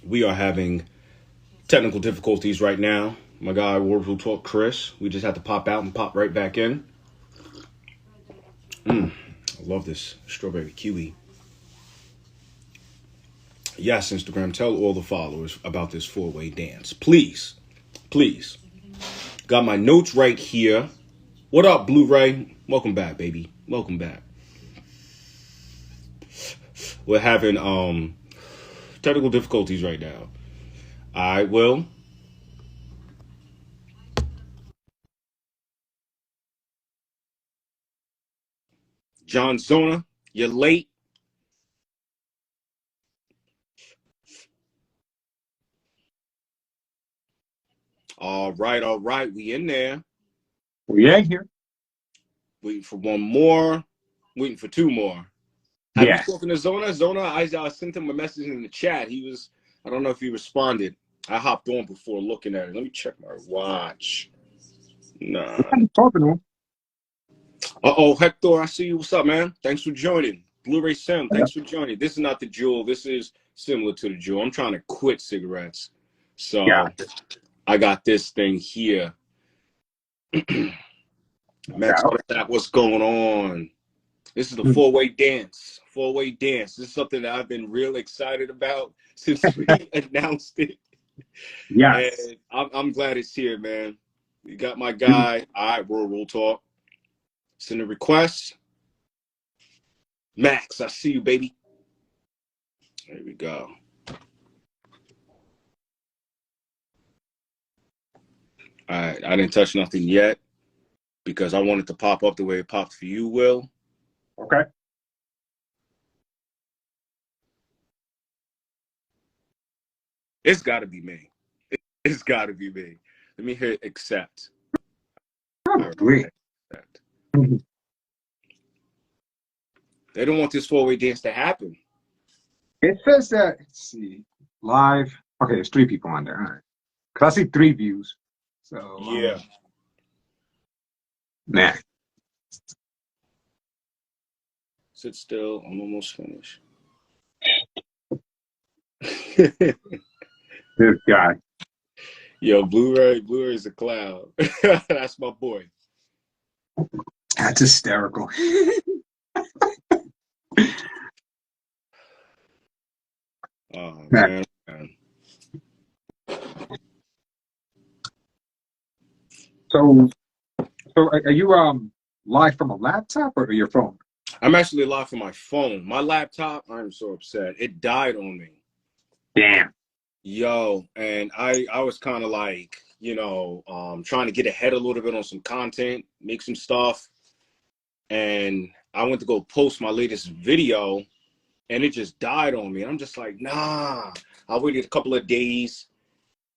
We are having technical difficulties right now. My guy, World Talk Chris, we just had to pop out and pop right back in. I love this strawberry kiwi. Yes, Instagram, tell all the followers about this four-way dance. Please, please. Got my notes right here. What up, Blu-ray? Welcome back, baby. Welcome back. We're having technical difficulties right now. I will. John Zona, you're late. All right. We in there. We ain't here. Waiting for one more. Waiting for two more. Have you spoken to Zona? Zona, I sent him a message in the chat. I don't know if he responded. I hopped on before looking at it. Let me check my watch. Nah. I'm talking to him. Uh-oh, Hector, I see you. What's up, man? Thanks for joining. Blu-ray Sim, thanks for joining. This is not the Jewel. This is similar to the Jewel. I'm trying to quit cigarettes. So I got this thing here. Max, what's going on? This is the four-way dance. Four-way dance. This is something that I've been real excited about since we announced it. Yes. And I'm glad it's here, man. You got my guy. All right, we'll talk. Send a request. Max, I see you, baby. There we go. All right, I didn't touch nothing yet because I wanted to pop up the way it popped for you, Will. Okay. It's got to be me. It's got to be me. Let me hit accept. Probably. Accept. They don't want this four-way dance to happen. It says that, let's see, live. Okay, there's 3 people on there. All right. Because I see 3 views. So, yeah. Nah. Sit still. I'm almost finished. This guy. Yo, Blu-ray is a cloud. That's my boy. That's hysterical. Oh, man. So are you live from a laptop or your phone? I'm actually live from my phone. My laptop, I'm so upset. It died on me. Damn. Yo, and I was kind of like, trying to get ahead a little bit on some content, make some stuff. And I went to go post my latest video and it just died on me. And I'm just like, nah. I waited a couple of days,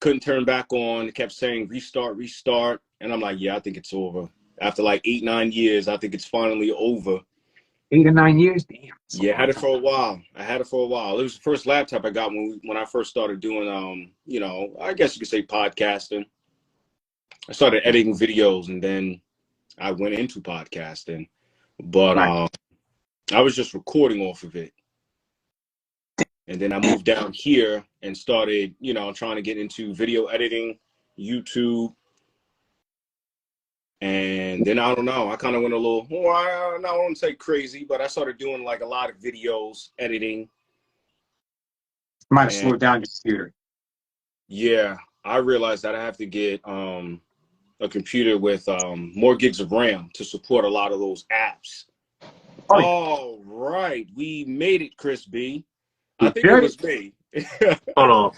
couldn't turn back on. It kept saying restart. And I'm like, yeah, I think it's over. After like 8-9 years, I think it's finally over. 8 or 9 years? Damn. Yeah, I had it for a while. It was the first laptop I got when I first started doing, I guess you could say podcasting. I started editing videos and then I went into podcasting. But I was just recording off of it. And then I moved down here and started, trying to get into video editing, YouTube. And then I don't know, I kind of went a little, I don't want to say crazy, but I started doing like a lot of videos, editing. Might have slowed down your computer. Yeah, I realized that I have to get a computer with more gigs of RAM to support a lot of those apps. All right, we made it, Chris B. I think it was me. Hold on.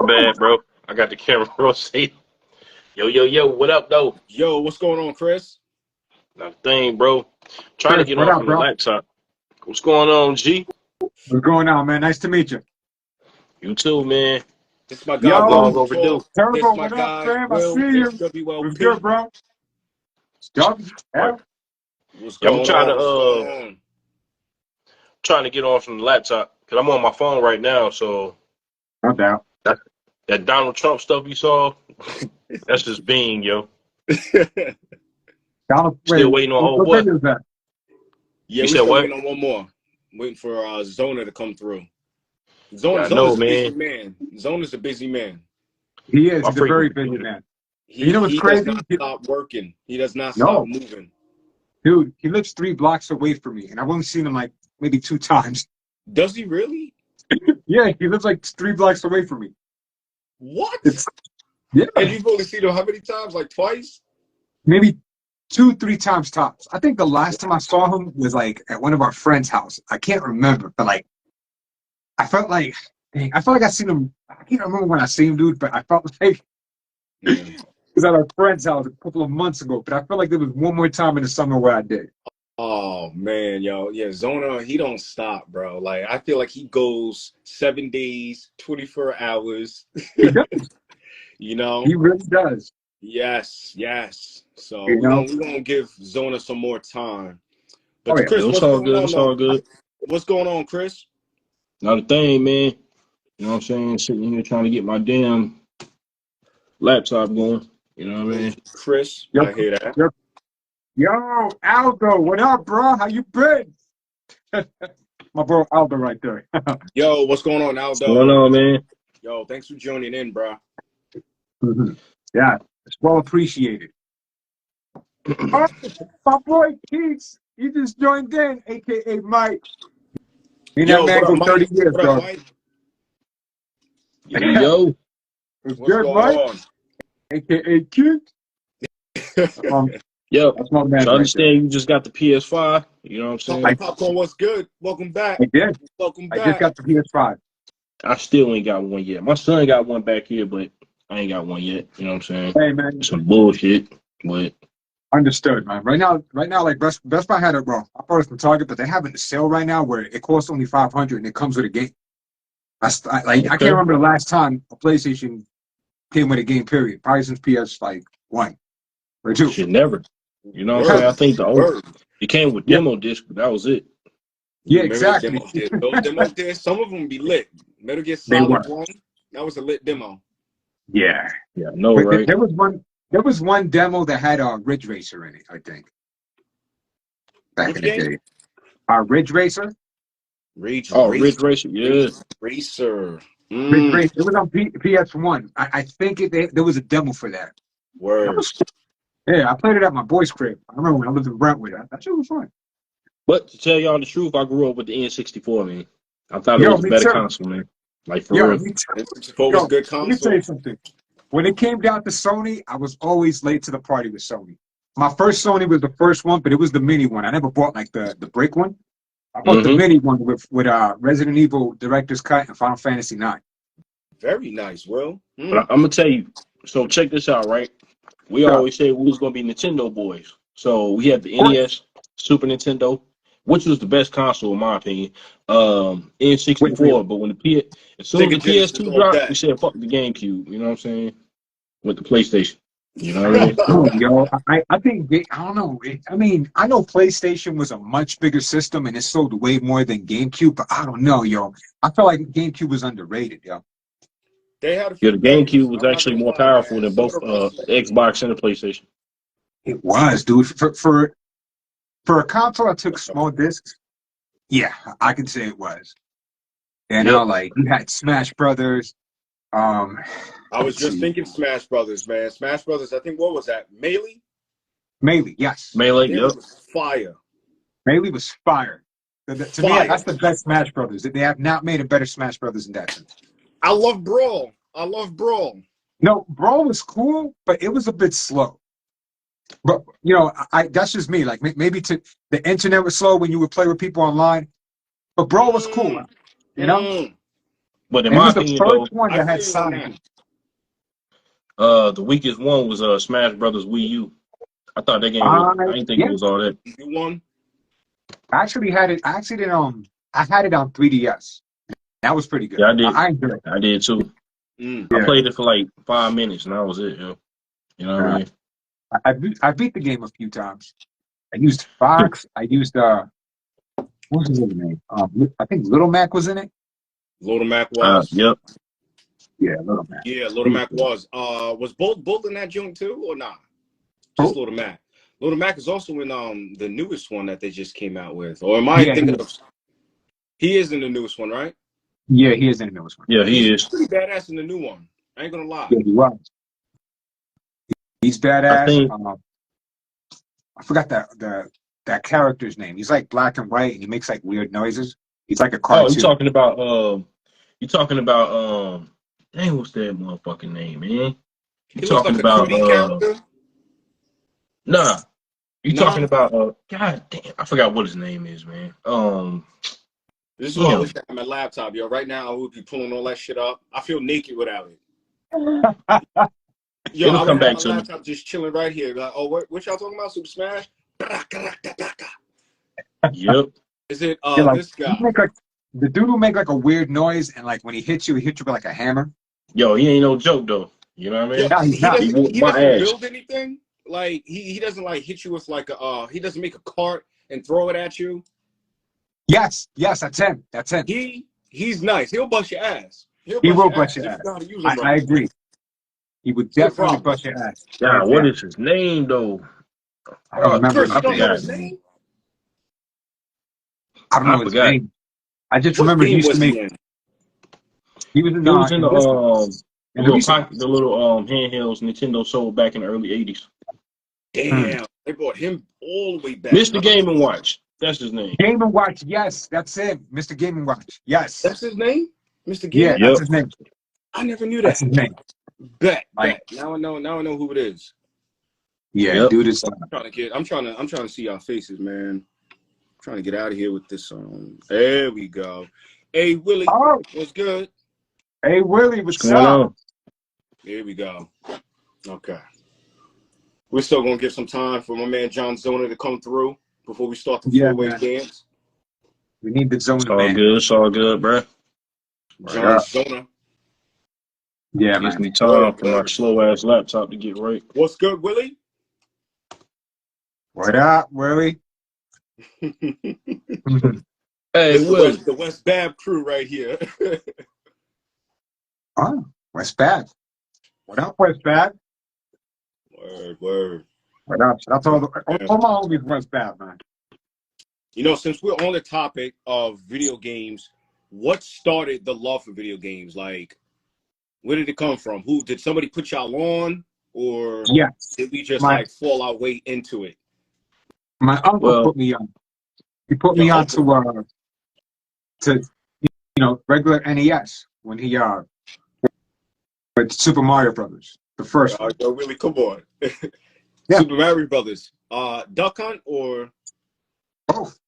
My bad, bro. I got the camera rotated. Yo, what up, though? Yo, what's going on, Chris? Nothing, bro. Trying to get off from the laptop. What's going on, G? What's going on, man? Nice to meet you. You too, man. This is my guy. Long overdue. Terrible. What up, fam? I see you. What's good, bro? What's going I'm trying to get on from the laptop because I'm on my phone right now. So no doubt. That Donald Trump stuff you saw, that's just being, yo. Still waiting on what? Yeah, we're still waiting on one more. Waiting for Zona to come through. Yeah, I Zone know, is a busy man. man. Zone is a busy man. He is. My He's a very freaking busy computer. man. You know what's He does crazy? not stop working. He does not stop No, moving. dude, he lives 3 blocks away from me, and I've only seen him like maybe 2 times. Does he really? Yeah, he lives like 3 blocks away from me. What? It's yeah, And you've only seen him how many times? Like twice? maybe 2, 3 times tops. I think the last time I saw him was like at one of our friends' house. I can't remember, but like I felt like dang, I felt like I seen him. I can't remember when I seen him, dude, but I felt like Yeah. it was at our friend's house a couple of months ago. But I felt like there was one more time in the summer where I did. Oh man, yo, yeah, Zona, he don't stop, bro. Like I feel like he goes 7 days, 24 hours. He does. You know? He really does. Yes, yes. So You we're know. gonna we're gonna give Zona some more time. Oh But yeah. Chris, It's what's all going good. on It's all though? good. What's going on, Chris? Not a thing, man. You know what I'm saying? Sitting here trying to get my damn laptop going. You know what I mean? Chris, Yep. I hear that. Yep. Yo, Aldo, what up, bro? How you been? My bro Aldo right there. Yo, what's going on, What's Aldo? going on, man? Yo, thanks for joining in, bro. Yeah, it's well appreciated. Oh, my boy Keats, he just joined in, aka Mike. Me and that Yo, what man up, go 30 Mike? years, What up, dog. Mike? Yo, yo. It's What's good, going Mike, on? aka Keats. Yo. That's my man So I right there. understand you just got the PS5. You know what I'm saying? Popcorn, what's good? Welcome back. I did. Welcome I just back. got the PS5. I still ain't got one yet. My son got one back here, but I ain't got one yet. You know what I'm saying? Hey, man, Some bullshit. But understood, man. Right now, like Best Buy had it, bro. I bought it from Target, but they have it in a sale right now where it costs only $500 and it comes with a game. I can't okay. remember the last time a PlayStation came with a game. Period. Probably since PS like 1 or 2. Shit, never. You know what I'm saying? I think the only Word. it came with Yeah, demo disc, but that was it. yeah, Remember the exactly. demo disc? Those demo discs, some of them be lit. Metal Gear They Solid were. 1, that was a lit demo. Yeah, Yeah, I know, but right? there was one. There was one demo that had a Ridge Racer in it. I think back Which in the game? day, Ridge Racer. Ridge Oh, Racer. Ridge Racer, yeah. Ridge Racer. Ridge Racer. It was on PS1. I think there was a demo for that. That Word. was, yeah, I played it at my boy's crib. I remember when I lived in Brentwood. That shit was fun. But to tell y'all the truth, I grew up with the N64, man. I thought it Yo, was a me better too. console, man. Like for Yo, real. me too. N64 was Yo, a good let me tell console. you something. When it came down to Sony, I was always late to the party with Sony. My first Sony was the first one, but it was the mini one. I never bought like the brick one. I bought the Mm-hmm. mini one with Resident Evil Director's Cut and Final Fantasy 9. Very nice, Will. But I'm gonna tell you. So check this out, right? We So, always say we was gonna be Nintendo boys. So we had the what? NES, Super Nintendo, which was the best console in my opinion. Wait, wait. N64, but when as soon as the Sega Genesis PS2 all dropped, we day. said fuck the GameCube. You know what I'm saying? With the PlayStation. You know what I I mean? don't know, yo. I think I don't know. I mean, I know PlayStation was a much bigger system and it sold way more than GameCube, but I don't know, yo. I felt like GameCube was underrated, yo. They had a Yeah, few the bangers. GameCube was I'm not actually gonna more lie, powerful man. than Some of both the wrestlers. Xbox and the PlayStation. It was, dude. For a console that took small discs, yeah, I can say it was. You know, Yep. like you had Smash Brothers. Um, I was let's just see, thinking Smash Brothers, man. Smash Brothers, I think, what was that? Melee? Melee. Yes, Melee, Melee yep. was fire. Melee was fire. To me, Fire. that's the best Smash Brothers. They have not made a better Smash Brothers in that sense. I love Brawl. I love Brawl. No, Brawl was cool, but it was a bit slow. But you know, I that's just me. Like maybe the internet was slow when you would play with people online. But Brawl was cool, Mm, you know. But in And it my was the opinion though, first one I that had feel you on Sonic. that. the weakest one was Smash Brothers Wii U. I thought that game was I didn't think it Yeah, was all that. You won? I actually had it. I actually did, I had it on 3DS. That was pretty good. Yeah, I did. I enjoyed it. I did too. Mm. I Yeah. played it for like 5 minutes and that was it, yo. You know what I mean? I beat the game a few times. I used Fox. I used what was his other name? I think Little Mac was in it. Little Mac was. Yep. Yeah, Little Mac. Yeah, Little Mac was Bolt in that joint too, or not? Just Oh, Little Mac. Little Mac is also in the newest one that they just came out with. Or am I yeah, thinking of? He is in the newest one, right? Yeah, he is in the newest one. Yeah, he He's is. pretty badass in the new one. I ain't gonna lie. Yeah, he was. He's I badass. think. I forgot that character's name. He's like black and white, and he makes like weird noises. He's like a Oh, you cartoon. talking about dang, what's that motherfucking name, man? You He looks talking like a about 2D character. nah. You Nah, talking about God damn, I forgot what his name is, man. this is why I Him. wish I had my laptop, yo. Right now, I would be pulling all that shit up. I feel naked without it. Yo, It'll I would come have back my to me. laptop just chilling right here. Like, oh, what y'all talking about? Super Smash? Yep. Is it Yeah, like, this guy? the dude will make like a weird noise, and like when he hits you with like a hammer. Yo, he ain't no joke though. You know what I Yo, mean? No, he's not. He whooped he my doesn't ass. build anything. Like he doesn't like hit you with like a he doesn't make a cart and throw it at you. Yes, that's him. That's him. He's nice. He'll bust your ass. He'll He bust will your bust ass your if ass. you know how to use him I right. agree. He would He a definitely problem. bust your ass. God, what is his name though? I don't remember Chris, his I you don't know name. forgot, his man. name? I don't I know his forgot. name. I just What remember he game used to was he make. in? He was in He was in this one, the in the little recent pocket, ones. the little handhelds Nintendo sold back in the early '80s. Damn, they brought him all the way back. Mr. Game and Watch. That's his name. Game and Watch. Yes, that's him, Mr. Game and Watch. Yes, That's his name, Mr. yeah, Game. that's Yep. his name. I never knew That's that. his name. Bet. Like, Now I know. Now I know who it is. yeah, Yep. dude is. I'm trying to see y'all faces, man. I'm trying to get out of here with this. There we go. Hey Willie, Oh, what's good? hey Willie, What's what's going up? on? Here we go. Okay. We're still gonna give some time for my man John Zona to come through before we start the Yeah, four-way man. dance. We need the It's Zona all man. good. It's all good, bro. John Zona. Yeah, Gives man. me time Word, for my word. slow ass laptop to get right. What's good, Willie? What up, Willie? This Hey, is Willie. the West Bab crew right here. Oh, West Bad. What up, West Bad? Word. What up? That's all my Yeah. homies West Bad, man. You know, since we're on the topic of video games, what started the love for video games? Like, where did it come from? Who did somebody put y'all on, or Yes, did we just my like fall our way into it? uncle Well, put me on. He put Your me on uncle? to regular NES when he with Super Mario Brothers, the first one. Yo, Willie, come on. Yeah. Super Mario Brothers. Duck Hunt or Both.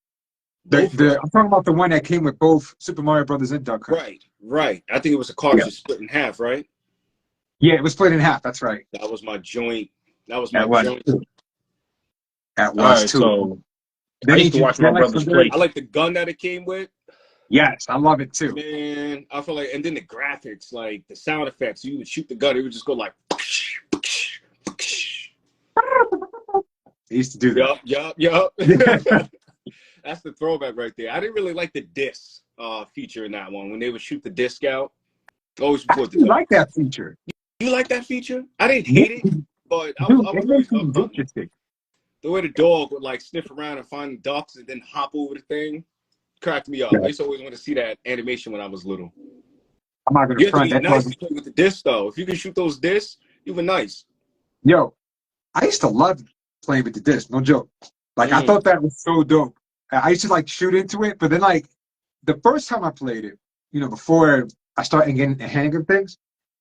both? I'm talking about the one that came with both Super Mario Brothers and Duck Hunt. Right. I think it was a cartridge split in half, right? Yeah, it was split in half. That's right. That was my joint. That was joint. too. That all was right. too. So I Then used to watch my brothers play. I like the gun that it came with. Yes, I love it too. Man, I feel like, and then the graphics, like the sound effects, you would shoot the gun, it would just go like. They used to do that. Yup. That's the throwback right there. I didn't really like the disc feature in that one when they would shoot the disc out. Always I before the actually dog. like that feature. You like that feature? I didn't hate it, but I Dude, was it always makes up things hunting. interesting. The way the dog would like sniff around and find ducks and then hop over the thing cracked me up. Yeah. I used to always want to see that animation when I was little. I'm not gonna You have to front be that. nice to play with the disc though. If you can shoot those discs, you were nice. Yo, I used to love playing with the disc. No joke. Like I thought that was so dope. I used to like shoot into it, but then like the first time I played it, before I started getting the hang of things,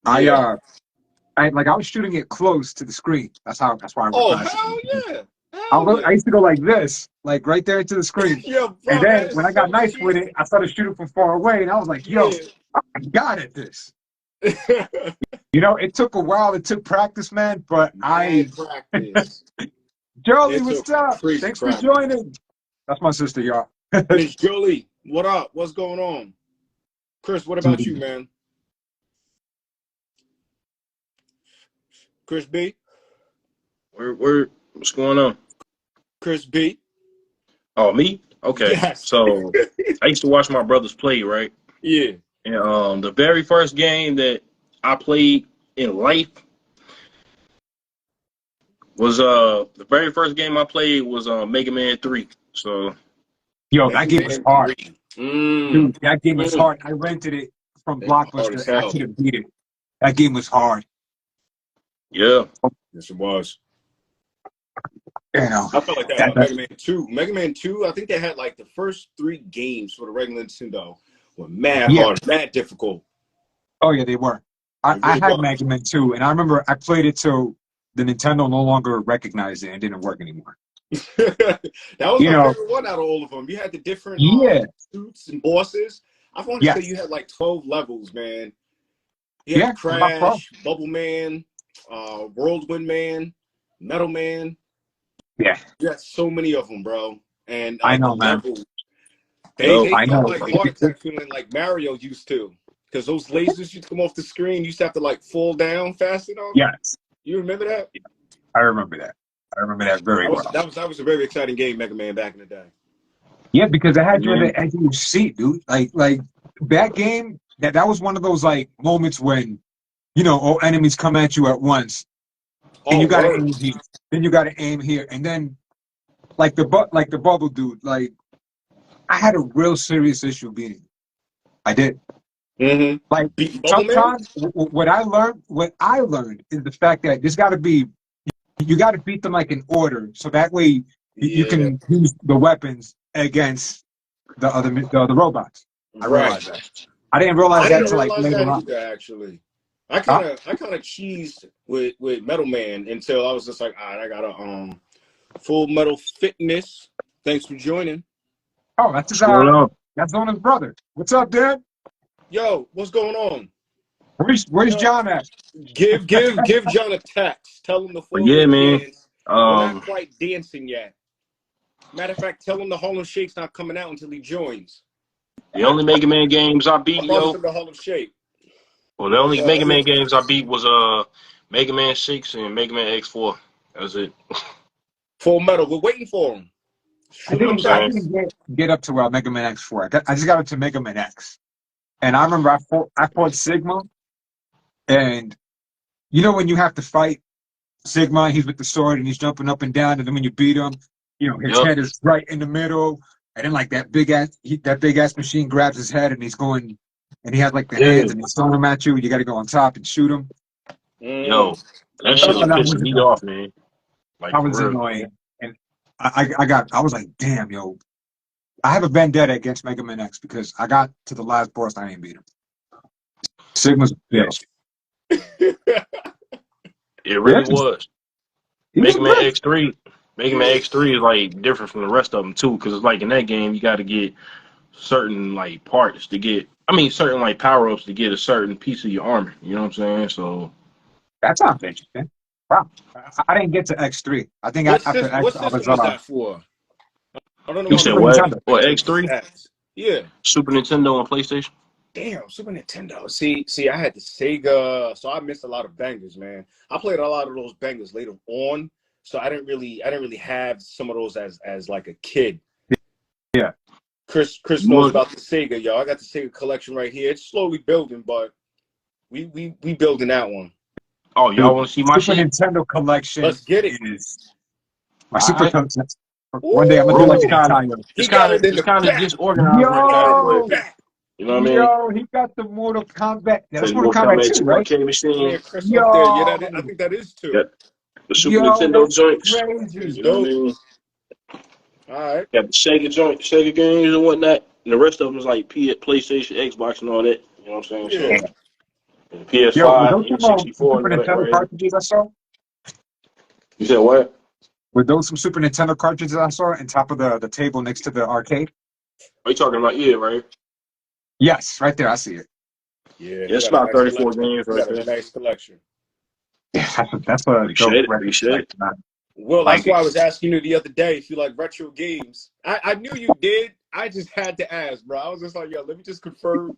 Yeah. I was shooting it close to the screen. That's why I Oh, reversed hell it. yeah. I used to go like this, like right there into the screen. Yeah, bro, And that then is when I got so nice with it, I started shooting from far away, and I was like, yo, I got at this. Yeah. It took a while. It took practice, man. But Mad practice. Jolie, It what's took up? crazy Thanks practice. for joining. That's my sister, y'all. Miss Jolie, what up? What's going on? Chris, what about you, man? Chris B? What's going on? Chris B? Oh, me? Okay. Yes. So I used to watch my brothers play, right? Yeah. And the very first game that I played in life was Mega Man 3. So Yo, that game was hard. Mm. Dude, that game was Mm. hard. I rented it from It's hard Blockbuster, as and I hell. couldn't beat it. That game was hard. Yeah. Yes, it was. You know, I felt like that that, about that Mega Man 2. Mega Man 2, I think they had like the first 3 games for the regular Nintendo were mad yeah. hard, mad difficult. Oh yeah, they were. It I really had was. Mega Man 2, and I remember I played it till the Nintendo no longer recognized it and didn't work anymore. That was You my know, favorite one out of all of them. You had the different yeah, suits and bosses. I want to say yes, you had like 12 levels, man. You had yeah, about 12. Crash, Bubble Man, Whirlwind Man, Metal Man. Yeah, You had so many of them, bro. And I the know, man. level, Yo. they I felt know. like heart attack feeling like Mario used to. Because those lasers used to come off the screen, you used to have to like fall down fast enough. Yes, You remember that? I remember that. I remember that very well. That was a very exciting game, Mega Man, back in the day. Yeah, because I had you at Man. the edge of your seat, dude. Like that game. That was one of those like moments when all enemies come at you at once, and Oh, you got to word. aim here, then you got to aim here, and then like the bubble dude. Like I had a real serious issue beating him. I did. Mm-hmm. Like Beat Bubble Man? sometimes what I learned is the fact that there's got to be you got to beat them like in order, so that way you Yeah. can use the weapons against the other robots. I Right. realized that. I didn't realize I that didn't until like realize later that on. either, actually. Huh? I kind of cheesed with Metal Man until I was just like, all right, I got a Full Metal Fitness. Thanks for joining. Oh, What's going on? that's Zona's brother. What's up, Dad? Yo, what's going on? Where's Yo, John at? give John a text. Tell him the But yeah, 4-way man. dance. We're not quite dancing yet. Matter of fact, tell him the Harlem Shake's not coming out until he joins. The only Mega Man games I beat, I brought yo. him to the Harlem Shake. Well, the only Mega Man games I beat was Mega Man 6 and Mega Man X4. That was it. Full Metal. We're waiting for him. I Shoot him I back. didn't get up to Mega Man X4. I just got up to Mega Man X, and I remember I fought Sigma, and when you have to fight Sigma, he's with the sword and he's jumping up and down, and then when you beat him, his Yep. head is right in the middle, and then like that big ass machine grabs his head and he's going, and he has like the hands and he's throwing them at you. You got to go on top and shoot him. Yo, that shit was pissing me off, man. Like, I for was real. annoying, and I was like, damn, yo, I have a vendetta against Mega Man X because I got to the last boss, I ain't beat him. Sigma's a bitch. It really Yeah, was. he was Mega Man a X3. Mega Man X3 is like different from the rest of them too, because it's like in that game you got to get certain like parts to get. I mean, certain like power ups to get a certain piece of your armor. You know what I'm saying? So That sounds interesting. Wow. I didn't get to X3. I think after X, What I was system was that for? I don't know you why said Super I'm what? Nintendo. Or X3? Yeah. Super Nintendo and PlayStation? Damn, Super Nintendo. See, I had the Sega, so I missed a lot of bangers, man. I played a lot of those bangers later on, so I didn't really have some of those as like a kid. Yeah. Chris knows about the Sega, yo. I got the Sega collection right here. It's slowly building, but we building that one. Oh, y'all want to see my Super shit? Nintendo collection Let's get it. is my Super Alright. collection. One day I'm gonna do like Ooh, the entire. he got it in the kind of back. disorganized right now, but you know what I mean? Yo, he got the Mortal Kombat. Yeah, that's Like Mortal Mortal Kombat Kombat 2, 2 right? arcade machine. Man, Chris up there. Yeah, Yo, I think that is too. Got the Super yo, Nintendo that's joints. crazy. You know what I mean? All right. Got the Sega joint, Sega games and whatnot. And the rest of them is like PlayStation, Xbox, and all that. You know what I'm saying? Yeah. So and PS5, Yo, were those some N64, Super and all that Nintendo right here. cartridges I saw? You said what? Were those some Super Nintendo cartridges I saw on top of the table next to the arcade? Are you talking about right? Yes, right there. I see it. Yeah. Yeah, it's about 34 games He right got a there. nice collection. Yeah, that's a dope record. Appreciate it. Well, Like that's why I was asking you the other day if you like retro games. I knew you did. I just had to ask, bro. I was just like, yo, let me just confirm.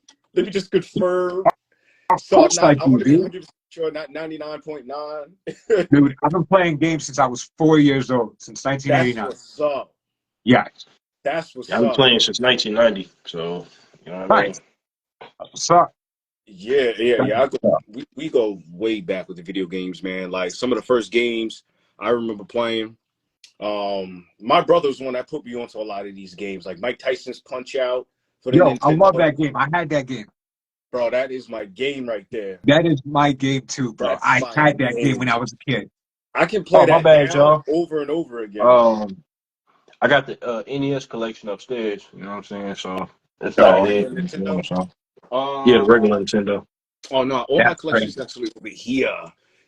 Of So course I I do, want to be dude. 100% sure, not 99.9. Dude, I've been playing games since I was 4 years old, since That's 1989. what's up. Yeah, That's what's I've been up. playing since 1990, so you know what I mean. nice. What's up? Yeah. We go way back with the video games, man. Like some of the first games I remember playing. My brother's the one that put me onto a lot of these games, like Mike Tyson's Punch Out, for the Yo, I love Nintendo. that game. I had that game. Bro, that is my game right there. That is my game too, bro. That's I my had that game game. when I was a kid. I can play Oh, my that bad, now y'all. over and over again. I got the NES collection upstairs. You know what I'm saying? So it's Oh, not regular in. You know, Nintendo? so yeah, the regular Um, Nintendo. oh no, all my That's collections crazy. actually over here.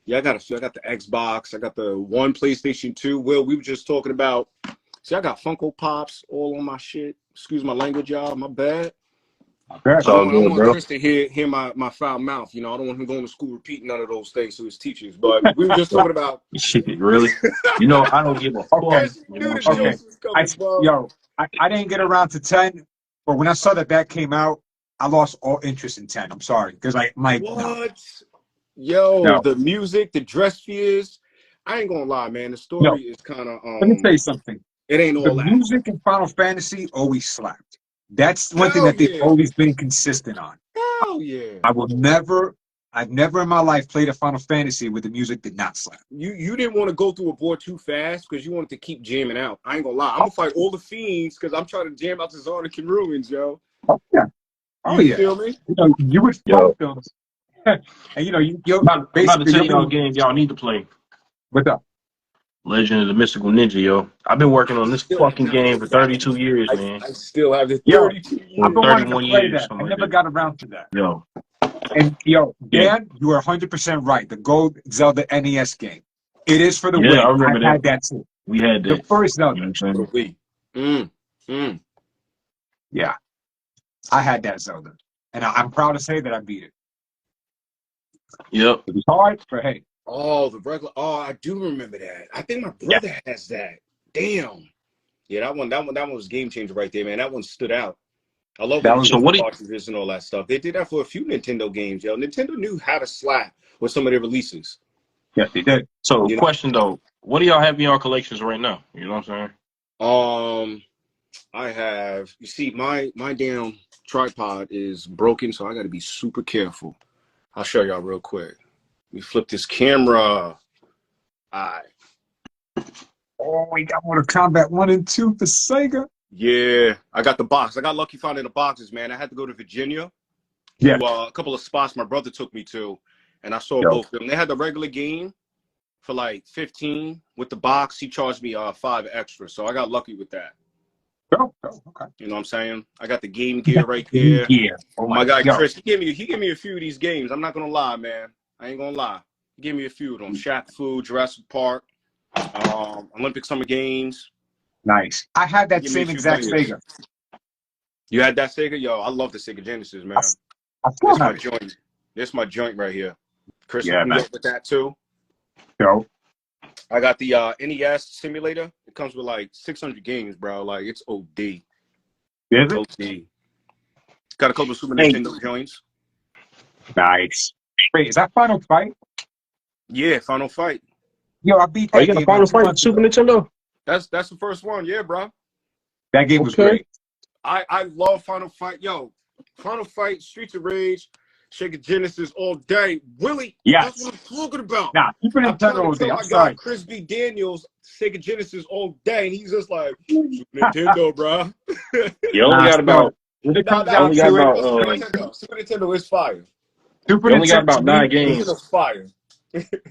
Yeah, I got a few. I got the Xbox. I got the one PlayStation 2. Will, we were just talking about. See, I got Funko Pops all on my shit. Excuse my language, y'all. My bad. Very It's all I don't good, want bro. Chris to hear my foul mouth. You know, I don't want him going to school repeating none of those things to his teachers. But we were just talking about. Shit, really? You know, I don't give a fuck. Okay. Chris, You you know knew what the I'm saying? Okay. jokes was coming, bro. I didn't get around to 10, but when I saw that came out, I lost all interest in 10. I'm sorry. Because no. What? Yo, No. the music, the dress fears. I ain't gonna lie, man. The No. story is kind of Let me tell you something. It ain't The all that. music in Final Fantasy always slapped. That's one thing Hell that they've yeah. always been consistent on. Hell yeah. I've never in my life played a Final Fantasy where the music did not slap. You didn't want to go through a board too fast because you wanted to keep jamming out. I ain't gonna lie. I'm gonna fight all the fiends because I'm trying to jam out the Zonic and Ruins, yo. Oh, yeah. Oh, You yeah. feel me? You would Yo, smoke those. And, you're I'm about to basically, tell y'all a game y'all need to play. what's up? Legend of the Mystical Ninja, yo. I've been working on this Still have fucking not game played for that. 32 years, man. I still have the Yo, 32 I've years. been wanting to 31 play years, that. I something like never that. got around to that. Yo, And yeah. Dan, you are 100% right. The Gold Zelda NES game. It is for the Yeah, I win. I remember that. had that too. We had The that. first You know Zelda. what I'm For saying? the Wii. Yeah, I had that Zelda. And I'm proud to say that I beat it. Yep. It was hard, but hey. Oh, the regular. Oh, I do remember that. I think my Yeah. brother has that. Damn. Yeah, that one was game changer right there, man. That one stood out. I love That when was So the what do you, cartridges and all that stuff. They did that for a few Nintendo games, yo. Nintendo knew how to slap with some of their releases. Yes, they did. so You question though, what do y'all have in your collections right now? You know what I'm saying? know, I have. You see, my damn tripod is broken, so I got to be super careful. I'll show y'all real quick. We flip this camera. All right. Oh, we got Mortal Kombat 1 and 2 for Sega. Yeah, I got the box. I got lucky finding the boxes, man. I had to go to Virginia Yeah. to a couple of spots my brother took me to, and I saw Yo. both of them. They had the regular game for like 15 with the box. He charged me 5 extra, so I got lucky with that. Okay. You know what I'm saying? I got the Game Gear right there. Yeah. Oh My guy yo. Chris, he gave me a few of these games. I'm not gonna lie, man. I ain't gonna lie. He gave me a few of them. Shaq Fu, Jurassic Park, Olympic Summer Games. Nice. I had that Give me a same few exact players. Sega. You had that Sega? Yo, I love the Sega Genesis, man. I still This my have it. joint. This my joint right here. Chris Yeah, hooked me man. up with that too. Yo. I got the NES simulator. It comes with like 600 games, bro. Like it's OD. Is it? OD. Got a couple of Super Hey. Nintendo joints. Nice. Wait, is that Final Fight? Yeah, Final Fight. Yo, I beat Oh, you that got a game Final like 2 Fight for months Super ago. Nintendo? That's the first one. Yeah, bro. That game was Okay. great. I love Final Fight. Yo, Final Fight, Streets of Rage, Sega Genesis all day. Willie, Yes. that's what I'm talking about. Nah, Super I'm trying Nintendo all to tell day. my I'm guy sorry. Chris B. Daniels Sega Genesis all day, and he's just like Super Nintendo, bro. You only got about when it comes I down only got to about it, Super Nintendo is fire. Super you only got Nintendo about to 9 me, games. Nintendo's fire.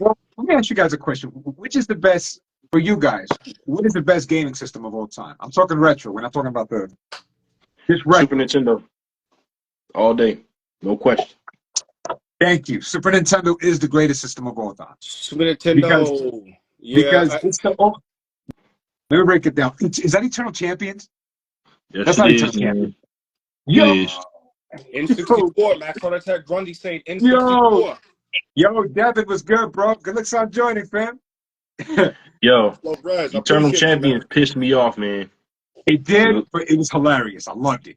well, let me ask you guys a question. Which is the best for you guys? What is the best gaming system of all time? I'm talking retro. We're not talking about this retro. Super Nintendo. All day. No question. Thank you. Super Nintendo is the greatest system of all time. Super Nintendo. Because it's the old. Let me break it down. Is that Eternal Champions? Yes, That's it not is, Eternal man. Champions. It Yo, is. N64. Max Heart Attack Grundy saying N64. yo, Devin was good, bro. Good looks on joining, fam. Yo, Love Raz. I Eternal appreciate you, Champions man. pissed me off, man. It did, but it was hilarious. I loved it.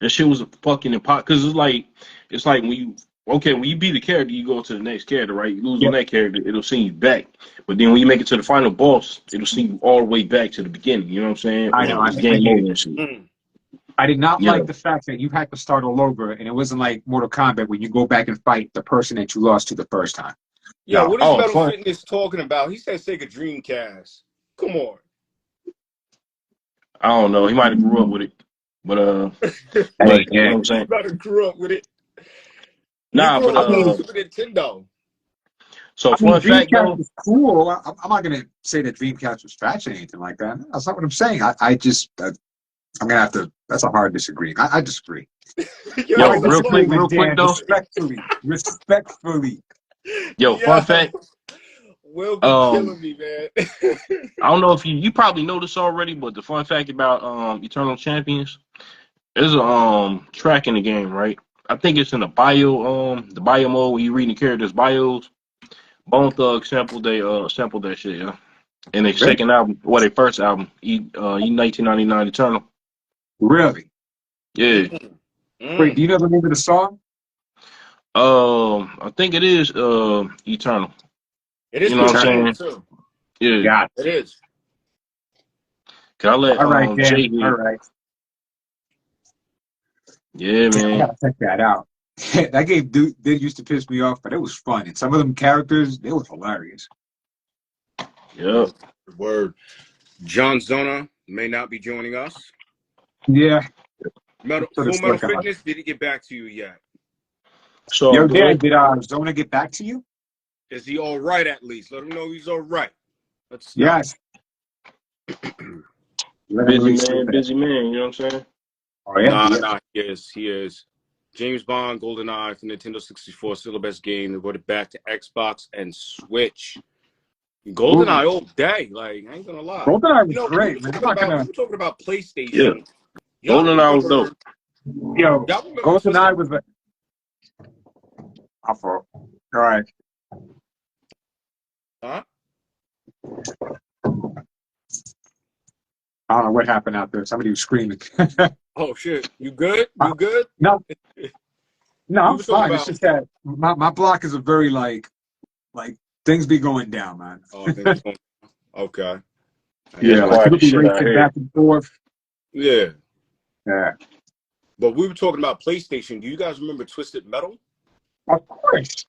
That shit was a fucking because it's like when you beat the character, you go to the next character, right? You lose on that character, it'll send you back. But then when you make it to the final boss, it'll send you all the way back to the beginning. You know what I'm saying? I know. It's game over and shit. I did not Yeah. like the fact that you had to start all over, and it wasn't like Mortal Kombat when you go back and fight the person that you lost to the first time. Yo, No. what is Oh, Metal fun. Fitness talking about? He said Sega Dreamcast. Come on. I don't know. He might have grew up with it. But Hey, you know what yeah. I'm saying? You better grew up with it. You Nah, grew but up I with mean, Super Nintendo. so I mean, fun fact Dreamcast though. was cool. I'm not gonna say that Dreamcast was trash or anything like that. That's not what I'm saying. I just, I'm gonna have to. That's a hard disagree. I disagree. Yo, Not Yo, a that's disagreement, real quick Dan. though. Respectfully, respectfully. Yo, fun Yo, fact. Will be Um, killing me, man. I don't know if you probably know this already, but the fun fact about Eternal Champions, there's a track in the game, right? I think it's in the bio mode where you reading the characters' bios. Bone Thug sampled that shit, yeah. In their Really? second album, or their first album, 1999 Eternal. Really? Yeah. Wait, do Mm. you know the name of the song? I think it is Eternal. It is You know pretty what I'm Eternal. cool saying? too. Yeah. Got It is. Can I let All right, Dan. Jay All here? right. Yeah, Damn, I man. gotta check that out. That game did used to piss me off, but it was fun. And some of them characters, they were hilarious. Yep. Word. John Zona may not be joining us. Yeah. Sort of Full Metal stuck out. Fitness didn't get back to you yet. So Yo, the Dan, link, did Zona get back to you? Is he all right at least? Let him know he's all right. Let's start. Yes. Let him reach through that. busy man. You know what I'm saying? Oh yeah, yeah. Nah, he is. He is. James Bond, GoldenEye for Nintendo 64, still the best game. They brought it back to Xbox and Switch. GoldenEye all day. Like, I ain't gonna lie. GoldenEye You was know, great, man. I'm not gonna. we were talking about Yeah. PlayStation. Y'all Golden Eye was remember? dope. Yo, Y'all remember GoldenEye Twisted? was a. I fault. All right. Huh? I don't know what happened out there. Somebody was screaming. Oh shit. You good? You good? No, no, We I'm were talking fine. It's about. just that my block is a very like things be going down, man. Oh, things going. Okay. I Yeah, hear Yeah, it's that. like quiet people as be shit out racing here. back and forth. Yeah. Yeah, But we were talking about PlayStation. Do you guys remember Twisted Metal? of course.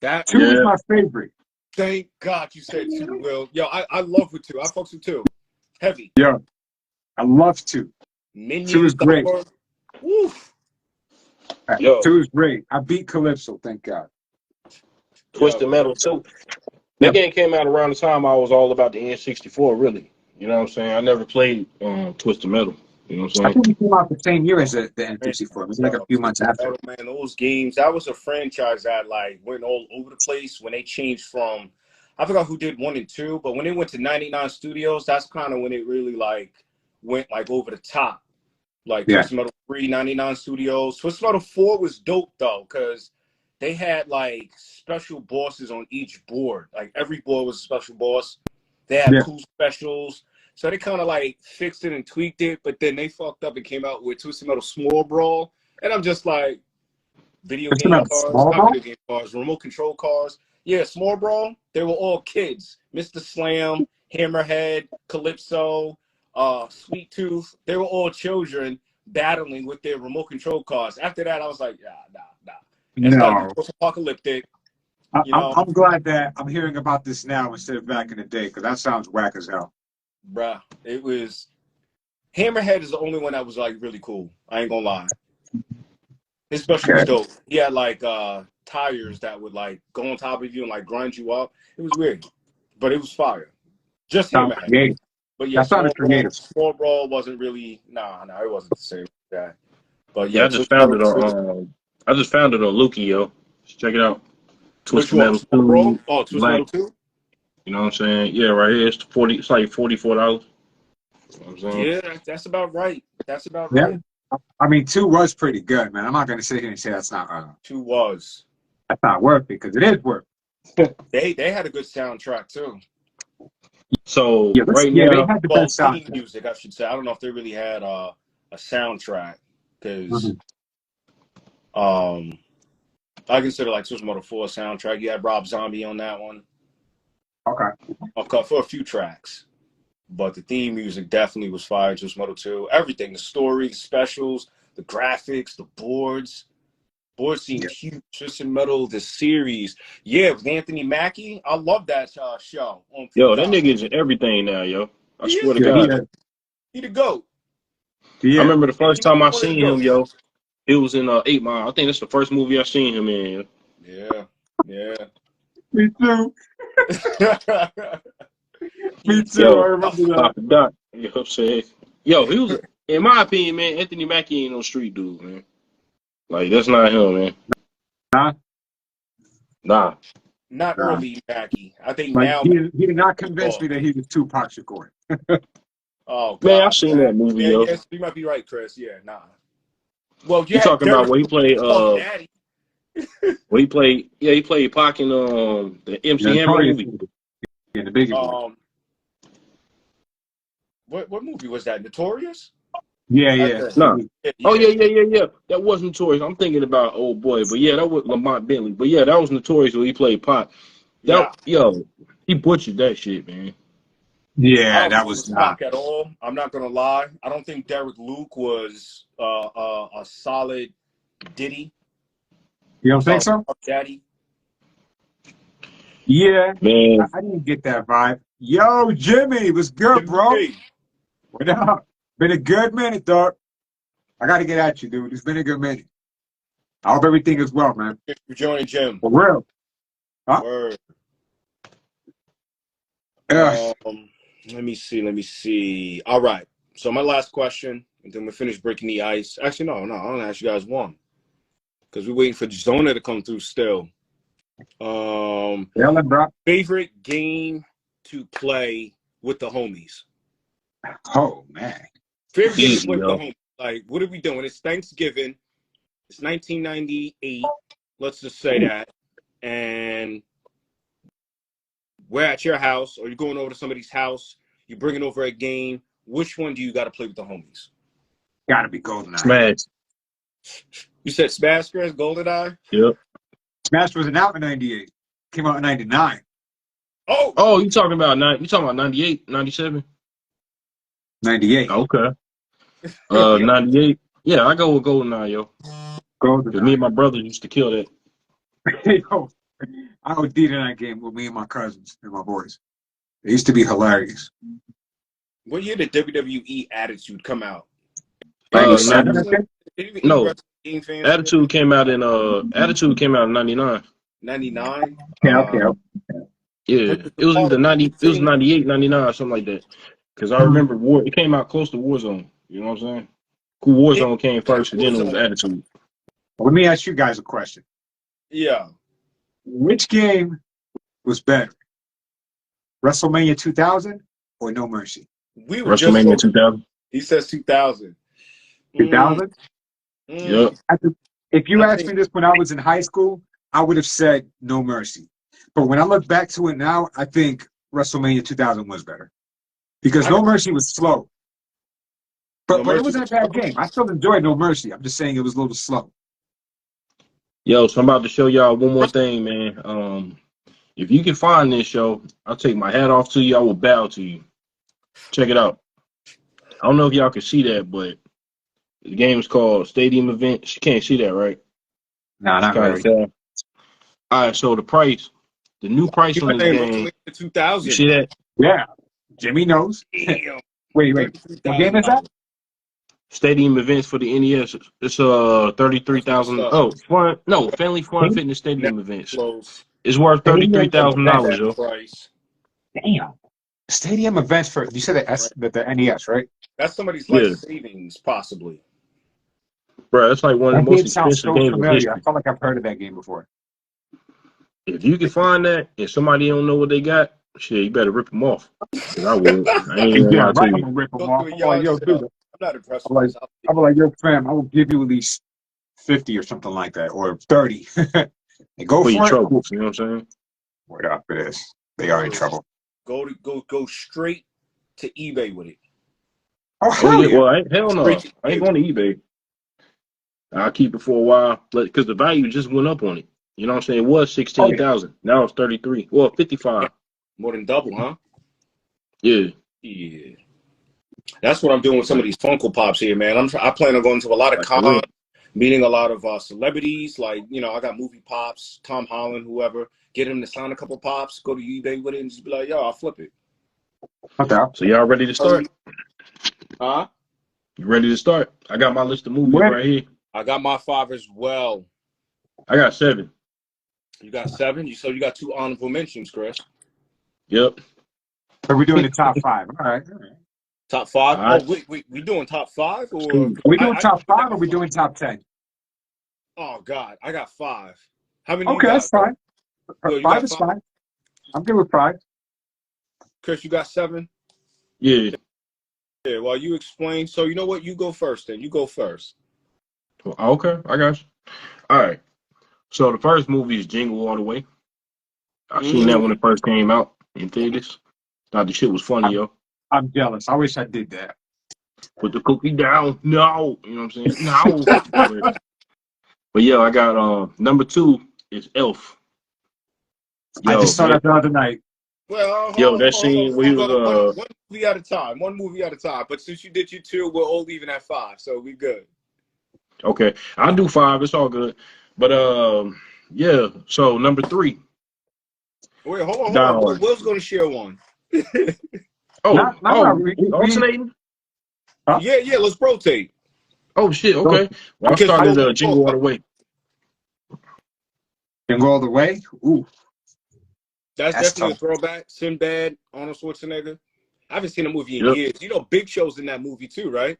That. Two is Yeah. my favorite. Thank God you said two, Will. Yo, I love with two. I fucks with two. Heavy. Yeah, I love two. Two is great. Minions.org. Woof. Yo, Two is great. I beat Calypso, thank God. Twisted Yo. Metal too. That Yep. game came out around the time I was all about the N64, really. You know what I'm saying? I never played Twisted Metal. You know what I'm I saying? think it came out the same year as the Man, N64, maybe like a few months Twisted after. Metal, man, those games, that was a franchise that like went all over the place when they changed from, I forgot who did 1 and 2, but when they went to 99 Studios, that's kind of when it really like went like over the top. Like Yeah. Twisted Metal 3, 99 Studios. Twisted Metal 4 was dope though, because they had like special bosses on each board. Like every board was a special boss. They had Yeah. cool specials. So they kind of like fixed it and tweaked it, but then they fucked up and came out with Twisted Metal Small Brawl. And I'm just like, video It's game about cars, small not ball? video game cars, remote control cars. Yeah, Small Brawl, they were all kids. Mr. Slam, Hammerhead, Calypso, Sweet Tooth, they were all children battling with their remote control cars. After that, I was like, nah. It's got to be No. post-apocalyptic. You I'm, know, I'm glad that I'm hearing about this now instead of back in the day, because that sounds whack as hell. bruh, it was. Hammerhead is the only one that was like really cool. I ain't gonna lie. His special was Okay. dope. He had like tires that would like go on top of you and like grind you up. It was weird, but it was fire. Just Sounds Hammerhead. creative. But yeah, That sounded creative. Small Brawl wasn't really. Nah, it wasn't the same guy. But Yeah, yeah, I just Twisted found Metal it 2. on I just found it on Lukey, yo. Check it out. Which Twisted one? Metal Small Brawl? 2 Oh, Twisted Black. Metal 2? You know what I'm saying? Yeah, right here. It's like $44. You know what I'm saying? Yeah, that's about right. That's about Yeah. right. I mean, two was pretty good, man. I'm not going to sit here and say that's not worth it, because it is worth it. They had a good soundtrack too. So Yeah, right they now, had the Well, best theme soundtrack. music, I should say. I don't know if they really had a soundtrack because I consider like Twisted Metal 4 soundtrack. You had Rob Zombie on that one. Okay. For a few tracks. But the theme music definitely was fire. Twisted Metal 2. Everything. The story, the specials, the graphics, the boards. Boards seemed Yeah. huge. Twisted Metal, the series. Yeah, with Anthony Mackie. I love that show on yo, that Peacock. nigga's in everything now, yo. I He swear is to in Yeah, God. everything. He the GOAT. Yeah. I remember the first time I Wanted to seen go. him, yo. It was in 8 Mile. I think that's the first movie I seen him in. Yeah, yeah. Me too. Me too. I Yo, remember that. Papa Doc. You know what I'm saying? Yo, he was, in my opinion, man, Anthony Mackie ain't no street dude, man. Like, that's not him, man. Nah, Nah. Not nah. early Mackie. I think Like now. he did not convince Oh, me that he was Tupac Shakur. oh Man, I God, seen that man. movie, Yeah, yo. yes, you might be right, Chris. Yeah, nah. Well, you You had talking about Derek where he played, Puff Daddy. he played Pac in the The MC Hammer Notorious movie. movie. Yeah, the Biggie movie. What movie was that? Notorious? Yeah, I yeah. think. Nah. Yeah, Oh, yeah. yeah. That was Notorious. I'm thinking about Old Boy, but yeah, that was Lamont Bentley. But yeah, that was Notorious where he played Pac. Yeah. He butchered that shit, man. I Yeah, don't that think it was was not. Pac at all. I'm not gonna lie. I don't think Derek Luke was a solid Diddy. You don't think Solid so? Puff Daddy. Yeah. Man, I didn't get that vibe. Yo, Jimmy, what's good, bro? Hey, What up? Been a good minute, dog. I gotta get at you, dude. It's been a good minute. I hope everything is well, man. thanks for joining, Jim. For real. Huh? Word. Yeah. Let me see. Let me see. All right. So my last question, and then we finish breaking the ice. Actually, no. I'm gonna ask you guys one because we're waiting for Zona to come through still. Ellen, bro. Favorite game to play with the homies. Oh, man. Favorite game to easy, play with the yo. homies. Like, what are we doing? It's Thanksgiving. It's 1998. Let's just say that. And we're at your house, or you're going over to somebody's house. You're bringing over a game. Which one do you got to play with the homies? Gotta be GoldenEye. Smash. You said Smash Bros. GoldenEye? Yep. Smash wasn't out in 98. Came out in 99. Oh! You talking about 98, 97? 98. Okay. Yeah. 98. Yeah, I go with GoldenEye, yo. Because me and my brother used to kill that. Yo, I OD'd in that game with me and my cousins and my boys. It used to be hilarious. What year did WWE Attitude come out? 97, I 90, think? no, Game fans Attitude came out in 99. 99. Okay. Yeah, it was either 90, it was 98, 99, or something like that. Because I remember it came out close to Warzone. You know what I'm saying? Warzone came first, and then it was Attitude. Let me ask you guys a question. Yeah. Which game was better? WrestleMania 2000 or No Mercy? We were just WrestleMania 2000. He says 2000. 2000? Yep. If you asked me this when I was in high school, I would have said No Mercy. But when I look back to it now, I think WrestleMania 2000 was better. Because No Mercy was slow. But it wasn't a bad game. I still enjoyed No Mercy. I'm just saying it was a little slow. Yo, so I'm about to show y'all one more thing, man. If you can find this show, I'll take my hat off to you. I will bow to you. Check it out. I don't know if y'all can see that, but the game is called Stadium Events. You can't see that, right? No, not really. All right, so the new price on this game. 2000. You see that? Yeah. Jimmy knows. Damn. Wait. What game is that? Stadium Events for the NES. It's 33,000. Oh, fun. No, Family Fun Fitness Stadium Events. Close. It's worth $33,000, yo. Price. Damn. Stadium events for you said the NES, right? That's somebody's Yeah. life savings, possibly. Bro, that's like one of That the most game sounds expensive so games in familiar. history. I felt like I've heard of that game before. If you can find that and somebody don't know what they got, shit, you better rip them off. 'Cause I would. I ain't even Yeah, lie right. to I'm you. gonna rip them Don't off. do a I'm like, yard yo, sit dude. up. I'm not impressed I'm with like, this. I'm like, yo, fam, I will give you at least 50 or something like that, or 30. And go For your for it. trouble. You know what I'm saying? Word up for this. They are in trouble. Go straight to eBay with it. Oh, Oh, hell yeah. yeah. Well, hell no. I ain't going to eBay. I'll keep it for a while because the value just went up on it. You know what I'm saying? It was 16,000. Now it's 33. Well, 55. More than double, huh? Yeah. Yeah. That's what I'm doing with some of these Funko Pops here, man. I plan on going to a lot of cons, meeting a lot of celebrities. Like, you know, I got movie pops, Tom Holland, whoever. Get him to sign a couple pops, go to eBay with it, and just be like, yo, I'll flip it. Okay. So y'all ready to start? Huh? You ready to start? I got my list of movies Ready. right here. I got my 5 as well. I got 7. You got 7. So you got 2 honorable mentions, Chris. Yep. So we're doing the top 5. All right. Top 5. All right. Oh, wait. We doing top 5 or Cool. Are we doing I top 5 got or are we 5. doing top 10? Oh God, I got 5. How many you Okay, got? that's fine. Will, you 5 got is 5? fine. I'm good with 5. Chris, you got 7? Yeah. Yeah, well, you explain. So you know what? You go first then. You go first. Okay, I got you. All right. So the first movie is Jingle All the Way. I seen that when it first came out in theaters. Thought the shit was funny, yo. I'm jealous. I wish I did that. Put the cookie down. No. You know what I'm saying? No. But yeah, I got number 2 is Elf. I Yo, just saw that the other night. Well, Yo, that scene where he was one movie at a time. One movie at a time. But since you did your 2, we're all leaving at 5, so we good. okay. I'll do 5. It's all good. But yeah. So number 3. Wait, hold on. Dog. Will's gonna share one. Not We alternating? Huh? Yeah. Let's rotate. Oh shit. Okay. Well, I Because started we'll- Jingle All the Way. Can go all the way. Ooh, That's That's definitely tough. a throwback. Sinbad, Arnold Schwarzenegger. I haven't seen a movie in Yep. years. You know, Big Show's in that movie too, right?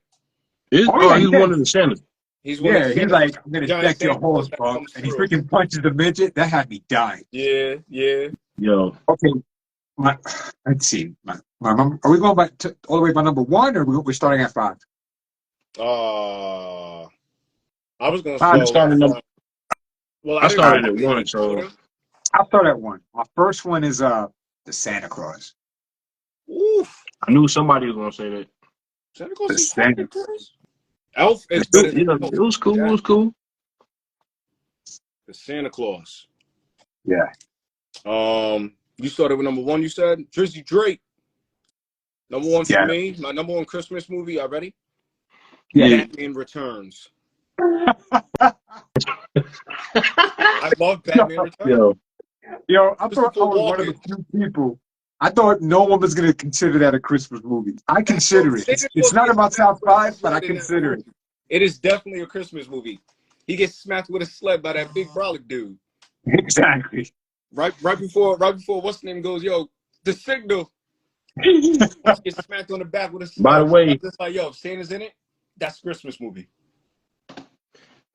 He's yeah, he's he one did. of the Senators. He's one of Yeah, the he's Santa like, I'm gonna giant deck your Santa Claus horse, that bro. comes And he through. freaking punches the midget. That had me dying. Yeah. Yo. Okay, let's see. My number, are we going back all the way by number 1 or we're starting at 5? I was gonna I start. started Well, I started at didn't- 1, so I'll start at 1. My first one is the Santa Claus. Oof. I knew somebody was gonna say that. Santa Claus The is Santa. Claus. Elf is It, better yeah, than Elf. it was cool. It was cool. The Santa Claus. Yeah. You started with number 1. You said Drizzy Drake. Number 1 for Yeah. me. My number 1 Christmas movie. Y'all ready? Yeah. Batman Returns. I love Batman Returns. Yo, I thought I was one of the few people. I thought no one was going to consider that a Christmas movie. I consider it. It's not in my top 5, but I consider it. It is definitely a Christmas movie. He gets smacked with a sled by that big brolic dude. Exactly. Right before what's the name goes, yo, the signal. He gets smacked on the back with a sled. by the way, I'm just like, yo, if Santa's in it, that's a Christmas movie.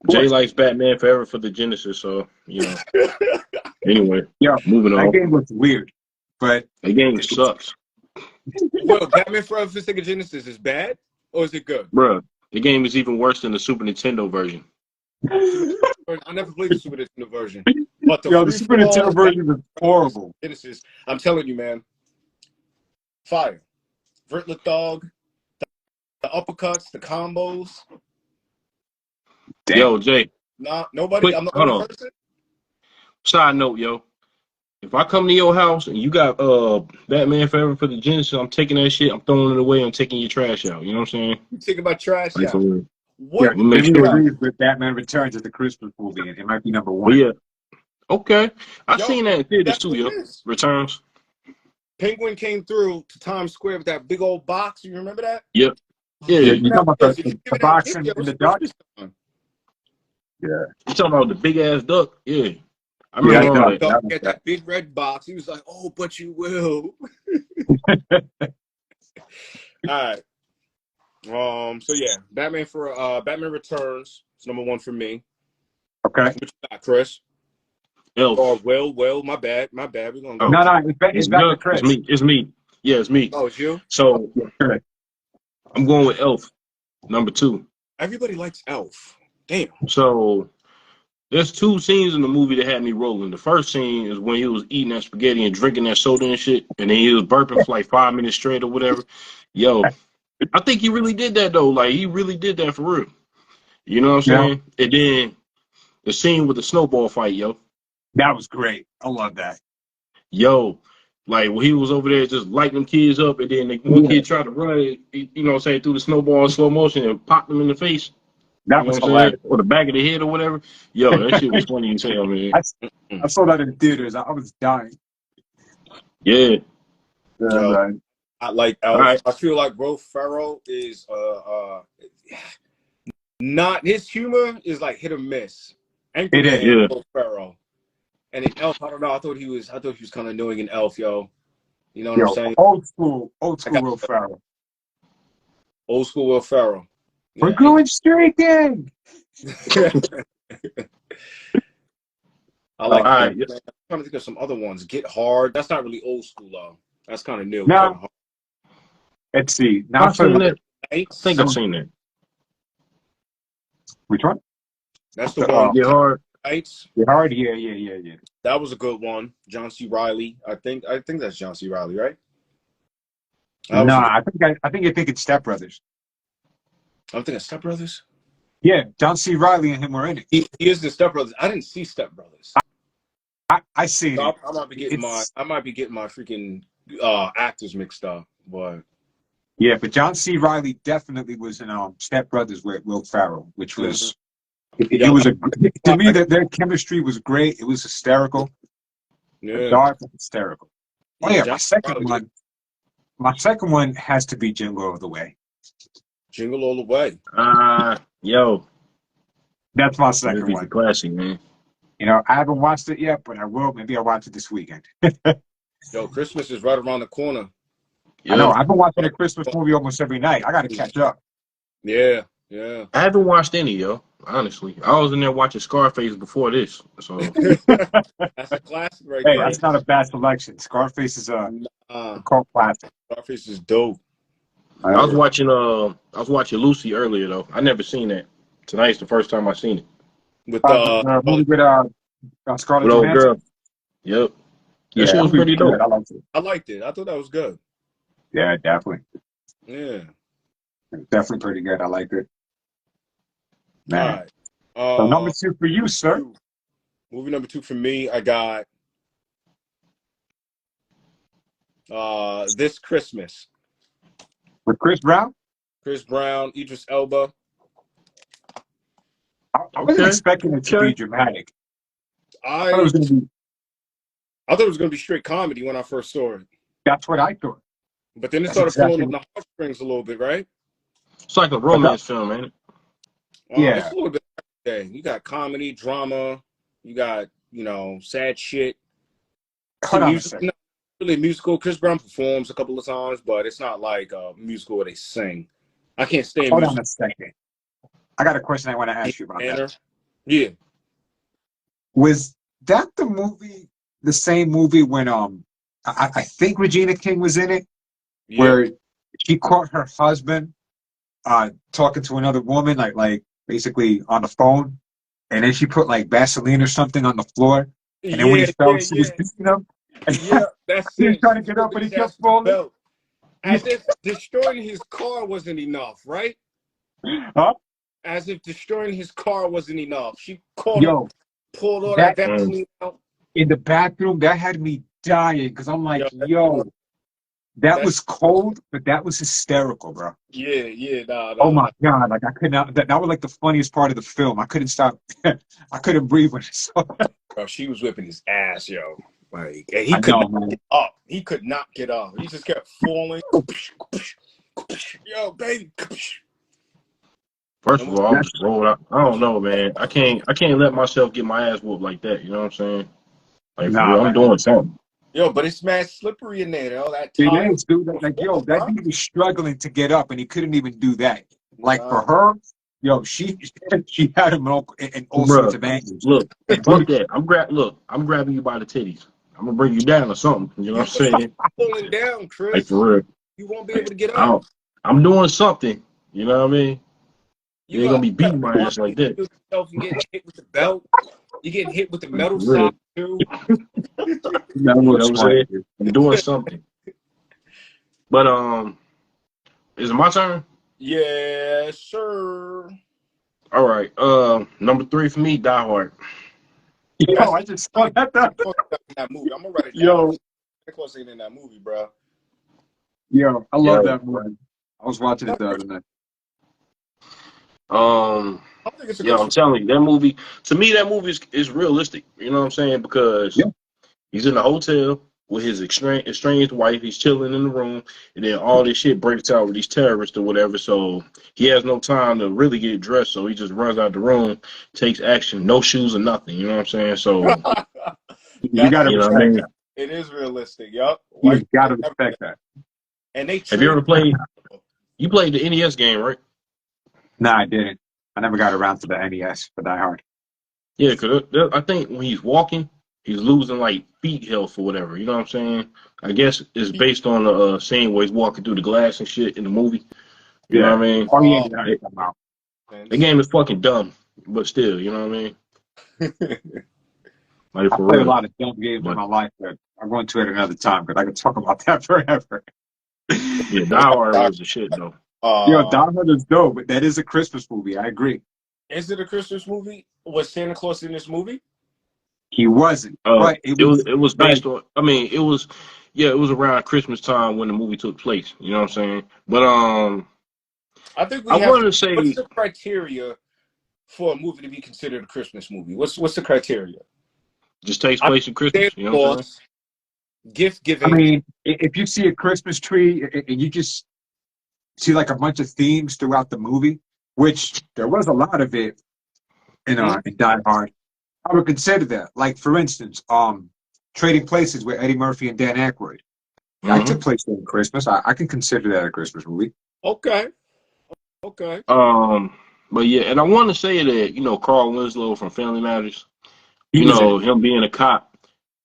Jay likes Batman Forever for the Genesis, so you know. Anyway, Yeah, moving that on. game looks weird, but The game sucks, Yo, Batman Forever for Sega Genesis is bad or is it good? bruh. The game is even worse than the Super Nintendo version. I never played the Super Nintendo version. But the the Super Nintendo version is horrible. Genesis, I'm telling you, man. Fire. Vertlet Dog, the uppercuts, the combos. Damn. Yo, Jay. Nah, nobody. Quick, I'm the hold only on. person. Side note, yo. If I come to your house and you got Batman Forever for the Genesis, I'm taking that shit. I'm throwing it away. I'm taking your trash out. You know what I'm saying? You think about trash Like, out. for real. What? Yeah, Make maybe sure. agrees with Batman Returns as the Christmas movie, and it might be number 1. But yeah. Okay. I Yo, seen that in theaters too, definitely yo. is. Returns. Penguin came through to Times Square with that big old box. You remember that? Yep. Yeah, Yeah. you talking about Yes, if you the give it box that and kid, yo, the it's duck? Christmas time. Yeah. You talking about the big ass duck? Yeah. I Yeah, remember all duck. that. Dog was had that big red box. He was like, "Oh, but you will." All right. So yeah, Batman Returns. It's number 1 for me. Okay. What you got, Chris? Elf. Or Will. My bad. We're gonna go. Oh. No, it's back to good. Chris. It's me. Yeah, it's me. Oh, it's you. So Correct. I'm going with Elf, number 2. Everybody likes Elf. Damn. So there's 2 scenes in the movie that had me rolling. The first scene is when he was eating that spaghetti and drinking that soda and shit, and then he was burping for like 5 minutes straight or whatever. Yo, I think he really did that though. Like he really did that for real. You know what I'm saying? And then the scene with the snowball fight, yo. That was great. I love that. Yo, like when he was over there just lighting them kids up, and then one kid tried to run, you know what I'm saying, through the snowball in slow motion and popped him in the face. That You know was what I'm hilarious. saying? Or the back of the head or whatever. Yo, that shit was funny as hell, man. I saw that in theaters. I was dying. Yeah. Yo. I like All Elf. right. I feel like Will Ferrell is not his humor is like hit or miss. It is. Anchorman, Yeah. Will Ferrell, and in Elf, I don't know. I thought he was kind of annoying in Elf, yo. You know what I'm Yo, saying? old school I got Will Ferrell. old school Will Ferrell. We're Yeah. going streaking. I like All that. right. Man. I'm trying to think of some other ones. Get Hard. That's not really old school though. That's kind of new. Now, Kevin Hart. let's see. Now I've seen for that. I Saints. think I've seen that. which one? That's the one. Get Hard. Saints. Get Hard. Yeah. That was a good one. John C. Riley. I think that's John C. Riley, right? That was No, a good, I think you're thinking Step Brothers. I'm thinking Step Brothers. Yeah, John C. Riley and him were in it. He is the Step Brothers. I didn't see Step Brothers. I see So it. I might be getting my freaking actors mixed up, but Yeah, but John C. Riley definitely was in Step Brothers with Will Ferrell, which was it was to me that their chemistry was great. It was hysterical, yeah. dark and hysterical. Oh yeah, John my second one has to be Jingle All the Way. Jingle All the Way. Yo, That's my second movie's a one. classic, man. You know, I haven't watched it yet, but I will. Maybe I'll watch it this weekend. Yo, Christmas is right around the corner. I know. I've been watching a Christmas movie almost every night. I got to catch up. Yeah. I haven't watched any, yo. Honestly, I was in there watching Scarface before this, so That's a classic right Hey, there. that's not a bad selection. Scarface is a cult classic. Scarface is dope. I was watching Lucy earlier though. I never seen that. Tonight's the first time I seen it With movie with Scarlett with old Johansson. girl. Yep, Yeah, that shit was movie pretty dope. good. I liked it. I liked it. I thought that was good. Yeah, definitely. Yeah. Definitely pretty good. I liked it. All Man. right. So number 2 for you, sir. Movie number 2 for me, I got This Christmas. With Chris Brown? Chris Brown, Idris Elba. I wasn't expecting it to be dramatic. I thought it was going to be. thought it was going to be straight comedy when I first saw it. That's what I thought. But then it That's started exactly pulling on the heartstrings a little bit, right? It's like a romance film, ain't it? Yeah. It's a little bit of everything. You got comedy, drama. You got, sad shit. Hold on a second. Not really musical. Chris Brown performs a couple of times, but it's not like a musical where they sing. I can't stand Hold music. on a second. I got a question I want to ask you about that. Yeah. Was that the same movie when I think Regina King was in it, Yeah. where she caught her husband talking to another woman, like basically on the phone, and then she put like Vaseline or something on the floor, and then when he fell, she was beating him. Yeah, that's He was it. trying to get up, but he kept falling. Belt. As if destroying his car wasn't enough, right? Huh? As if destroying his car wasn't enough. She caught him, Yo, pulled all that that Vaseline out. in the bathroom, that had me dying because I'm like, yo, that was cold, but that was hysterical, bro. Yeah, nah. Oh my God, like I could not. That was like the funniest part of the film. I couldn't stop. I couldn't breathe when I saw it. Bro, she was whipping his ass, yo. Like, and he I could know, not man. get up. He could not get up. He just kept falling. Yo, baby. First of all, I'm just rolled out. I don't know, man. I can't let myself get my ass whooped like that. You know what I'm saying? Like, for real, I'm doing something. Yo, but it's mad slippery in there. All that It time. is, dude. Like, yo, that dude was struggling to get up, and he couldn't even do that. Like for her, yo, she had him in all sorts of angles. Look, fuck that. I'm grabbing you by the titties. I'm gonna bring you down or something. You know what I'm saying? Pulling down, Chris. Like for real. You won't be able to get up. I'm doing something. You know what I mean? You ain't gonna be beating my ass like that. And getting hit with the belt. You getting hit with the metal sock too. You know what I'm saying? I'm doing something. But is it my turn? Yes, sir. All right. Number 3 for me, Die Hard. Yo, I just saw that. That movie. I'm gonna write it down. Yo, Nicholas ain't in that movie, bro. yo, I love that movie. I was watching it the other night. I don't think it's a good I'm telling you, that movie, to me, that movie is realistic. You know what I'm saying? Because he's in a hotel. with his estranged wife. He's chilling in the room, and then all this shit breaks out with these terrorists or whatever. So he has no time to really get dressed. So he just runs out the room, takes action, no shoes or nothing. You know what I'm saying? So You gotta you know what I respect mean? that. It is realistic. Yup. You gotta respect that. And they Have you ever treat played? You played the NES game, right? No, I didn't. I never got around to the NES for Die Hard. Yeah, because I think when he's walking, he's losing like feet health or whatever. You know what I'm saying? I guess it's based on the scene where he's walking through the glass and shit in the movie. You know Yeah. what I mean? Oh yeah, Oh, yeah. It- Come out. the game is fucking dumb, but still, you know what I mean? Like I for played a real. lot of dumb games in But my life, but I'm going to it another time because I could talk about that forever. yeah, Die Hard was the shit though. Yo, uh, Die Hard is dope, but that is a Christmas movie. I agree. is it a Christmas movie? Was Santa Claus in this movie? He wasn't, Uh, but it was it was like based on. I mean, it was it was around Christmas time when the movie took place. You know what I'm saying? But I think I we have wanted to. to say What's the criteria for a movie to be considered a Christmas movie? What's the criteria? just takes I place at Christmas. Santa You know what I'm saying? Claus, gift I giving. mean, if you see a Christmas tree and you just see like a bunch of themes throughout the movie, which there was a lot of it in Die Hard, I would consider that. Like for instance, Trading Places with Eddie Murphy and Dan Aykroyd. That Mm-hmm. took place during Christmas. I can consider that a Christmas movie. Okay. Okay. But yeah, and I want to say that Carl Winslow from Family Matters, He was in it. him being a cop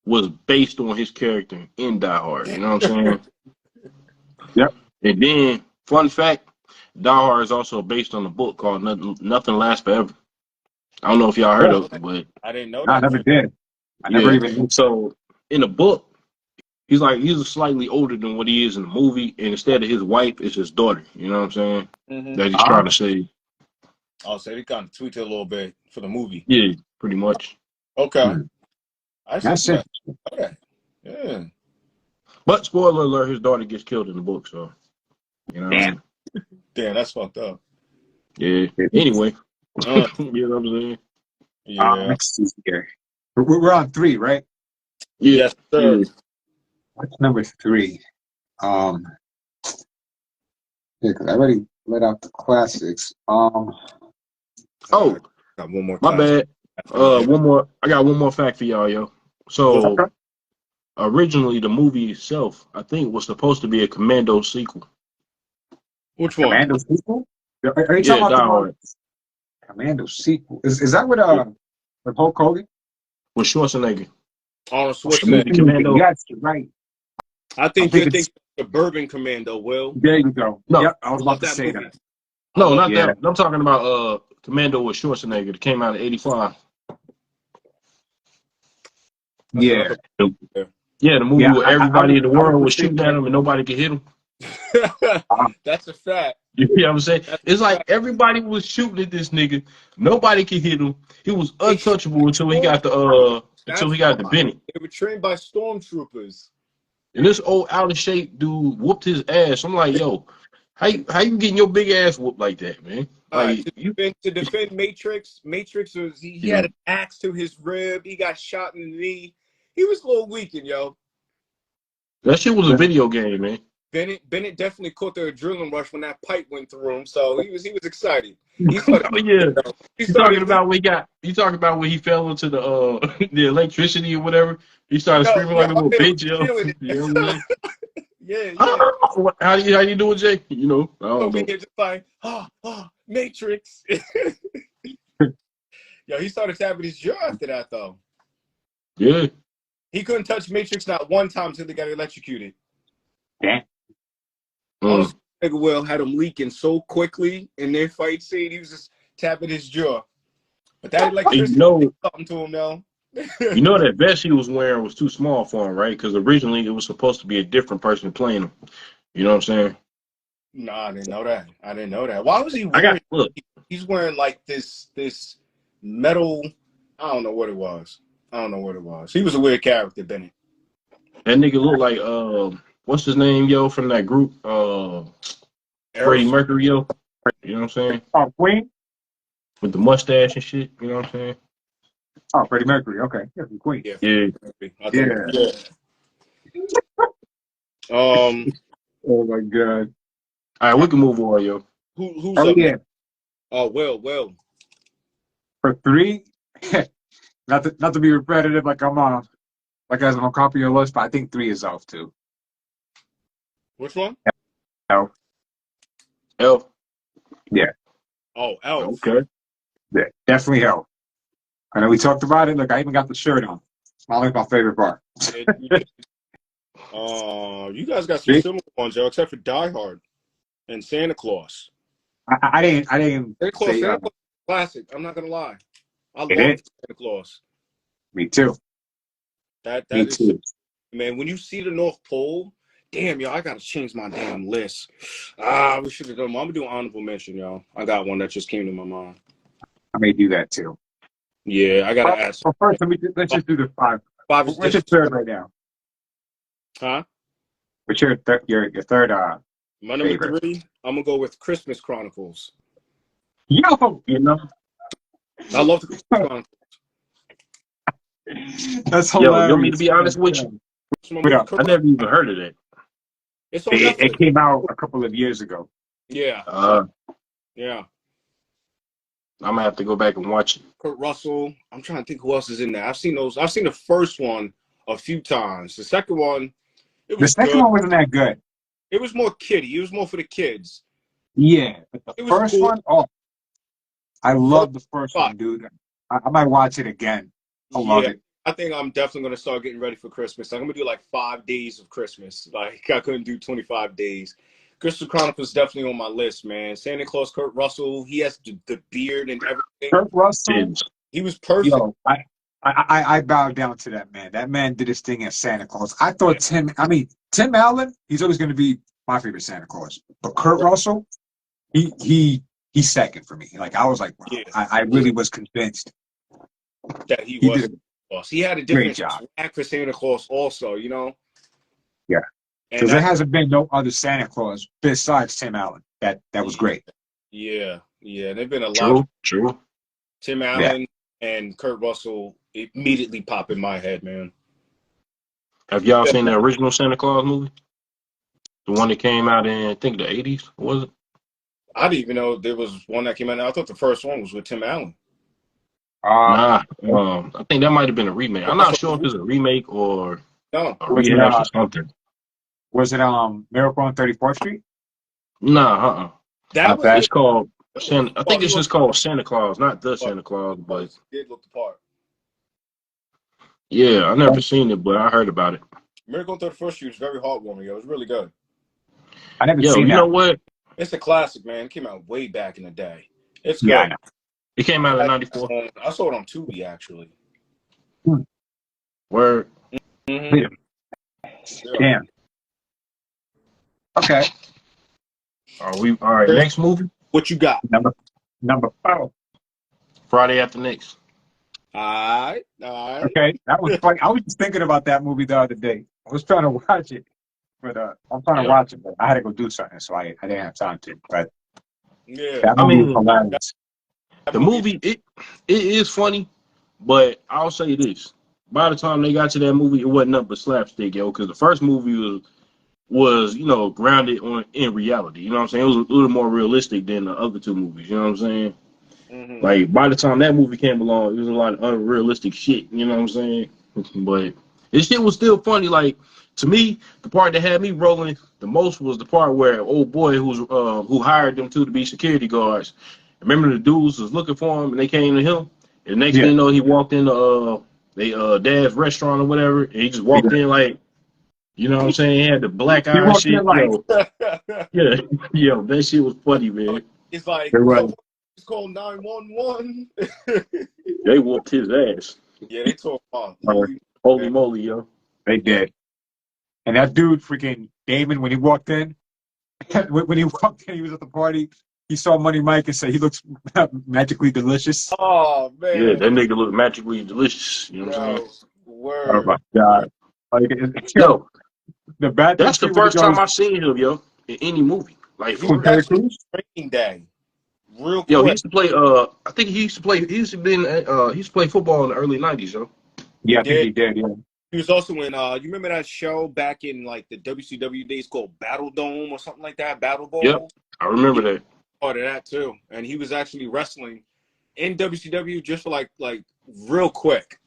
was based on his character in Die Hard. You know what I'm saying? Yep. And then, fun fact, Die Hard is also based on a book called Nothing Lasts Forever. I don't know if y'all heard Yeah. of it, but I didn't know No, I that. never did. I never yeah. even knew. So in the book, he's slightly older than what he is in the movie, and instead of his wife, it's his daughter. You know what I'm saying? Mm-hmm. That he's Ah, trying to say. Oh, so they kind of tweaked it a little bit for the movie. Yeah, pretty much. Okay. hmm. That's That's interesting. it. Okay. Yeah. But spoiler alert, his daughter gets killed in the book, so you know what I Damn. mean? Damn, that's fucked up. Yeah. Anyway, Uh, you know what I'm saying? yeah. Let's see here. We're on 3, right? Yeah. Yes, sir. Yeah. What's number 3? Yeah, because I already let out the classics. Oh, Got one more my class. bad. One more. I got one more fact for y'all, yo. What's So originally, the movie itself, I think, was supposed to be a Commando sequel. Which one? Commando sequel? Are you Yeah, talking Die about the one Hard Commando sequel? Is that with Hulk Hogan? with Schwarzenegger. Arnold The movie Schwarzenegger. Commando. Yes, you're right. I I think think you're it's thinking Suburban Commando, Will. there. You go. No, Yep, I was I about love to that say movie. that. no, not Yeah, that. I'm talking about Commando with Schwarzenegger that came out in '85. That's yeah, another. Yeah, the movie yeah. where I everybody in the I was world was just shooting thinking at that. him and nobody could hit him. That's a fact. You know what I'm saying? That's It's a like fact. everybody was shooting at this nigga. Nobody could hit him. He was They shot untouchable until he got That's the why. Bennett. They were trained by stormtroopers. And this old out of shape dude whooped his ass. I'm like, yo, how you getting your big ass whooped like that, man? All right, Like you, to defend Matrix. Matrix was he you had know, an axe to his rib. He got shot in the knee. He was a little weakened, yo. that shit was a video game, man. Bennett definitely caught the adrenaline rush when that pipe went through him, so he was excited. He started. Oh yeah. He You talking started. about you talking about when he fell into the the electricity or whatever? He started screaming like a little I bitch, was yo. feeling You know it. what I mean? Yeah, yeah. How you doing, Jay? You know, I don't Over know. here just like, Matrix. Yo, he started tapping his jaw after that, though. Yeah. He couldn't touch Matrix not one time until they got electrocuted. Damn. Arnold Schwarzenegger Will had him leaking so quickly in their fight scene. He was just tapping his jaw. But that And electricity did something to him, though. you know that vest he was wearing was too small for him, right? Because originally it was supposed to be a different person playing him. You know what I'm saying? Nah, I didn't know that. I didn't know that. Why was he I wearing? got look. He's wearing like this metal. I don't know what it was. He was a weird character, Bennett. That nigga look like what's his name, yo, from that group? Freddie Aerosmith. Mercury, yo. You know what I'm saying? Oh, Queen. With the mustache and shit. You know what I'm saying? Oh, Freddie Mercury. Okay, yeah, Queen. Yeah. Yeah. I Yeah. thought, yeah. Um, Oh my god. All right, we can move on, yo. who's Oh up yeah. next? Oh, Will. For 3, not to be repetitive like as I'm copy your list, but I think 3 is off too. Which one? No. Elf. Yeah. Oh, Elf. Okay. Yeah. Definitely Elf. I know we talked about it. Look, I even got the shirt on. Smiling my favorite part. You guys got some similar ones, yo, except for Die Hard and Santa Claus. I didn't say Santa Claus is classic. I'm not gonna lie. I it love is. Santa Claus. Me too. That Me is so, too. man. When you see the North Pole, damn, yo, I gotta change my damn list. We should have done. I'm gonna do an honorable mention, y'all. I got one that just came to my mind. I may do that too. Yeah, I gotta ask. Well, first, let's just do the 5. Five is What's your third right now? Huh? What's your third My number favorite? 3, I'm gonna go with Christmas Chronicles. Yo, You know? I love the Christmas Chronicles. that's Yo, hilarious. you want me to be honest with you? What up? I never even heard of that. It's on It Netflix. came out a couple of years ago. Yeah, yeah. I'm gonna have to go back and watch it. Kurt Russell. I'm trying to think who else is in there. I've seen those. I've seen the first one a few times. The second one, it The was second good. one wasn't that good. It was more kiddie. It was more for the kids. Yeah, but It the was first cool. one, I love the first one, dude. I might watch it again. I love it. I think I'm definitely gonna start getting ready for Christmas. I'm gonna do like 5 days of Christmas. Like I couldn't do 25 days. Christmas Chronicles is definitely on my list, man. Santa Claus, Kurt Russell. He has the beard and everything. Kurt Russell, Kids. He was perfect. yo, I bowed down to that man. That man did his thing as Santa Claus. I thought Tim Allen, he's always going to be my favorite Santa Claus. But Kurt Russell, he's second for me. Like I was like, wow, Yeah. I really was convinced That he he was. did He had a Great different job. swag for Santa Claus, also. You know. Yeah. And because there hasn't been no other Santa Claus besides Tim Allen. That was great. Yeah. There've been a lot. True. Tim Allen and Kurt Russell immediately pop in my head, man. Have y'all seen the original Santa Claus movie? The one that came out in, I think, the 80s, was it? I didn't even know there was one that came out. I thought the first one was with Tim Allen. Nah. I think that might have been a remake. I'm not sure if it's a remake or No. a rehash or something. Was it Miracle on 34th Street? Nah, That was It's called Santa. I think it's just called Santa Claus, not the Santa Claus, but it did look the part. yeah, I never seen it, but I heard about it. Miracle on 31st Street was very heartwarming. It was really good. I never Yo, seen you that. know what? It's a classic, man. It came out way back in the day. It's good. Yeah, I know. It came out in '94. I saw it on Tubi, actually. Word. Mm-hmm. Damn. Okay. Are we all right? Next movie, What you got? Number 4. Friday After Next. All right. Okay, that was funny. I was just thinking about that movie the other day. I was trying to watch it, but I'm trying to watch it, but I had to go do something, so I didn't have time to. But Yeah. that movie was hilarious. The movie it is funny, but I'll say this: by the time they got to that movie, it wasn't nothing but slapstick, yo. Because the first movie was grounded in reality. You know what I'm saying? It was a little more realistic than the other two movies. You know what I'm saying? Mm-hmm. Like by the time that movie came along, it was a lot of unrealistic shit. You know what I'm saying? But this shit was still funny. Like to me, the part that had me rolling the most was the part where old boy who hired them two to be security guards. Remember the dudes was looking for him and they came to him. And next thing you know, he walked into they dad's restaurant or whatever, and he just walked in like, you know what I'm saying? He had the black eye and shit. Yo, that shit was funny, man. It's like it's called 911. They whooped his ass. Yeah, they talk about holy moly, yo. They did. And that dude, freaking Damon, when he walked in, he was at the party. He saw Money Mike and said he looks magically delicious. Oh man. Yeah, that nigga look magically delicious. You know what I'm saying? Oh Word. my god. Yo, that's the first time I seen him, yo, in any movie. Like He was actually Training Day. Real quick. Yo, he used to play. I think he used to play. He used to play football in the early '90s, yo. Yeah, I think he did. Yeah. He was also in you remember that show back in like the WCW days called Battle Dome or something like that, Battle Yep, Bowl? I remember that. Part of that too. And he was actually wrestling in WCW just for like real quick.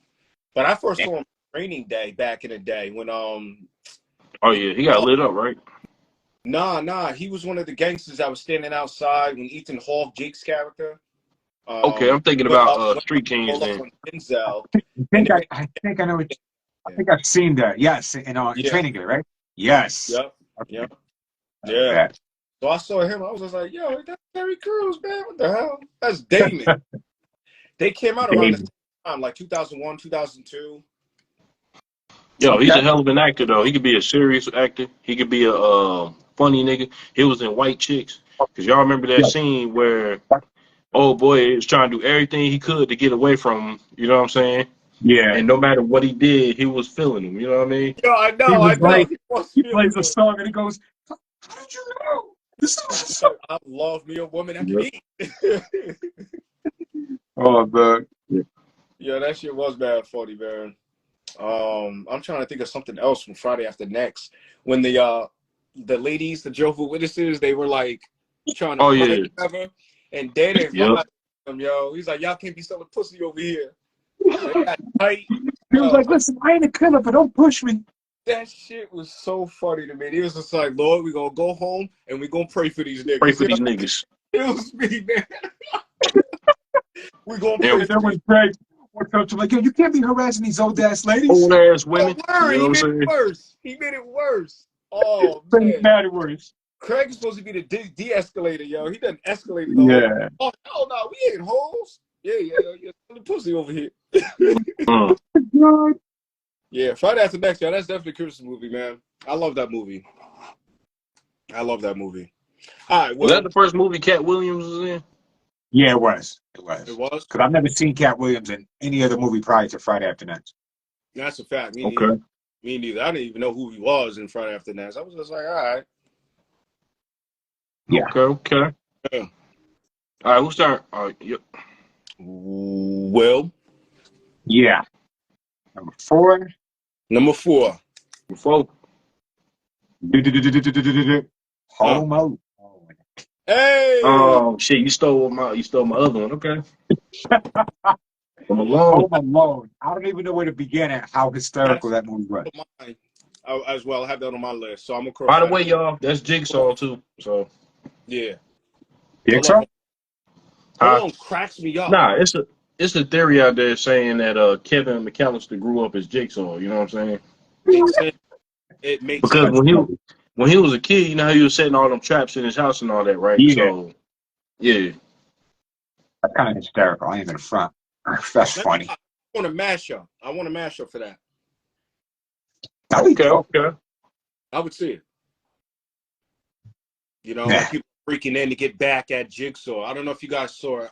But I first saw him Training Day back in the day when Oh yeah, he got lit up, right? Nah, he was one of the gangsters that was standing outside when Ethan Hawke, Jake's character. Okay, I'm thinking about Street Kings then. Denzel. I think I know what. I think I've seen that. Yes, in Training Day, right? Yes. Yep. Okay. Yep. Yeah. Yeah. So I saw him. I was just like, yo, that's Terry Crews, man. What the hell? That's Damon. They came out around the same time, like 2001, 2002. Yo, he's a hell of an actor, though. He could be a serious actor. He could be a funny nigga. He was in White Chicks. Because y'all remember that scene where old boy was trying to do everything he could to get away from him. You know what I'm saying? Yeah. And no matter what he did, he was feeling him. You know what I mean? Yo, I know. Like, He plays a song and he goes, "How did you know? This is a song." I love me a woman that can Yep. eat. Oh, man. Yeah, that shit was bad funny, man. I'm trying to think of something else from Friday After Next when the ladies, the Jehovah's Witnesses, they were like trying to yeah. fight each other, and Dan Yep. them, yo. He's like, y'all can't be selling pussy over here. They got tight. He was like, "Listen, I ain't a killer, but don't push me." That shit was so funny to me. He was just like, Lord, we're gonna go home and we're gonna pray for these niggas. Pray for these niggas. It was me, man. We're gonna Yeah, pray for was Craig. Like, yo, you can't be harassing these old ass ladies. old ass women. Oh, You know what I'm he made saying? it worse. He made it worse. Oh, Things man. matter worse. Craig is supposed to be the de-escalator, yo. He done escalated the whole. Yeah. Oh, hell no, we ain't hoes. Yeah. The pussy over here. Mm. God. Yeah, Friday After Next, yo. That's definitely a Christmas movie, man. I love that movie. All right, Was that the first movie Cat Williams was in? Yeah, it was. It was. It was? Because I've never seen Cat Williams in any other movie prior to Friday After Next. That's a fact. Me Okay. neither. I didn't even know who he was in Friday After Next. I was just like, all right. Yeah. Okay. Yeah. All right, who's start? Yep. Well, Yeah. Number 4. number 4. Before. Home Alone. Hey! Oh shit! You stole my other one. Okay. From Alone. Home Alone. I don't even know where to begin at how hysterical that movie was. Mine, as well. I have that on my list, so I'm gonna cross. By the that way, out. y'all, that's Jigsaw too. So. Yeah. Jigsaw? Alone cracks me up. Nah, it's a theory out there saying that Kevin McAllister grew up as Jigsaw. You know what I'm saying? Makes sense. It makes Because sense. when he was a kid, you know how he was setting all them traps in his house and all that, right? Yeah. So, yeah. That's kind of hysterical. I ain't gonna front. That's funny. I want a mashup. For that. Okay. I would see it. You know, Yeah. like people freaking in to get back at Jigsaw. I don't know if you guys saw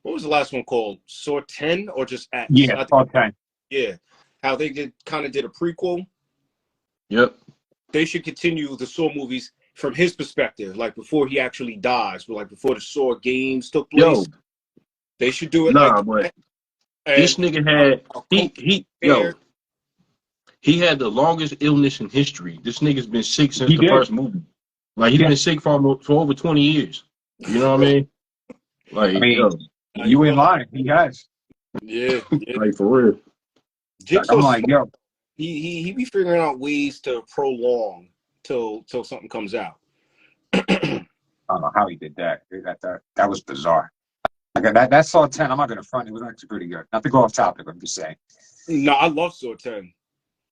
what was the last one called? Saw 10 or just X? Yeah, okay. Yeah. How they did a prequel. Yep. They should continue the Saw movies from his perspective, like before he actually dies, but like before the Saw games took place. Yo. They should do it Nah, like but that. this nigga had he had the longest illness in history. This nigga's been sick since the first movie. Like he's been sick for over 20 years. You know what I mean? Like, you ain't lying. He has. Yeah. Like for real. Jigsaw's I'm like, yo. He be figuring out ways to prolong till something comes out. I don't know how he did that. That was bizarre. Like that Saw 10, I'm not gonna front. It was actually pretty good. Not to go off topic, I'm just saying. No, I love Saw 10.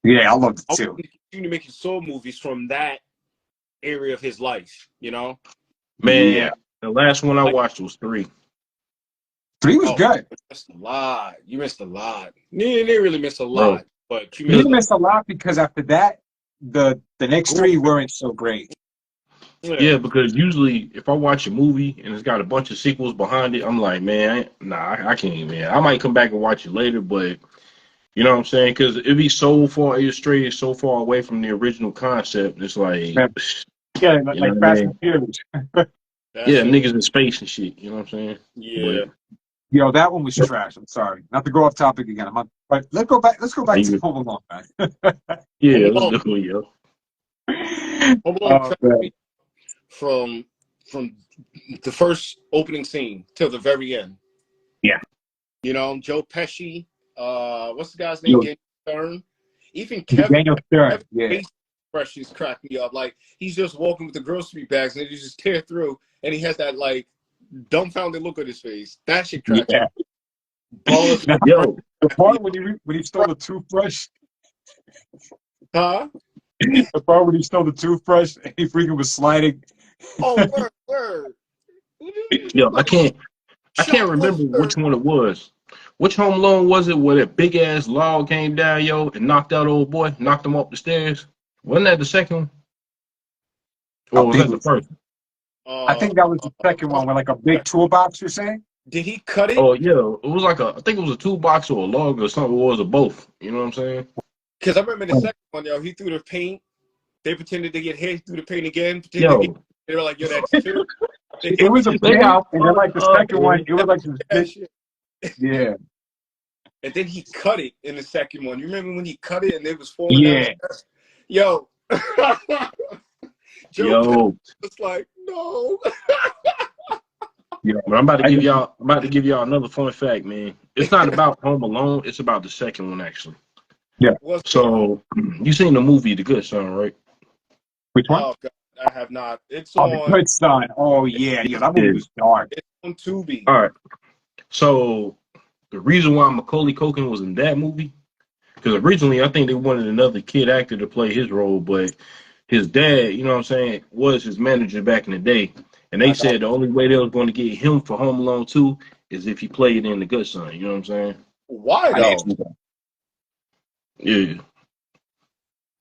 Yeah, I loved it too. I want to continue making Saw movies from that area of his life, you know? Man, the last one I watched was 3. 3 was good. You missed a lot. You didn't really miss a lot, but you missed a lot because after that, the next 3 weren't so great. Yeah, because usually if I watch a movie and it's got a bunch of sequels behind it, I'm like, man, I can't, man. I might come back and watch it later, but you know what I'm saying? Because it'd be so far illustrated, so far away from the original concept. It's like, like Fast and Furious. Yeah, niggas in space and shit. You know what I'm saying? Yeah. Yo, that one was trash. I'm sorry. Not to go off topic again. But let's go back. Let's go back to Home Alone, man. Yeah, Home let's Alone, do it, yo. Home Alone Oh, cracked man. me from the first opening scene till the very end. Yeah. You know, Joe Pesci, what's the guy's name? Yo, Daniel Stern. Even Kevin Daniel Stern. Kevin's Yeah. face expressions crack me up. Like he's just walking with the grocery bags and he just tear through and he has that like dumbfounded look on his face. That shit cracks me Yeah. up. Balls Now, Yo, the crack me part up. when he stole the toothbrush, Huh? the part when he stole the toothbrush and he freaking was sliding. Oh, word. yo, I can't remember Shoplifter. which one it was. Which Home Alone was it where that big ass log came down, yo, and knocked out old boy, knocked him up the stairs? Wasn't that the second one? A Or was big. that the first? I think that was the second one with like a big toolbox. You're saying? Did he cut it? Oh yeah, it was like I think it was a toolbox or a log or something. It was a both. You know what I'm saying? Because I remember the second one, yo, he threw the paint. They pretended to get hit, threw the paint again. Yo, They were like, yo, that's two. It was a they big, got and then like the fucked second up, one, man. it was like this that big. shit. Yeah. And then he cut it in the second one. You remember when he cut it and it was falling Yeah. down? Yo. Joe Yo, was like, no. Yeah. but I'm about to give y'all another fun fact, man. It's not about Home Alone. It's about the second one actually. What's So you seen the movie The Good Son, right? Which one? Oh God, I have not. It's Oh, The on. Good Son. Oh yeah, yeah. That movie was dark. It's on Tubi. All right. So the reason why Macaulay Culkin was in that movie, because originally I think they wanted another kid actor to play his role, but his dad, you know what I'm saying, was his manager back in the day. And they said the only way they was going to get him for Home Alone 2 is if he played in The Good Son. You know what I'm saying? Why I though? didn't see that. Yeah.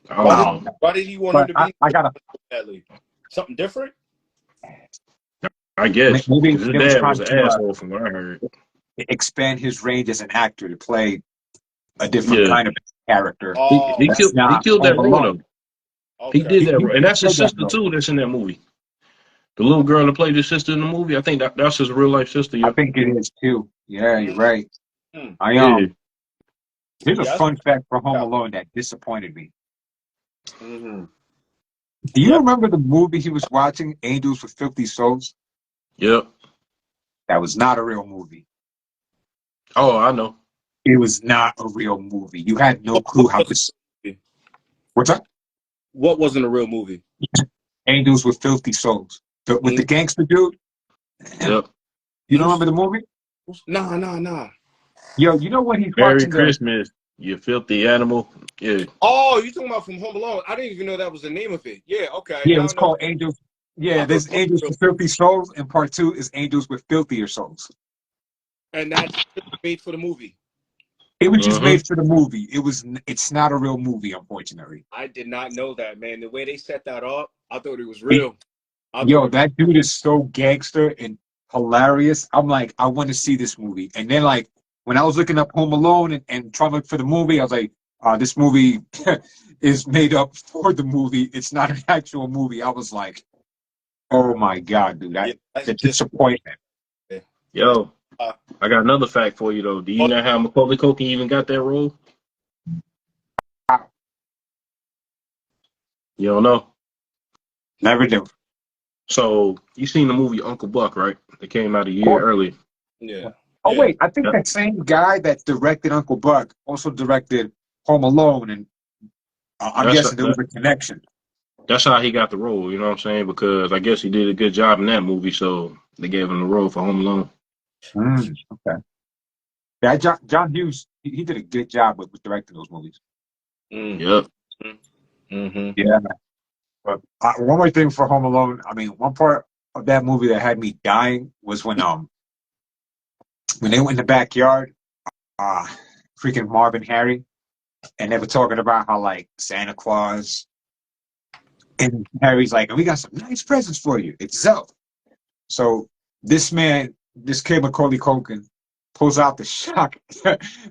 I don't Why know. did he want him But to be I gotta badly? Something different? I guess. maybe Because his they was dad trying was an to asshole from what I heard. expand his range as an actor to play a different Yeah. kind of character. Oh, He That's not killed that Home role, Alone. though. He okay. did that. He And that's his played that sister, role. too, that's in that movie. The little girl that played his sister in the movie, I think that's his real life sister. I Yeah. think it is too. Yeah, you're right. Mm. I Yeah. Here's a Yes. fun fact for Home Alone that disappointed me. Mm-hmm. Do you Yep. remember the movie he was watching, Angels with Filthy Souls? Yep. That was not a real movie. Oh, I know. It was not a real movie. You had no clue how this. What's that? What wasn't a real movie? Angels with Filthy Souls. With the gangster dude. Yep. You don't remember the movie? Nah. Yo, you know when he's Merry watching the. Christmas, you filthy animal. Yeah. Oh, you talking about from Home Alone? I didn't even know that was the name of it. Yeah, okay. Yeah, Now it's I know. called Angels. Yeah, I there's heard Angels with Filthy Souls, and part 2 is Angels with Filthier Souls. And that's made for the movie. It was just Mhm. made for the movie. It's not a real movie, unfortunately. I did not know that, man. The way they set that up, I thought it was real. Yo, that dude is so gangster and hilarious. I'm like, I want to see this movie. And then like when I was looking up Home Alone and trying to look for the movie, I was like, this movie is made up for the movie. It's not an actual movie. I was like, oh my God, dude. that's The disappointment. Yo, I got another fact for you though. Do you know how Macaulay Culkin even got that role? You don't know? Never do. So you seen the movie Uncle Buck, right? It came out a year earlier. Yeah. Oh Yeah. wait, I think Yep. that same guy that directed Uncle Buck also directed Home Alone, and I'm That's guessing there was a connection. That's how he got the role. You know what I'm saying? Because I guess he did a good job in that movie, so they gave him the role for Home Alone. Okay. That John Hughes, he did a good job with directing those movies. Yep. Mm-hmm. Yeah. But one more thing for Home Alone. I mean, one part of that movie that had me dying was when they went in the backyard, freaking Marvin Harry, and they were talking about how like Santa Claus, and Harry's like, we got some nice presents for you. It's Zelf. So this kid Macaulay Culkin, pulls out the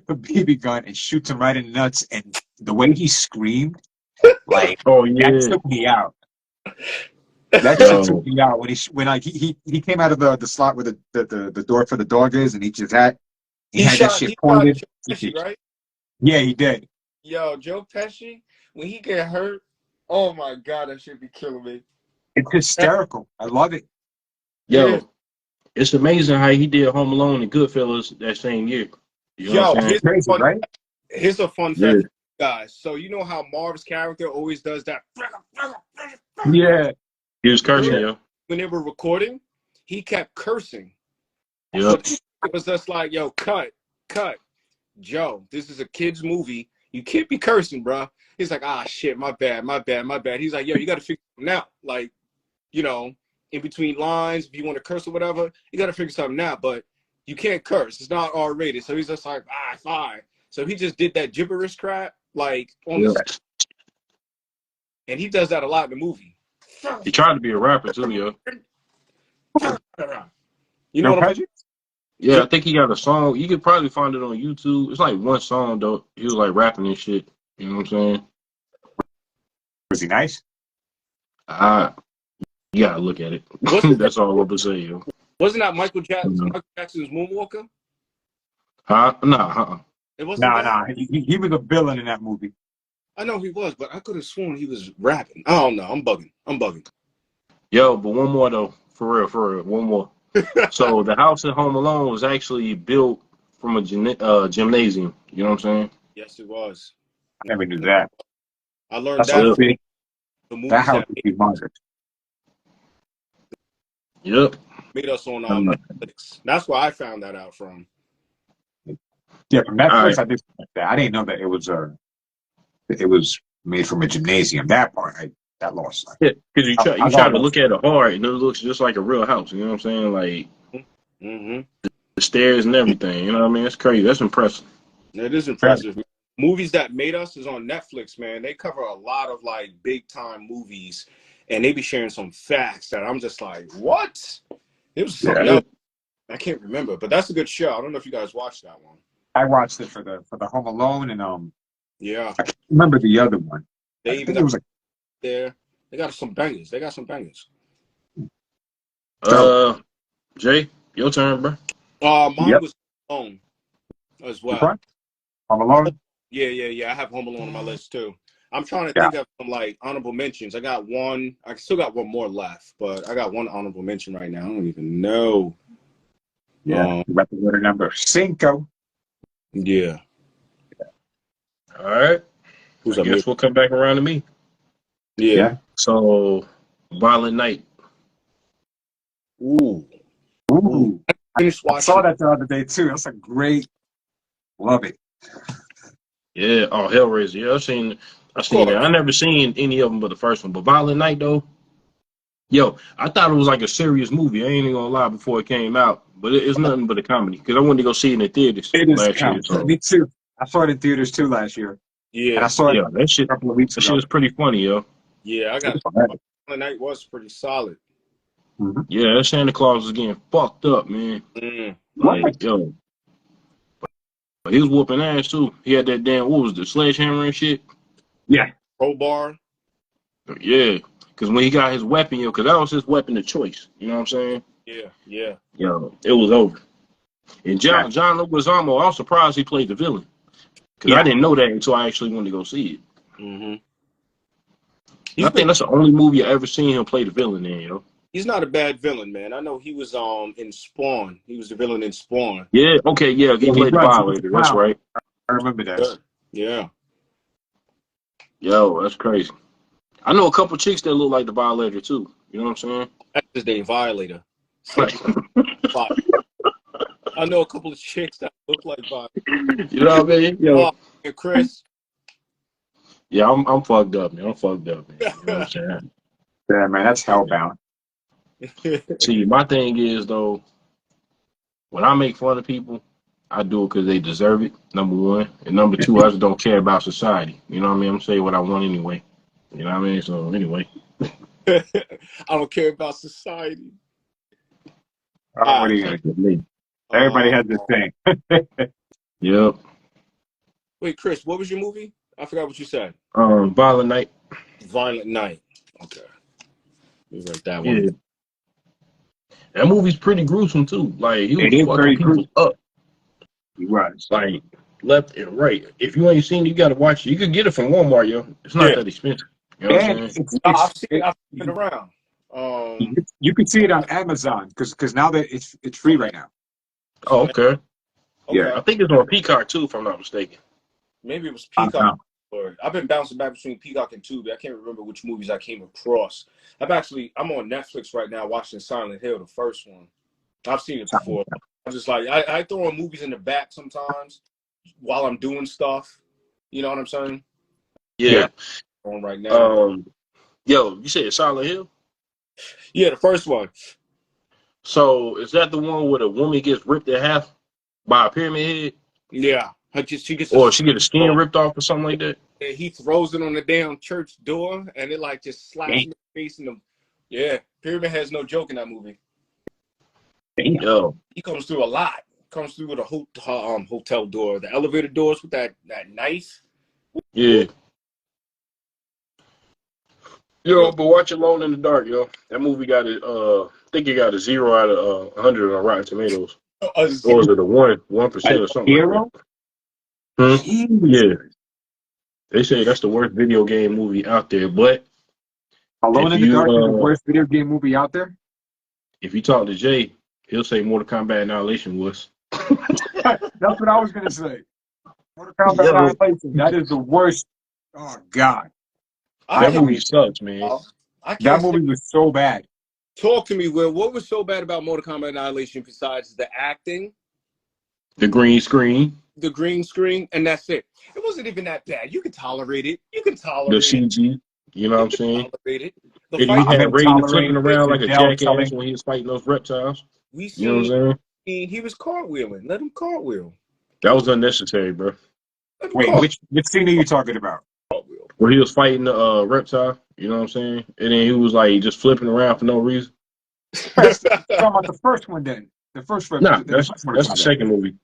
the BB gun and shoots him right in the nuts. And the way he screamed, like Oh that yeah. took me out. That shit Yo, took me out when like he came out of the slot where the door for the dog is, and he had that shit He shot pointed. Joe Pesci, right? Yeah, he did. Yo, Joe Pesci, when he get hurt, oh my god, that should be killing me. It's hysterical. I love it. Yeah. yo, it's amazing how he did Home Alone and Goodfellas that same year. You know Yo, what I'm saying? Crazy, right? here's a fun Yeah. fact, guys. So you know how Marv's character always does that Yeah, He was cursing, yeah. yo. when they were recording? He kept cursing. Yep. But it was just like, yo, cut. Joe, this is a kid's movie. You can't be cursing, bro. He's like, shit, my bad. He's like, yo, you got to figure something out. Like, you know, in between lines, if you want to curse or whatever, you got to figure something out. But you can't curse. It's not R-rated. So he's just like, fine. So he just did that gibberish crap, like, on Yeah. the... And he does that a lot in the movie. He tried to be a rapper too, yo. You know No what I'm... prejudice. Yeah, I think he got a song. You could probably find it on YouTube. It's like one song though. He was like rapping and shit. You know what I'm saying? Was he nice? You gotta look at it. Wasn't That's all I'm gonna say, yo. that Michael Jackson's Mhm. Moonwalker? Huh? Nah, It wasn't that? Nah. He was a villain in that movie. I know he was, but I could have sworn he was rapping. I don't know. I'm bugging. Yo, but one more though. For real, one more. So the house at Home Alone was actually built from a gymnasium. You know what I'm saying? Yes, it was. I never knew that. I learned That's that so Yep. from big. the That movies house that is humongous. Yep. made us on Um, Netflix. That's where I found that out from. Yeah, from All Netflix, right. I did that. I didn't know that it was made from a gymnasium. That part, that lost. Yeah, because you I try got to lost. look at it hard, and it looks just like a real house. You know what I'm saying? Like Mm-hmm. the stairs and everything. You know what I mean? It's crazy. That's impressive. It is impressive. Movies that made us is on Netflix, man. They cover a lot of like big time movies, and they be sharing some facts that I'm just like, what? It was something else. I can't remember, but that's a good show. I don't know if you guys watched that one. I watched it for the Home Alone, and Yeah, I can't remember the other one. they I even think got it was like there. They got some bangers. Jay, your turn, bro. Mine was Home Alone as Which well. one? Home Alone. Yeah. I have Home Alone on my list too. I'm trying to Yeah. think of some like honorable mentions. I got one. I still got one more left, but I got one honorable mention right now. I don't even know. Yeah, you got the letter number cinco. Yeah. All right. Who's I up? guess we'll come back around to me. Yeah. So, Violent Night. Ooh. Ooh, Finished I watching. saw that the other day too. That's a great. Love it. Yeah. Oh, Hellraiser. Yeah, I've seen that. I never seen any of them but the first one. But Violent Night though. Yo, I thought it was like a serious movie. I ain't even gonna lie before it came out. But it's nothing but a comedy. Because I wanted to go see it in the theaters It is last year. count. So Me too. I saw it in theaters too last year, and I Yeah. saw it yeah, that a couple of weeks ago. was pretty funny, yo. Yeah. I got Right. the night was pretty solid. Mhm. Yeah, that Santa Claus was getting fucked up, man. Like, yo. But he was whooping ass too. He had that damn, what was the sledgehammer and shit? Yeah, Crowbar. Yeah. Because when he got his weapon, yo, because that was his weapon of choice. You know what I'm saying? Yeah. Yo, it was over. And John Leguizamo, I was surprised he played the villain. Because I didn't know that until I actually went to go see it. Mm-hmm. I think that's the only movie I ever seen him play the villain in, yo. He's not a bad villain, man. I know he was in Spawn. He was the villain in Spawn. Yeah, okay, yeah, he played the Violator. That's right. I remember that. Yeah. Yo, that's crazy. I know a couple chicks that look like the Violator too. You know what I'm saying? That's his name, Violator. Like, I know a couple of chicks that look like Violator. you know what I mean? Yo. And Chris. Yeah, I'm fucked up, man. You know what I'm saying? Yeah, man, that's hellbound. See, my thing is though, when I make fun of people, I do it because they deserve it. Number one, and number two, I just don't care about society. You know what I mean? I'm saying what I want anyway. You know what I mean? So anyway, I don't care about society. What are you gonna do? Everybody has this thing. Yep. Wait, Chris, what was your movie? I forgot what you said. Violent Night. Violent Night. Okay. We wrote that Yeah, one. that movie's pretty gruesome too. Like he It was is fucking very people good. up, He was. like left and right. If you ain't seen it, you gotta watch it. You could get it from Walmart, yo. It's not Yeah. that expensive. You know what I'm And saying? it's No, I've seen it you, around. you can see it on Amazon because now that it's free right now. It's Oh, on. okay. Yeah. I Okay. think it's on Peacock too, if I'm not mistaken. Maybe it was I don't Peacock. know. Or I've been bouncing back between Peacock and Tubi. I can't remember which movies I came across. I'm on Netflix right now watching Silent Hill, the first one. I've seen it before. I'm just like I throw on movies in the back sometimes while I'm doing stuff. You know what I'm saying? Yeah. On right now. Um. Yo, you said Silent Hill. Yeah, the first one. So is that the one where the woman gets ripped in half by a pyramid head, Yeah. She gets or a she get a skin ripped off or something like that? he throws it on the damn church door and it like just slaps him in the face and yeah, Pyramid has no joke in that movie. Damn. Yo, He comes through a lot. Comes through with a hotel door, the elevator doors with that knife. yeah. Yo, but watch Alone in the Dark, yo. That movie got it. I think it got a 0 out of 100 on Rotten Tomatoes, or is it a 1% or something like Hero? that? Jesus. Yeah, they say that's the worst video game movie out there. But Alone if in the you Dark is the worst video game movie out there? if you talk to Jay, he'll say Mortal Kombat Annihilation was. That's what I was going to say. Mortal Kombat Yo, Annihilation, that is the worst. Oh, God. I that can't. movie sucks, man. I That can't say. movie was so bad. Talk to me, Will. What was so bad about Mortal Kombat Annihilation besides the acting, The green screen, the green screen, and that's it? It wasn't even that bad. You can tolerate it. You can the tolerate it. CG. You know what You I'm can saying? tolerate it. The And you fight. I've had been Raiden flipping tolerating around the like a Dell jackass telling. when he was fighting those reptiles. We You know what I'm saying? seen he was cartwheeling. Let him cartwheel. That was unnecessary, bro. Let him Wait, which scene are you talking about? cartwheel. Where he was fighting the reptile, you know what I'm saying? And then he was like just flipping around for no reason. Talking about the first one then. The first Nah, the first Mortal that's the Kombat. second movie.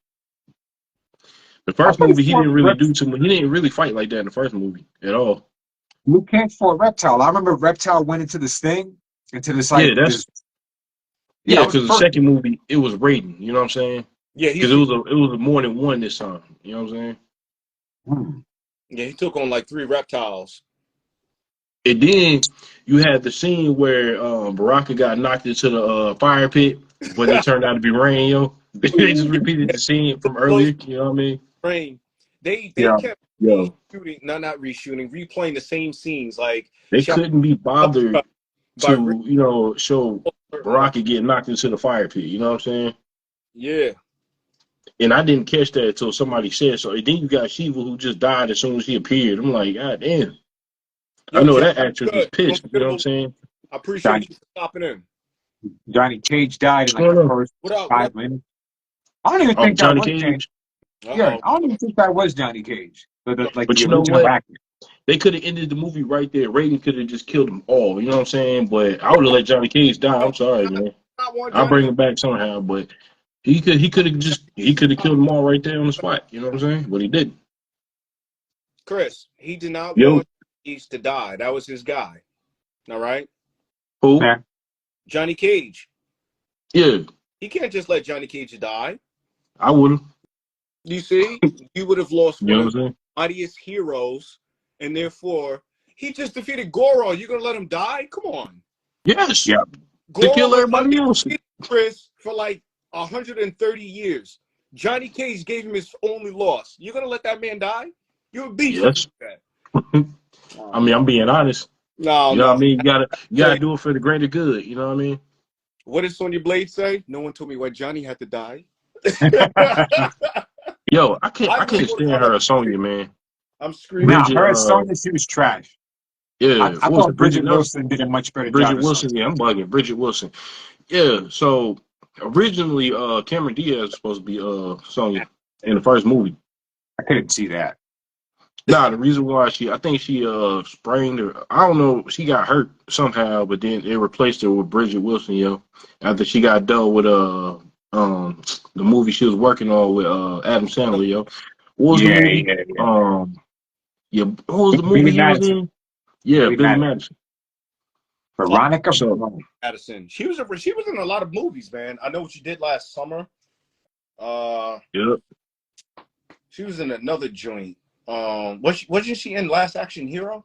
The I first thought movie he fought didn't really do too much. He didn't really fight like that in the first movie at all. Luke Cage fought Reptile. I remember Reptile went into this thing, into this like Yeah, this. yeah, That was the because the first. second movie it was Raiden, you know what I'm saying? Yeah, Because it was a more than one this time, you know what I'm saying? Hmm. yeah, he took on like 3 reptiles. And then you had the scene where Baraka got knocked into the fire pit, but it turned out to be rain, yo. They just repeated the scene from earlier, you know what I mean? Brain. They Yeah. kept Yo, reshooting, not reshooting, replaying the same scenes. Like they shot couldn't be bothered by to, show Baraka get knocked into the fire pit, you know what I'm saying? yeah. And I didn't catch that until somebody said so. And then you got Shiva who just died as soon as he appeared. I'm like, God damn. I Yo, know Jack, that actress was good. pissed, you know what I'm saying? I appreciate Johnny, you for stopping in. Johnny Cage died What's in like going the on? first What up? What 5 minutes. I don't even Oh, think that Johnny was Johnny. Cage. up? Yeah, I don't even think that was Johnny Cage. Like But the you know original what? actor. They could have ended the movie right there. Raiden could have just killed them all. You know what I'm saying? But I would have let Johnny Cage die. I'm sorry, man. I want I'll Johnny. bring him back somehow. But he could have killed them all right there on the spot. You know what I'm saying? But he didn't. Chris, he did not Yo, want Cage to die. That was his guy. All right? who? Yeah. Johnny Cage. Yeah, He can't just let Johnny Cage die. I would have. You see? You would have lost You one know of what I'm the saying? mightiest heroes, and therefore he just defeated Goro. You're gonna let him die? Come on. Yes. Yeah. To Goro kill was everybody else. undefeated, Chris, for like 130 years. Johnny Cage gave him his only loss. You're gonna let that man die? You're a beast. Yes. I mean, I'm being honest. No, You know what I no. mean? You gotta do it for the greater good. You know what I mean? What did Sonya Blade say? No one told me why Johnny had to die. Yo, I can't I really stand want her to or Sonya, man. I'm screaming. Nah, Bridget, her as Sonya, she was trash. yeah, I what was thought it? Bridget Bridget Nelson? Wilson did a much better Bridget job as Wilson, Sonya. yeah, I'm bugging. Bridget Wilson. Yeah, so originally Cameron Diaz was supposed to be Sonya in the first movie. I couldn't see that. Nah, the reason why I think she sprained her, I don't know, she got hurt somehow, but then they replaced her with Bridget Wilson, yo, after she got done with the movie she was working on with Adam Sandler, yo. What was the Yeah, movie? yeah, yeah. Yeah, what was the movie Billy he was Madison. in? Yeah, Billy Billy Madison. Madison. Veronica So, Brown. Addison. She was in a lot of movies, man. I know what you did last summer. yep. She was in another joint. Wasn't she in Last Action Hero?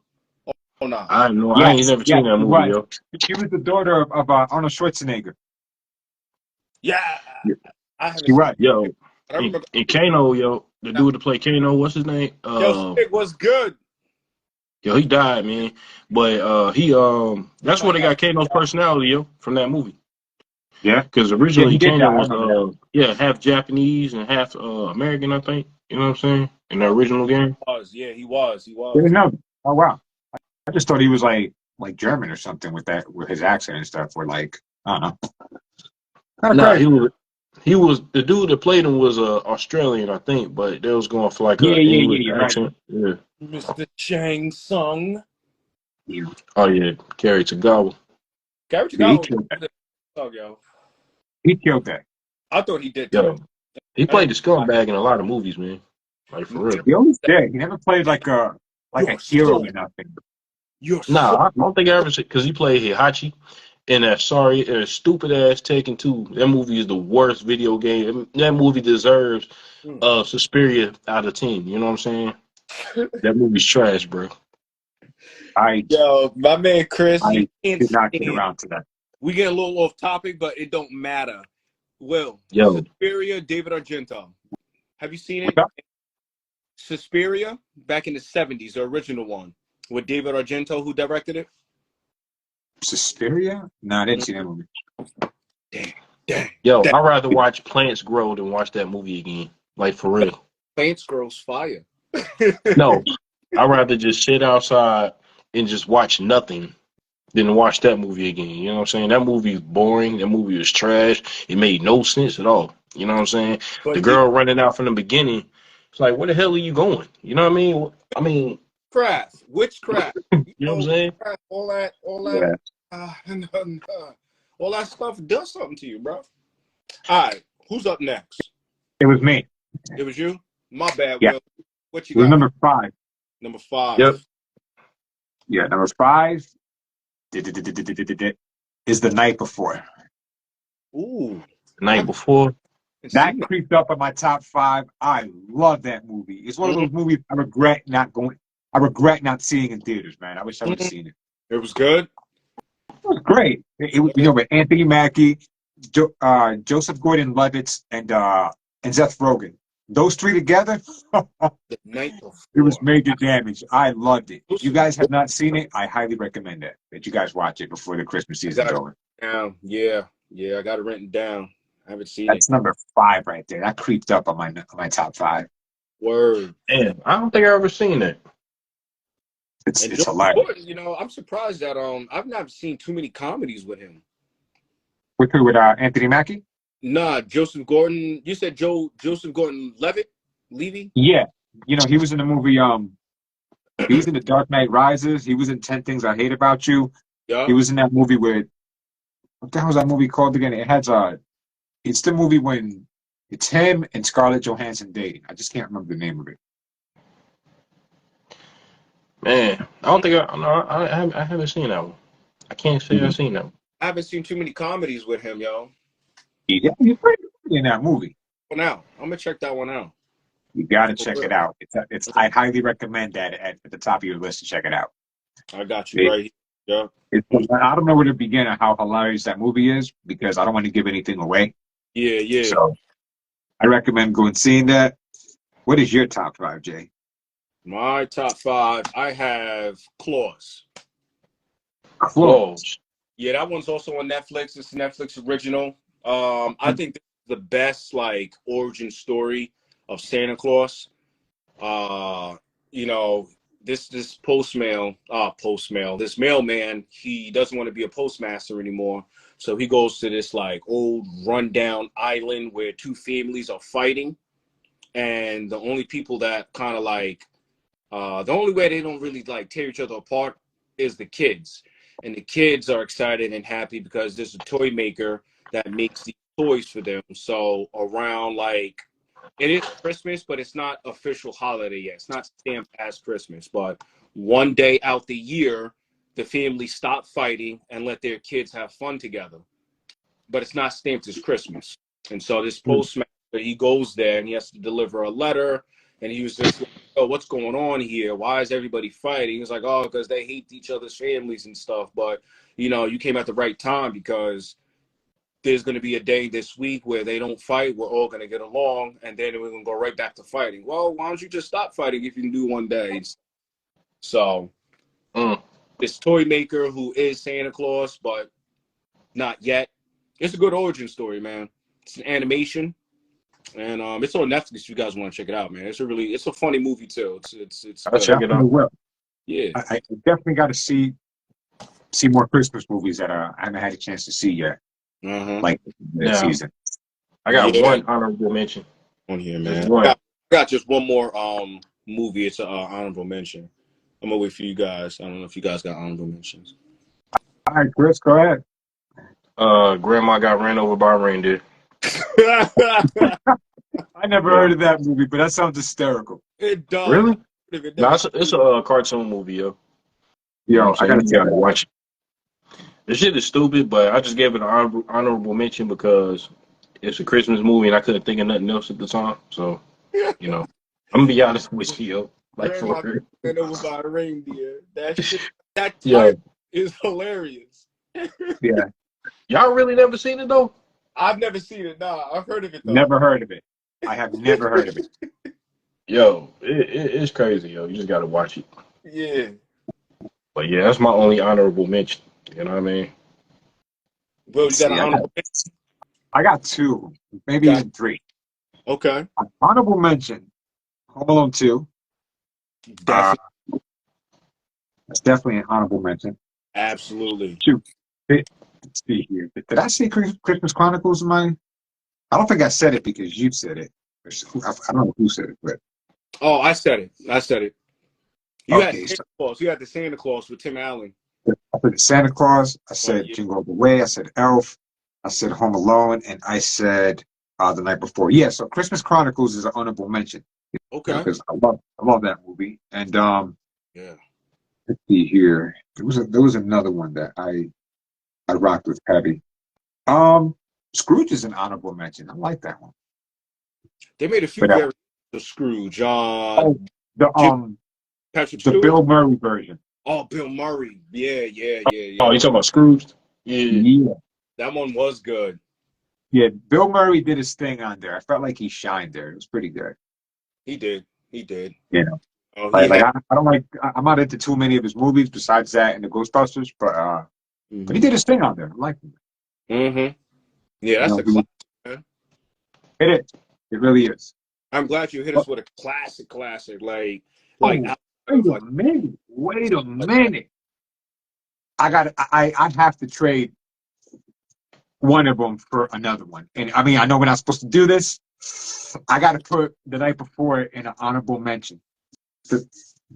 Oh no. I know. I ain't Yes, never yes, seen that she movie, was. yo. She was the daughter of Arnold Schwarzenegger. Yeah, Yeah. I haven't She seen was. it. Yo, I remember. and Kano, yo, the dude to play Kano, what's his name? Yo, Stick was good. Yo, he died, man. But that's where they got Kano's personality, yo, from that movie. Yeah. Because Yeah, he originally did die. Kano I was remember that. half Japanese and half American, I think. You know what I'm saying? In the original game. He was. Didn't know. Oh wow. I just thought he was like German or something with his accent and stuff. Or like I don't know. Kind of Nah, crazy. he was the dude that played him was Australian, I think, but they was going for like Yeah, a yeah, yeah. English You're right. accent. Yeah. Mr. Chang Sung. Yeah. Oh yeah, Kerry Tagawa. Gary Yeah, he Tagawa. killed that. Oh, yo. He killed that. I thought he did Yo, too. he played the scumbag in a lot of movies, man. Like for real. He always did. He never played like a You're hero so, or nothing. you're so. Nah, I don't think I ever because he played Hihachi in that stupid ass Taken 2. That movie is the worst video game. That movie deserves Suspiria out of 10. You know what I'm saying? That movie's trash, bro. Yo, my man Chris, you I can't did not get stand. around to that. We get a little off topic, but it don't matter. Will, Yo, Suspiria, David Argento. Have you seen What's it? up? Suspiria, back in the 70s, the original one, with David Argento, who directed it. Suspiria? No, I didn't see that movie. Dang. yo, I'd rather watch plants grow than watch that movie again. Like for real. Plants Grows Fire. No, I'd rather just sit outside and just watch nothing than watch that movie again. You know what I'm saying? That movie is boring. That movie is trash. It made no sense at all. You know what I'm saying? But The girl running out from the beginning, it's like, where the hell are you going? You know what I mean? witchcraft. You know what I'm saying? All that, Yeah. all that stuff does something to you, bro. All right, who's up next? It was me. It was you. My bad, Yeah. Will. What you It was got? number 5. Number 5. Yep. Yeah, number 5 is The Night Before. Ooh, The night before. That creeped up in my top 5. I love that movie. It's one of those movies I regret not seeing in theaters, man. I wish I would have seen it. It was good. It was great. It was, with Anthony Mackie, Joseph Gordon-Levitt, and Seth Rogen. Those three together, The night before. it was major damage. I loved it. If you guys have not seen it, I highly recommend that you guys watch it before the Christmas season's over. Yeah, I got it written down. I haven't seen That's it. number 5 right there. That creeped up on my top 5. Word. Damn, I don't think I've ever seen that. It's And Joseph hilarious. Gordon, I'm surprised that I've not seen too many comedies with him. With Anthony Mackie? Nah, Joseph Gordon. You said Joseph Gordon-Levitt? Levy? Yeah. He was in the movie. He was in The Dark Knight Rises. He was in 10 Things I Hate About You. Yeah. He was in that movie with, what the hell was that movie called again? It's the movie when it's him and Scarlett Johansson dating. I just can't remember the name of it. Man, I don't think I haven't seen that one. I can't say I've seen that one. I haven't seen too many comedies with him, yo. Yeah, he's pretty good in that movie. For now, I'm gonna check that one out. You got to check it out. I highly recommend that at the top of your list to check it out. I got you right here. Yeah. I don't know where to begin on how hilarious that movie is because I don't want to give anything away. Yeah. So I recommend going and seeing that. What is your top 5, Jay? My top 5, I have Claws. Claws. Yeah, that one's also on Netflix. It's a Netflix original. I think this is the best origin story of Santa Claus. This mailman, he doesn't want to be a postmaster anymore. So he goes to this old rundown island where two families are fighting. And the only people that kind of the only way they don't really tear each other apart is the kids. And the kids are excited and happy because there's a toy maker that makes these toys for them. So around it is Christmas, but it's not official holiday yet. It's not stamped as Christmas, but one day out the year, the family stop fighting and let their kids have fun together. But it's not stamped as Christmas. And so this postmaster, he goes there and he has to deliver a letter. And he was just like, oh, what's going on here? Why is everybody fighting? He was like, oh, because they hate each other's families and stuff. But, you know, you came at the right time because there's going to be a day this week where they don't fight. We're all going to get along. And then we're going to go right back to fighting. Well, why don't you just stop fighting if you can do one day? So this toy maker who is Santa Claus, but not yet. It's a good origin story, man. It's an animation, and it's on Netflix. If you guys want to check it out, man. It's a funny movie too. It's I'll check it out. Well, yeah. I definitely got to see more Christmas movies that I haven't had a chance to see yet. Like this season. I got one honorable mention on here, man. I got just one more movie. It's an honorable mention. I'm gonna wait for you guys. I don't know if you guys got honorable mentions. All right, Chris, go ahead. Grandma got ran over by a reindeer. I never heard of that movie, but that sounds hysterical. It does. Really? No, it's a cartoon movie, yo. Yo, I gotta watch it. The shit is stupid, but I just gave it an honorable mention because it's a Christmas movie and I couldn't think of nothing else at the time. So, you know, I'm gonna be honest with you, yo. Like for real. Ran over by a reindeer. That type is hilarious. Yeah. Y'all really never seen it though? I've never seen it. Nah, I've heard of it though. Never heard of it. I have never heard of it. Yo, it's crazy, yo. You just gotta watch it. Yeah. But yeah, that's my only honorable mention. You know what I mean? Well, you got an honorable mention? I got two, maybe even three. Okay. Honorable mention, Home Alone 2. Definitely. That's definitely an honorable mention. Absolutely. Let's see here. Did I say Christmas Chronicles in mine? I don't think I said it because you said it. I don't know who said it, but. Oh, I said it. You had Santa Claus. You had the Santa Claus with Tim Allen. I said Santa Claus. I said Jingle All the Way. I said Elf. I said Home Alone, and I said The Night Before. Yeah, so Christmas Chronicles is an honorable mention. Okay. Because I love that movie. And yeah. Let's see here. There was another one that I rocked with heavy. Scrooge is an honorable mention. I like that one. They made a few variations of Scrooge. Patrick Stewart? The Bill Murray version. Oh, Bill Murray. Yeah. Oh, you talking about Scrooge? Yeah. That one was good. Yeah, Bill Murray did his thing on there. I felt like he shined there. It was pretty good. He did. You know, I don't like. I'm not into too many of his movies besides that and the Ghostbusters, but he did his thing on there. I like him. Mm-hmm. Yeah, that's a classic, man. It is. It really is. I'm glad you hit us with a classic. Wait a minute. I have to trade one of them for another one. And I mean, I know we're not supposed to do this. I got to put The Night Before in an honorable mention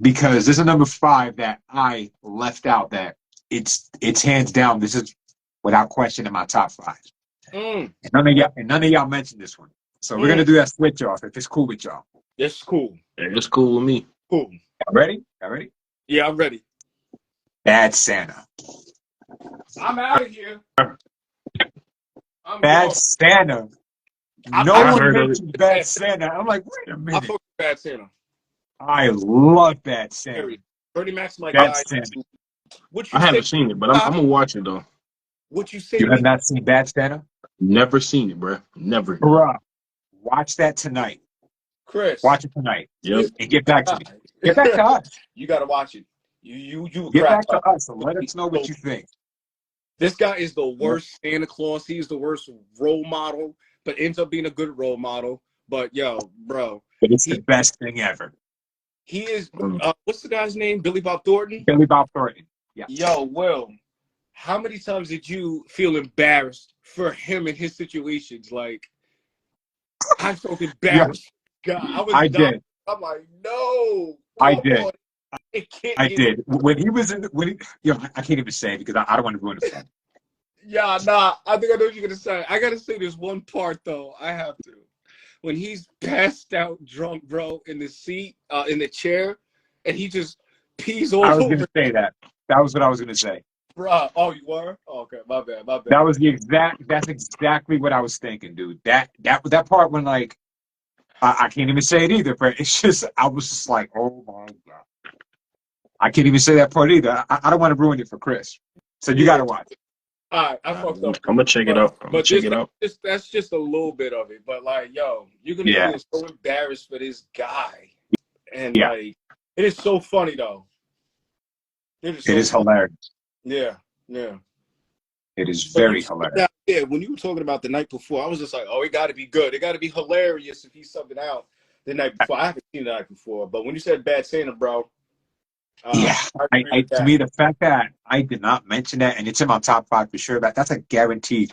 because this is number 5 that I left out. That it's hands down. This is without question in my top 5. And none of y'all mentioned this one. So we're gonna do that switch off if it's cool with y'all. It's cool. Yeah, it's cool with me. Cool. Y'all ready? Yeah, I'm ready. Bad Santa. I'm out of here. Bad Santa. No one mentioned Bad Santa. I'm like, wait a minute. I fuck with Bad Santa. I love Bad Santa. Bernie Mac's my Bad guy. Santa. I haven't seen it, but I'm gonna watch it though. What you say? You have not seen Bad Santa? Never seen it, bro. Never. Bruh, watch that tonight. Chris. Watch it tonight. Yep. And get back to me. Get back to us. You gotta watch it. You get back to us and let us know what you think. This guy is the worst Santa Claus. He's the worst role model, but ends up being a good role model. But yo, bro, but it's the best thing ever. He is. What's the guy's name? Billy Bob Thornton. Billy Bob Thornton. Yeah. Yo, Will, how many times did you feel embarrassed for him in his situations? Like, I felt embarrassed. God, I did. I'm like, no. I did. On. I did. When he was in, I can't even say it because I don't want to ruin the fun. Yeah, nah. I think I know what you're gonna say. I gotta say this one part though. I have to. When he's passed out drunk, bro, in the seat, in the chair, and he just pees all over. I was gonna say that. That was what I was gonna say. Bruh. Oh, you were? Oh, okay, my bad, my bad. That was the exact. That's exactly what I was thinking, dude. That part when like I can't even say it either, but it's just I was just like, oh my god, I can't even say that part either. I don't want to ruin it for Chris, so you got to watch. All right, I fucked up. I'm gonna check it out. I'm gonna check it out. That's just a little bit of it. But like, yo, you're gonna Yeah. feel so embarrassed for this guy, and Yeah. like, it is so funny though. It is, It is hilarious. Yeah, yeah. It is very hilarious. Yeah, when you were talking about the night before, I was just like, oh, it got to be good. It got to be hilarious if he's subbing out the night before. I haven't seen the night before, but when you said Bad Santa, bro. Yeah, to me, the fact that I did not mention that and it's in my top 5 for sure, that's a guarantee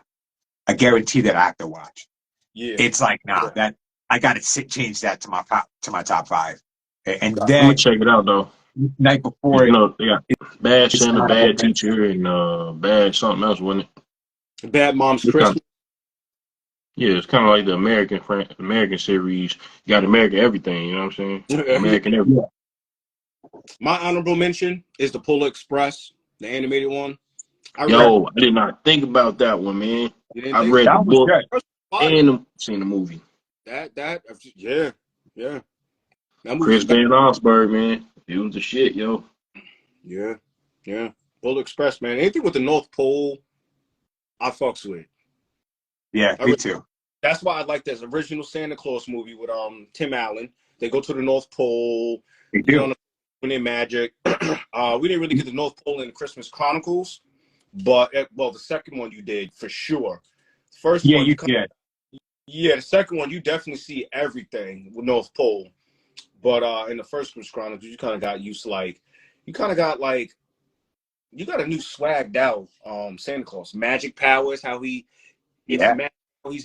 that I have to watch. Yeah, it's like that I got to change that to my top 5, and I'm then gonna check it out though. Night before, You know, they got Bad Santa, not Bad a- Teacher, and Bad something else, wasn't it? Bad Mom's It's Christmas. Yeah, it's kind of like the American series. You got American everything. You know what I'm saying? American everything. My honorable mention is the Polar Express, the animated one. I did not think about that one, man. I read the book and seen the movie. Yeah. That Chris Van Allsburg, man. He was the shit, yo. Yeah. Polar Express, man. Anything with the North Pole, I fucks with. Yeah, me too. That's why I like this original Santa Claus movie with Tim Allen. They go to the North Pole. They do. When they're magic. We didn't really get the North Pole in Christmas Chronicles, but the second one you did for sure. First one, you did. Yeah, the second one you definitely see everything with North Pole, but in the first Christmas Chronicles you kind of got used to you got a new swagged out Santa Claus magic powers, how he's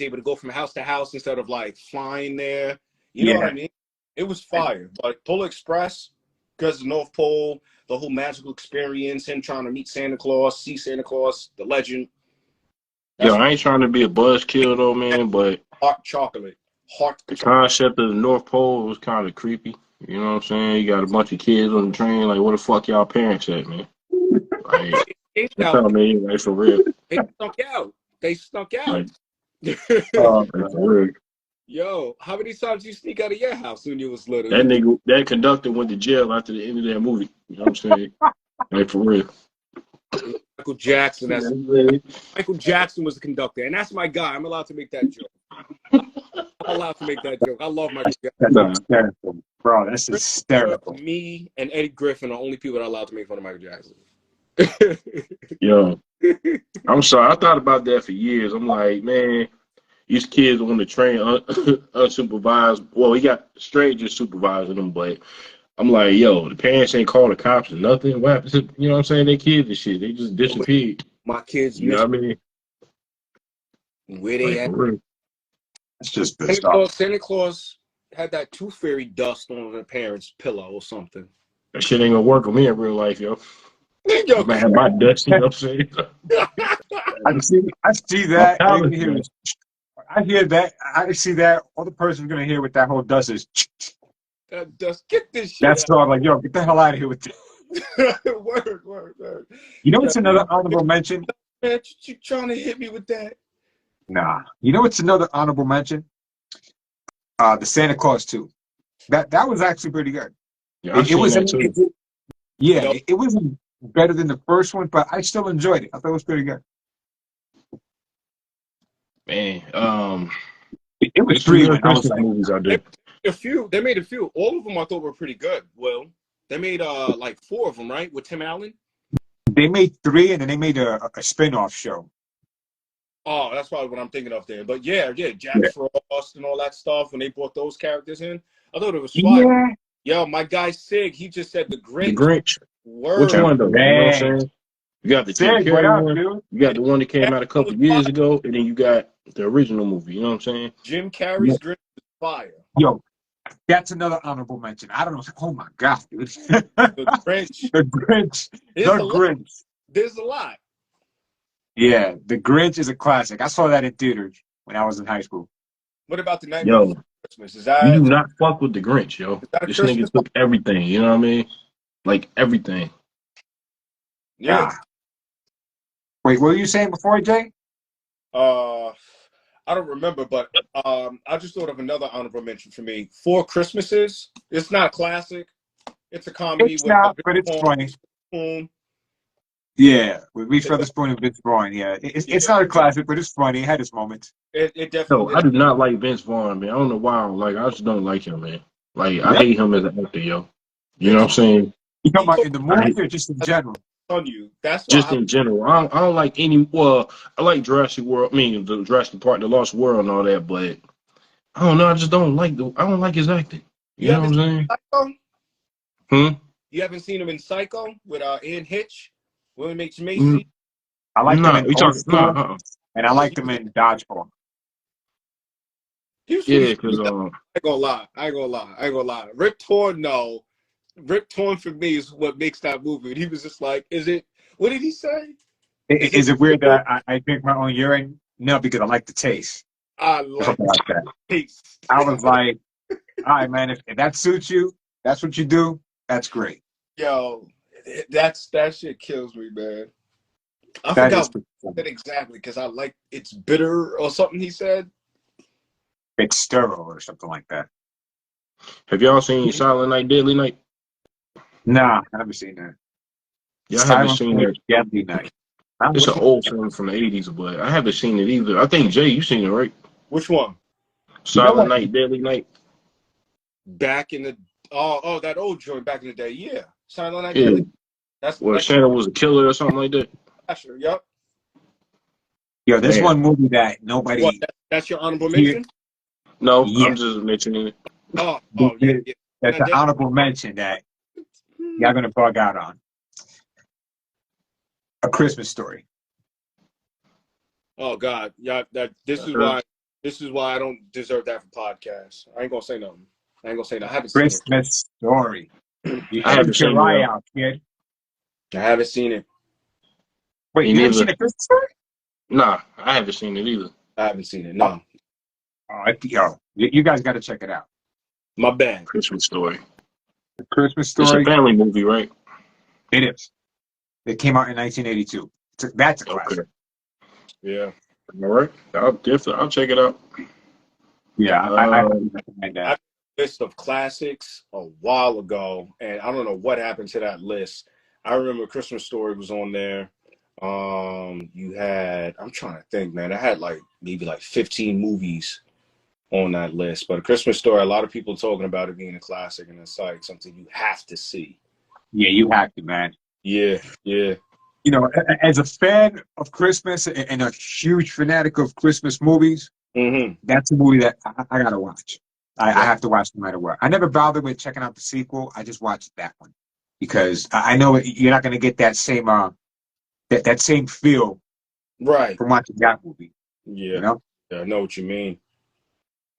able to go from house to house instead of like flying there. You know what I mean? It was fire, but Polar Express. Because the North Pole, the whole magical experience, him trying to meet Santa Claus, see Santa Claus, the legend. Yo, I ain't trying to be a buzzkill though, man, but hot chocolate. The concept of the North Pole was kind of creepy. You know what I'm saying? You got a bunch of kids on the train. Like, where the fuck y'all parents at, man? Like, tell me, like, for real. They snuck out. Like, for real. Yo, how many times you sneak out of your house when you was little? That conductor went to jail after the end of that movie. You know what I'm saying? Like, for real. Michael Jackson. Michael Jackson was the conductor, and that's my guy. I'm allowed to make that joke. I'm allowed to make that joke. I love Michael Jackson. That's hysterical, bro. That's hysterical. Me and Eddie Griffin are the only people that are allowed to make fun of Michael Jackson. Yo, I'm sorry. I thought about that for years. I'm like, man. These kids on the train unsupervised. Well, he got strangers supervising them, but I'm like, yo, the parents ain't called the cops or nothing. What happened to, you know what I'm saying? They kids and shit. They just disappeared. My kids, you know what I mean? Where they at? It's just bizarre. Santa Claus had that tooth fairy dust on their parents' pillow or something. That shit ain't gonna work with me in real life, yo. I might have my dust, you know what I'm saying? I see that. I hear that. I see that. All the person's gonna hear with that whole dust is. Dust, get this shit. That's so I'm like, yo, get the hell out of here with this. Word. You know what's another honorable mention? Man, you trying to hit me with that? Nah. You know what's another honorable mention? The Santa Claus 2. That was actually pretty good. Yeah, it wasn't better than the first one, but I still enjoyed it. I thought it was pretty good. Man, it was three movies I did. They made a few. All of them I thought were pretty good. Well, they made like 4 of them, right? With Tim Allen. They made 3, and then they made a spin-off show. Oh, that's probably what I'm thinking of there. But yeah, Jack Frost and all that stuff when they brought those characters in. I thought it was fun. Yeah. Yo, my guy Sig, he just said the Grinch. The Grinch. Word. Which one though? You know what I'm saying? You got the Jim Carrey one. Dude? You got the one that came out a couple years ago, and then you got the original movie. You know what I'm saying? Jim Carrey's Grinch is fire. Yo, that's another honorable mention. I don't know. Oh my god, dude. The Grinch. The Grinch. The Grinch. There's a lot. Yeah, The Grinch is a classic. I saw that in theaters when I was in high school. What about the Nightmare Before Christmas? Is that? You do not fuck with the Grinch, yo. This nigga took everything. You know what I mean? Like everything. Yeah. Wait, what were you saying before, Jay? I don't remember, but I just thought of another honorable mention for me. Four Christmases. It's not a classic. It's a comedy It's with not, but it's funny. Vaughn. Yeah, with Reese Witherspoon and Vince Vaughn. Yeah, it's not a classic, but it's funny. It had its moments. It No, definitely I did. do not like Vince Vaughn, man. I don't know why. Like, I just don't like him, man. Like, I Yep. hate him as an actor, yo. You know what I'm saying? You talking about in the I movie or just in general? On you. That's why Just in general. I don't like any. Well, I like Jurassic World. I mean, the Jurassic Park, the Lost World, and all that. But I don't know. I just don't like the. I don't like his acting. You you know what haven't I'm seen saying? Psycho? Hmm. You haven't seen him in Psycho with Ian Hitch, William H Mm, Macy. I liked him nah. in You Old talking? Nah. School, and I Yeah, liked him in Dodgeball. he was Yeah, pretty. because I ain't gonna lie. I ain't gonna lie. Rip Torn, no. Rip Torn for me is what makes that movie. And he was just like, "Is it? What did he say? Is Is it weird that I drink my own urine? No, because I like the taste I or like something like that. taste." I was like, all right, man, if that suits you, that's what you do. That's great. Yo, that shit kills me, man. I That is forgot what he said exactly because I like it's bitter or something. He said. it's sterile or something like that. have y'all seen Silent Night, Deadly Night? Nah, I haven't seen that. Yeah, I haven't Silent seen Night, that. Deadly Night. It's an old film from the '80s, but I haven't seen it either. I think Jay, you seen it, right? Which one? You know Silent what? Night, Deadly Night. Back in the that old joint back in the day. Yeah, Silent Night Yeah. Deadly. That's Where Santa was a killer or something like that. slasher. Yep. Yo, this Man. one movie that What? nobody That's your honorable here. mention? No, Yeah, I'm just mentioning it. Oh, yeah, yeah. that's an honorable mention that y'all gonna bug out on. A Christmas Story. Oh God, yeah. This is why I don't deserve that for podcasts. I ain't gonna say nothing. I ain't gonna say nothing. I haven't seen it. Christmas Story. You I should haven't keep your seen eye it. out, kid. I haven't seen it. Wait, Me you haven't neither. seen A Christmas Story? Nah, I haven't seen it either. I haven't seen it. Oh, No, yo, you guys got to check it out. my bad. Christmas Story. The Christmas It's a Story. family movie, right? It is. It came out in 1982. That's a classic. Okay. Yeah. All right. I'll check it out. Yeah, I Um, recommend I that. list of classics a while ago, and I don't know what happened to that list. I remember Christmas Story was on there. You had I'm trying to think, man. I had maybe 15 movies on that list, but A Christmas Story, a lot of people talking about it being a classic, and it's like something you have to see. Yeah, you have to, man. Yeah, yeah. You know, as a fan of Christmas and a huge fanatic of Christmas movies, Mm-hmm. that's a movie that I gotta watch. I Yeah. have to watch no matter what. I never bothered with checking out the sequel. I just watched that one because I know you're not gonna get that same that same feel Right. from watching that movie. Yeah. You know? Yeah, I know what you mean.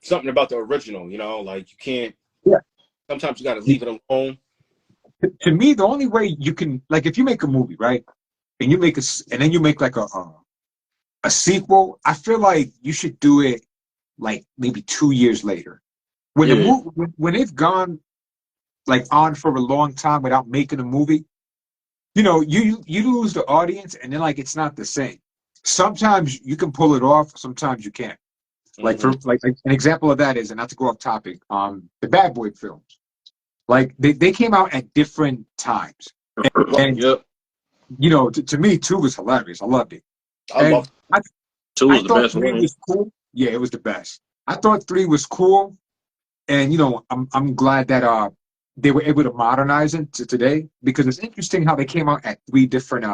Something about the original, like you can't. Yeah. Sometimes you got to leave it alone. To me, the only way you can, like, if you make a movie, right, and you make and then you make like a sequel, I feel like you should do it like maybe 2 years later when the Yeah. movie when it's gone like on for a long time without making a movie. You lose the audience, and then like it's not the same. Sometimes you can pull it off, sometimes you can't. Like Mhm. for like an example of that is, and not to go off topic, the Bad Boy films. Like they came out at different times. And Yep. to me, 2 was hilarious. I loved it. I And love. Two I was the thought best 3 one. was cool. Yeah, it was the best. I thought 3 was cool. And I'm glad that they were able to modernize it to today, because it's interesting how they came out at 3 different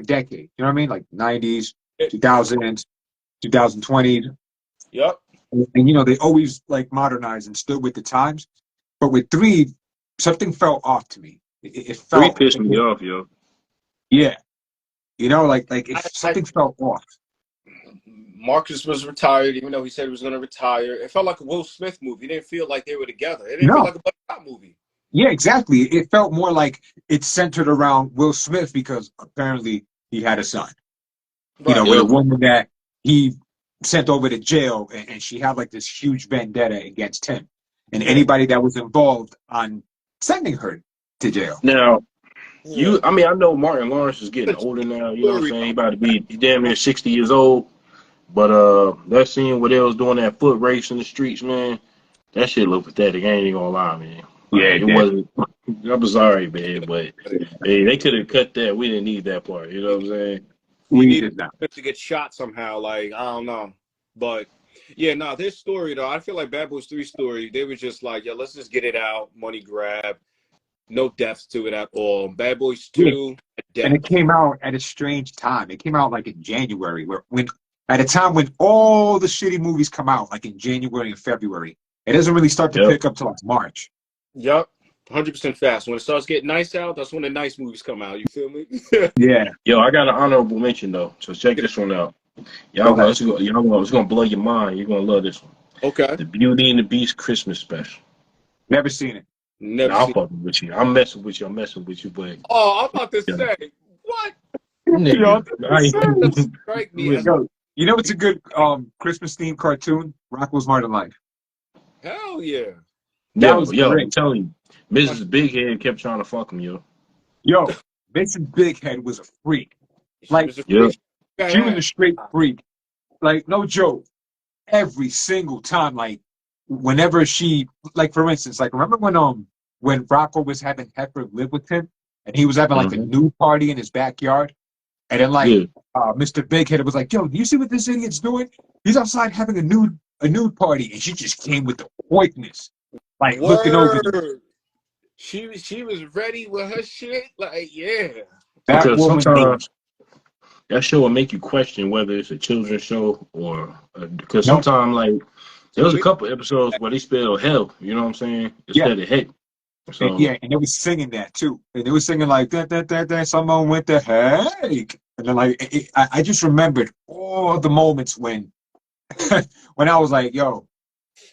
decades. You know what I mean? Like 90s, It. 2000s, 2020s. Yep. And they always like modernized and stood with the times. But with 3, something felt off to me. It Three felt, pissed me off, yo. yeah. Like if I, something felt off. Marcus was retired, even though he said he was going to retire. It felt like a Will Smith movie. It didn't feel like they were together. It didn't feel No. like a Buddy Cop movie. Yeah, exactly. It felt more like it's centered around Will Smith because apparently he had a son. Right. With a Yep. woman that he sent over to jail, and she had like this huge vendetta against him and Yeah. anybody that was involved on sending her to jail. Now, Yeah. I mean, I know Martin Lawrence is getting Such older now. a You know what I'm story, saying? He about to be damn near 60 years old. But that scene where they was doing that foot race in the streets, man, that shit looked pathetic. I ain't even gonna lie, man. Yeah, Like it it did. wasn't. I'm sorry, man, but hey, they could have cut that. We didn't need that part. You know what I'm saying? you We needed did not. to get shot somehow. Like, I don't know. But yeah, no, this story though, I feel like Bad Boys 3 story, they were just like, yeah, let's just get it out, money grab, no depth to it at all. Bad Boys Yeah, 2, and it depth. came out at a strange time. It came out like in January, where when at a time when all the shitty movies come out, like in January and February. It doesn't really start to Yep. pick up till like March. Yup. 100% fast. When it starts getting nice out, that's when the nice movies come out. You feel me? Yeah, Yo, I got an honorable mention though. So check this one out. go ahead. It's gonna blow your mind. You're gonna love this one. Okay. The Beauty and the Beast Christmas special. Never seen it. Never Now I'm seen. fucking with you. I'm messing with you. I'm messing with you, but Oh, I'm about to yeah, say, what? Yo, nigga, Doesn't strike me as yo, you know what's a good Christmas themed cartoon? Rocko's Modern Life. hell yeah. That yo, was yo, I'm great. telling you, Mrs. Big Head kept trying to fuck him, yo. Yo, Vincent Big Head was a freak. She Like was a Yep. freak. Got she was a ass. straight freak. Like no joke. Every single time, like whenever she, like for instance, like remember when Rocco was having Heifer live with him, and he was having like a Mm-hmm. nude party in his backyard, and then like Yeah. Mr. Big Head was like, "Yo, do you see what this idiot's doing? He's outside having a nude party," and she just came with the quickness, like looking over them. Word. She was ready with her shit. Like, yeah. That Because woman knew. sometimes that show will make you question whether it's a children's show or because Nope. sometimes like there was a We, couple episodes where they spelled hell. You know what I'm saying? Yeah, Instead of heck. and, So yeah, and they was singing that too, and they was singing like that. Someone went to heck, and then like I just remembered all the moments when when I was like, "Yo,"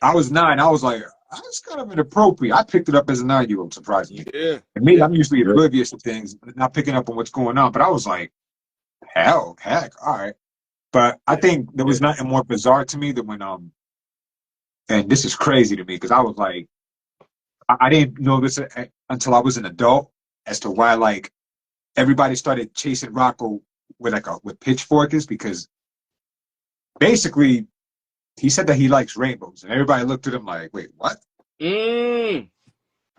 I was 9. I was like, "That's kind of inappropriate." I picked it up as a 9-year-old, surprisingly. yeah. And me, Yeah. I'm usually yeah. oblivious to things, not picking up on what's going on. But I was like, heck, all right. But I think there Yeah. was nothing more bizarre to me than when and this is crazy to me because I was like, I didn't know this until I was an adult as to why like everybody started chasing Rocco with with pitchforks because basically he said that he likes rainbows, and everybody looked at him like, wait, what? Mm.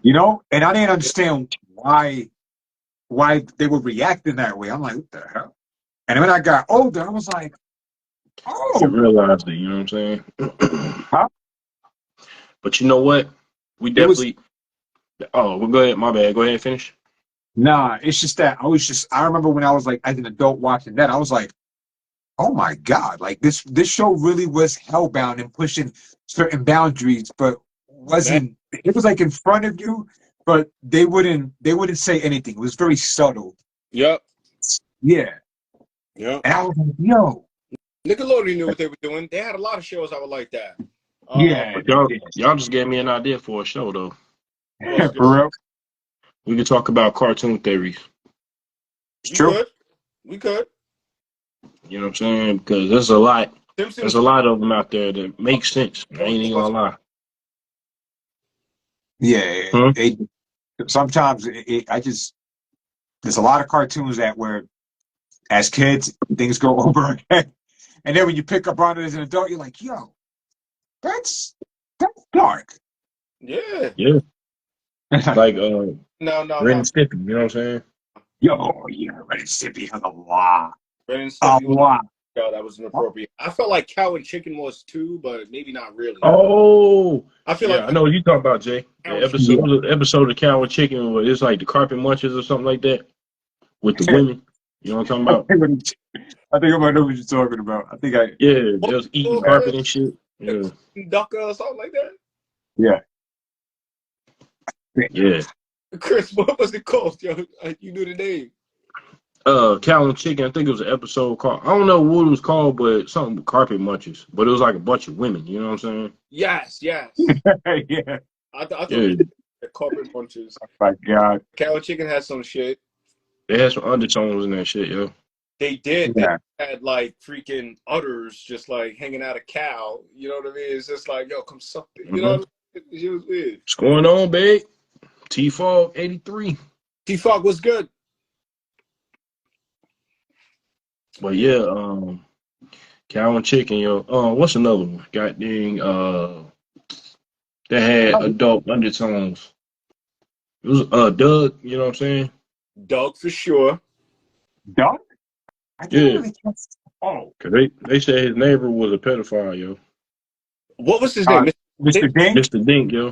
You know? And I didn't understand why they were reacting that way. I'm like, what the hell? And when I got older, I was like, You oh, realized it, you know what I'm saying? huh? But you know what? We It was definitely. Oh, well, go ahead. My bad. Go ahead and finish. nah. It's just that I remember when I was like as an adult watching that, I was like, oh my god, like this show really was hellbound and pushing certain boundaries, but Man. wasn't. It was like in front of you, but they wouldn't say anything. It was very subtle. Yep. Yeah, Yep. and I was like, yo, Nickelodeon knew what they were doing. They had a lot of shows that were like that. yeah, But they y'all just gave me an idea for a show, though. What's did. good? For real. We could talk about cartoon theories. It's We true. could. We could. You know what I'm saying? Because there's a lot. There's Simpsons a lot of them out there that make sense. I ain't even gonna lie. Yeah, Hmm? sometimes I just there's a lot of cartoons that where as kids things go over, and then when you pick up on it as an adult, you're like, yo, that's dark. Yeah. Yeah. Like No. Ren and Stimpy. You know what I'm saying? Yo, yeah, Ren and Stimpy has a lot, Ren and a Stimpy was lot. that was inappropriate. I felt like Cow and Chicken was too, but maybe not really. Oh. I feel Yeah, like I know what you talking about, Jay. Cow The and Chicken. Yeah. episode of Cow and Chicken where it's like the carpet munchers or something like that with the women. You know what I'm talking I about? think I might know what you're talking about. I think I, Yeah, they was eating carpet and shit. Yeah. Ducker or something like that. yeah. Yeah. Chris, what was it called? Yo, you knew the name. Cow and Chicken, I think it was an episode called, I don't know what it was called, but something with carpet munchers. But it was like a bunch of women, you know what I'm saying? Yes. yeah. I thought it Yeah. was the corporate punches. My God. Cow and Chicken had some shit. They had some undertones in that shit, yo. They did. Yeah. They had like freaking udders just like hanging out a cow. You know what I mean? It's just like, yo, come suck it. You know what I mean? It was weird. What's going on, babe? T-Fog 83. T-Fog was good. But yeah, cow and chicken, yo. What's another one? God dang, that had Oh, adult undertones. It was Doug, you know what I'm saying? Doug for sure. Doug? I didn't Yeah, really catch. Oh, cause they said his neighbor was a pedophile, yo. What was his uh, name? Mr. Mr. Dick? Dink? Mr. Dink, yo.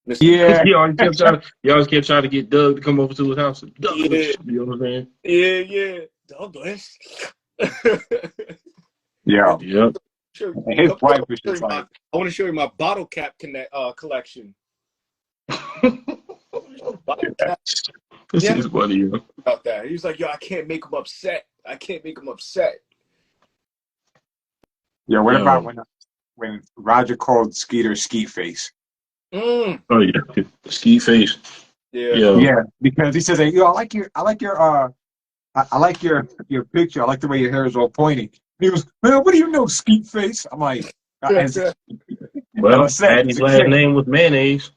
Mr. Yeah, He always kept trying to get Doug to come over to his house. Yeah, Douglas, you know what I'm saying? yeah. Douglas. yeah. Yep. Sure. And his Come on, wife was just like, I want to show you my bottle cap collection. Bottle cap. This Yeah, is funny, yo. about that. He was like, "Yo, I can't make him upset. I can't make him upset." yeah. What about Yo. when Roger called Skeeter Skeet Face? Mm. Oh yeah. Ski face. Yeah. Yo. Yeah, because he says, "Hey, yo, I like your picture. I like the way your hair is all pointy." He goes, "Man, what do you know, Skeet Face?" I'm like, as I Well, said, he's Patty's a last kid. name was mayonnaise.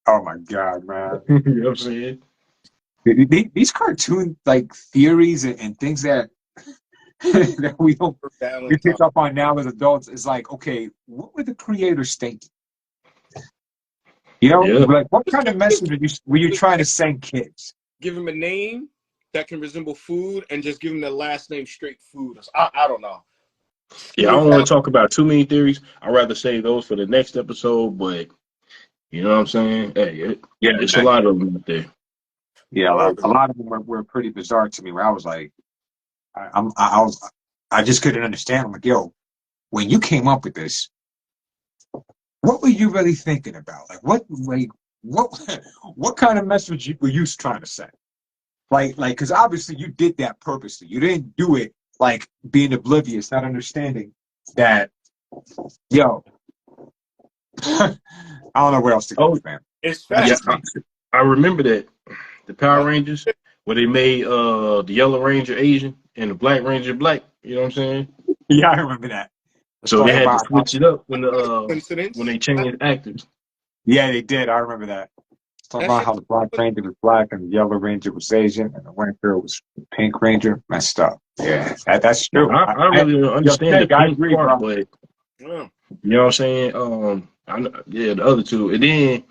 Oh my god, man. You know what I'm saying? These cartoon like theories and things that that we Valentine. pick up on now as adults is like, okay, what were the creators thinking? You know, Yeah. like what kind of message were you trying to send kids? Give him a name that can resemble food, and just give him the last name straight food. I don't know. Yeah, I Skeeter don't want Val- to talk about too many theories. I'd rather save those for the next episode, but you know what I'm saying? Hey, Yeah, it's a man. lot of them out there. Yeah, a lot of them were pretty bizarre to me. Where I was like, I just couldn't understand. I'm like, yo, when you came up with this, what were you really thinking about? What what kind of message were you trying to send? Because obviously you did that purposely. You didn't do it like being oblivious, not understanding that, yo, I don't know where else to go Oh, with, man. It's That's yeah, facts. just me. I remember that. The Power Yup. Rangers, where they made the Yellow Ranger Asian and the Black Ranger black. You know what I'm saying? Yeah, I remember that. Let's So talk they had to about how, switch it up That's not a when coincidence. they changed actors. yeah, they did. I remember that. Let's talk That about shit. how the Black Ranger was black and the Yellow Ranger was Asian and the White Girl was the Pink Ranger. Messed up. Yeah, that's Now, true. I really don't Yo, understand the Snake, I pink agree, part, bro. but Yeah. you know what I'm saying? Yeah, the other two, and then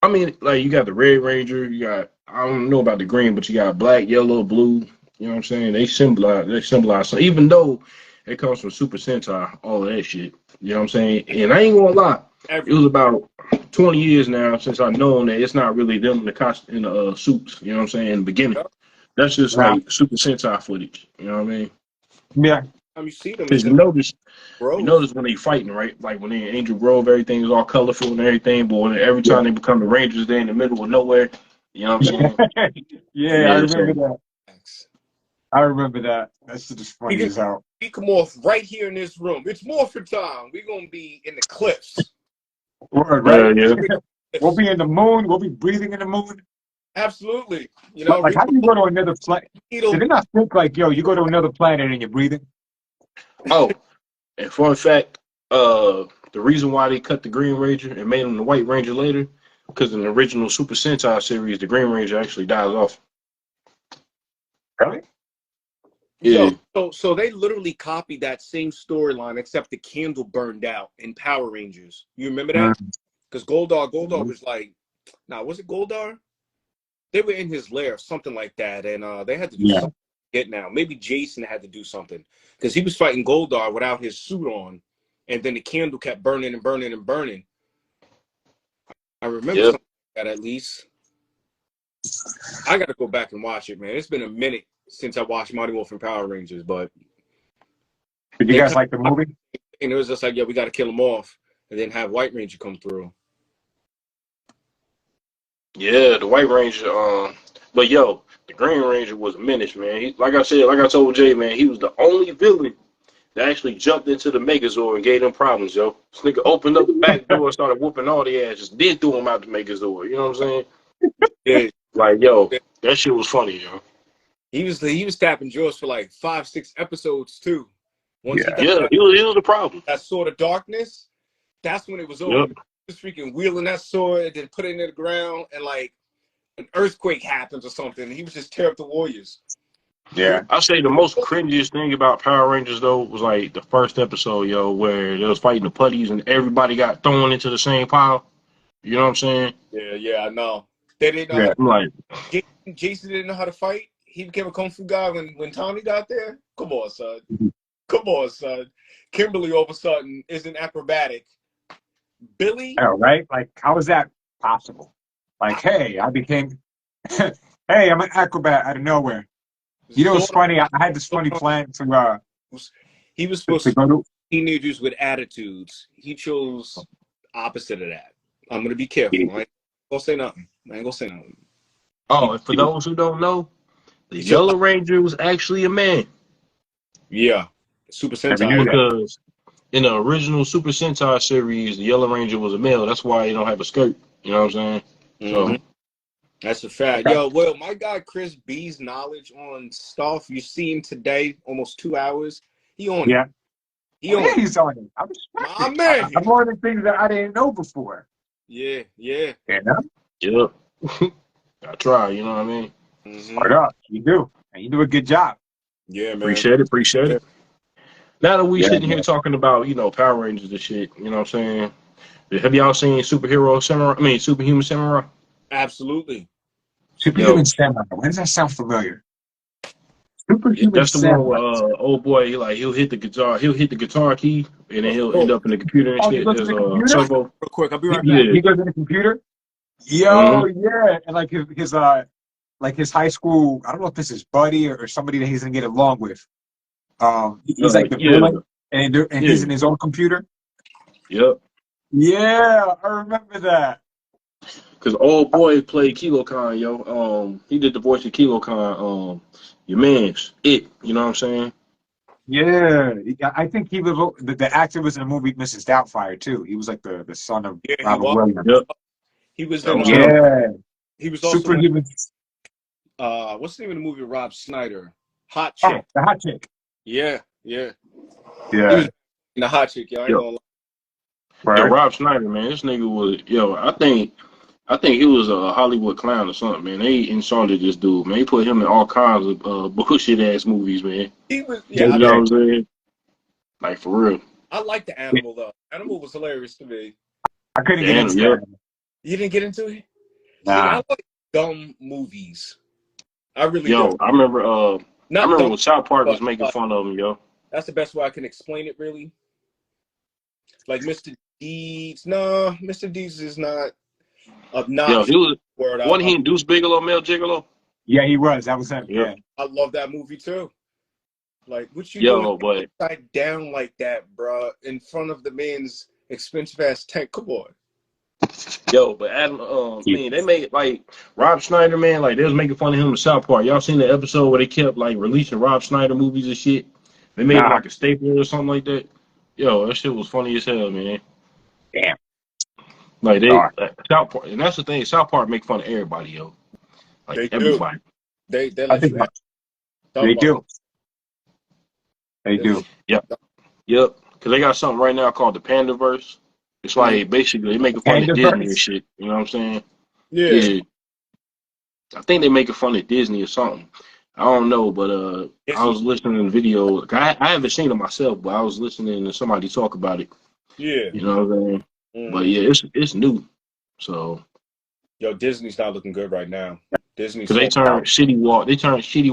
I mean, like you got the Red Ranger, you got I don't know about the green, but you got black, yellow, blue. You know what I'm saying? They symbolize. So even though it comes from Super Sentai, all of that shit. You know what I'm saying? And I ain't gonna lie, it was Everything. about 20 years now since I've known that it's not really them in the suits. You know what I'm saying? In the beginning, Yup. that's just Nah, like Super Sentai footage. You know what I mean? yeah, Time you see them is Because in you Grove. notice when they fighting, right? Like when they in Angel Grove, everything is all colorful and everything. But every yeah, time they become the Rangers, they're in the middle of nowhere. You know what I'm saying? yeah. I Yeah. remember So that. Facts. I remember that. That's just We funny can as hell. we come off right here in this room. It's Morphin time. We're gonna be in the cliffs. Word, right? yeah. We'll Cliffs. be in the moon. We'll be breathing in the moon. Absolutely. You But know, like, how do you go to another planet? Did Needle. it not think like, yo, you go to another planet and you're breathing? Oh, and fun fact, the reason why they cut the Green Ranger and made him the White Ranger later, because in the original Super Sentai series, the Green Ranger actually dies off. Really? Yeah. Yo, so they literally copied that same storyline, except the candle burned out in Power Rangers. You remember that? Mm, Because Goldar was like, nah, was it Goldar? They were in his lair, something like that, and they had to do yeah. something. Get now, maybe Jason had to do something because he was fighting Goldar without his suit on, and then the candle kept burning and burning and burning. I remember Yep. something like that at least. I got to go back and watch it, man. It's been a minute since I watched Mighty Morphin Power Rangers, but Did you they guys kind like the of, movie? and it was just like, yeah, we got to kill him off, and then have White Ranger come through. Yeah, the White Ranger. But yo, the Green Ranger was a menace, man. Like I said, like I told Jay, man, he was the only villain that actually jumped into the Megazord and gave them problems, yo. This nigga opened up the back door and started whooping all the asses, then threw him out the Megazord. You know what I'm saying? Yeah, Like, yo, that shit was funny, yo. he was tapping jaws for like 5-6 episodes too. Once he Yeah. got Yeah, he was the problem. that sword of darkness, that's when it was over. Yep. He was freaking wheeling that sword and then put it in the ground, and like an earthquake happens or something. And he was just tear up the warriors. Yeah. I'll say the most cringiest thing about Power Rangers though was like the first episode, yo, where they was fighting the putties and everybody got thrown into the same pile. You know what I'm saying? Yeah, I know. They didn't know how Yeah. I'm like, Jason didn't know how to fight. He became a kung fu guy when Tommy got there. Come on, son. Come on, son. Kimberly all of a sudden isn't acrobatic. Billy, Oh, right? Like, how is that possible? Like, hey, I became, hey, I'm an acrobat out of nowhere. You know, it's Zordon, funny. I had this funny plan he was supposed to to go to. teenagers with attitudes. He chose opposite of that. I'm gonna be careful. I ain't gonna say nothing. I ain't gonna say nothing. oh, and for those who don't know, the He chose, Yellow Ranger was actually a man yeah, Super Never Sentai. knew that. because in the original Super Sentai series, the Yellow Ranger was a male. That's why he don't have a skirt. You know what I'm saying? Mm-hmm. So That's a fact. Okay. Yo, well, my guy Chris B's knowledge on stuff. You see him today, almost 2 hours. He on it. Yeah. He Oh, on yeah, it. he's on it. I respect My it. man. I'm learning things that I didn't know before. Yeah. You know? yep, I try. You know what I mean? Mm-hmm. Start up. You do. And you do a good job. Yeah, man. Appreciate it. Appreciate Yeah. it. Now that we Yeah, sitting here man. talking about Power Rangers and shit, you know what I'm saying? Have y'all seen Superhero Samurai? I mean Superhuman Samurai? Absolutely. Superhuman Yo, Samurai. Why does that sound familiar? Superhuman that's the one Samurai. where old boy he'll hit the guitar key and then he'll end Oh, up in the computer and Oh, he shit. goes to There's the computer? real Turbo. quick. I'll be right back. Yeah. He goes to the computer? hmm Yo, yeah. And like his high school, I don't know if this is buddy or somebody that he's gonna get along with. He's like the Yeah. villain and he's in Yeah. his own computer. Yep. Yeah, I remember that. Cause old boy played Kilo Khan, yo. He did the voice of Kilo Khan. Your man's it. You know what I'm saying? Yeah, I think he was the actor was in the movie Mrs. Doubtfire too. He was like the son of Yeah, he Robert was. Williams. Yep. He was That in was him. Yeah, he was also in superhuman. what's the name of the movie with Rob Snyder? Hot Oh, Chick. the hot chick. Yeah. He was Yeah, in the Hot Chick, yo. I ain't Yo, gonna lie. yo, right. Rob Schneider, man, this nigga was yo. I think he was a Hollywood clown or something, man. They insulted this dude, man. They put him in all kinds of bullshit ass movies, man. He was They yeah, You know what did. I'm saying? Like for real. I like the animal though. Animal was hilarious to me. I couldn't get Damn, into yep. that. You didn't get into it? See, Nah. I like dumb movies. I really Yo, do. I remember I Not remember dumb, when South Park was but making fun of him, yo. that's the best way I can explain it, really. Like Mr. Deeds. No, Mr. Deeds is not Yo, obnoxious he was word. wasn't he in Deuce Bigelow, Mel Gigolo? Yeah, he was. That was him. Yep. Yeah. I love that movie too. Like, what you doing Yo, but upside down like that, bruh, in front of the man's expensive ass tank? Come on. but Adam, I Yeah. mean, they made like Rob Schneider, man, like they was making fun of him in South Park. Y'all seen the episode where they kept like releasing Rob Schneider movies and shit? They made it Nah. like a staple or something like that. Yo, that shit was funny as hell, man. Damn. Like they Sorry. South Park, and that's the thing. South Park make fun of everybody, yo. Like They do. everybody. They I let think you ask they somebody. do. They They let do. Yep. Because they got something right now called the Pandaverse. It's like basically they making fun of Disney and Pandaverse. shit. You know what I'm saying? Yeah. Yeah. I think they making fun of Disney or something. I don't know, but I was listening to the video. I haven't seen it myself, but I was listening to somebody talk about it. Yeah. You know what I'm saying? But yeah, it's new. So Yo, Disney's not looking good right now. Disney's because they falling out. turned shitty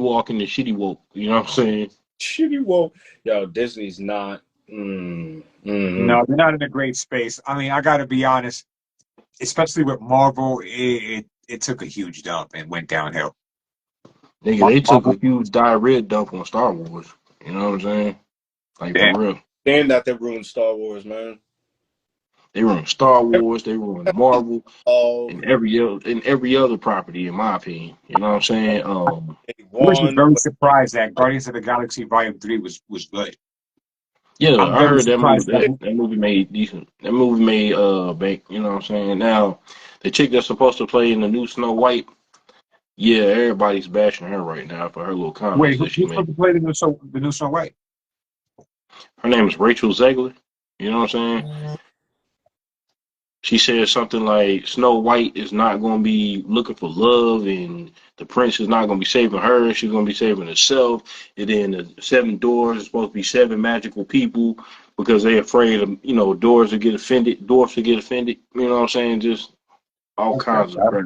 walk into shitty woke. You know what I'm saying? Shitty whoa. Yo, Disney's not. No, they're not in a great space. I mean, I got to be honest. Especially with Marvel, it took a huge dump and went downhill. Nigga, they took a Marvel, huge diarrhea dump on Star Wars. You know what I'm saying? Like for damn. real. Damn that they ruined Star Wars, man. They ruined Star Wars, they ruined Marvel, Oh, and every other property, in my opinion. You know what I'm saying? they I was just won, very but surprised that Guardians of the Galaxy Volume 3 was good. Yeah, I'm I very heard that movie surprised that. that movie made decent. That movie made bank, you know what I'm saying? Now, the chick that's supposed to play in the new Snow White, yeah, everybody's bashing her right now for her little comments Wait, that she who's supposed made. to play the new Snow White? Her name is Rachel Zegler. You know what I'm saying? She said something like Snow White is not going to be looking for love, and the prince is not going to be saving her. She's going to be saving herself. And then the seven doors is supposed to be seven magical people because they're afraid of, doors to get offended, dwarfs to get offended. You know what I'm saying? Just all Okay, kinds of crap,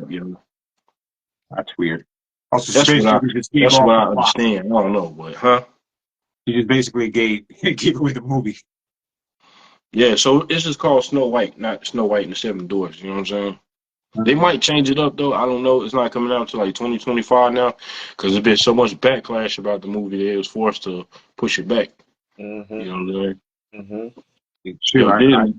that's weird. Also, That's what Space I. Jam just gave That's off what the I plot. understand. I don't know, but huh? He just basically gave away the movie. Yeah. So it's just called Snow White, not Snow White and the Seven Dwarfs. You know what I'm saying? They might change it up though. I don't know. It's not coming out until like 2025 now, because there's been so much backlash about the movie that it was forced to push it back. Mm-hmm. You know what I'm saying? Mm-hmm. Sure, Disney.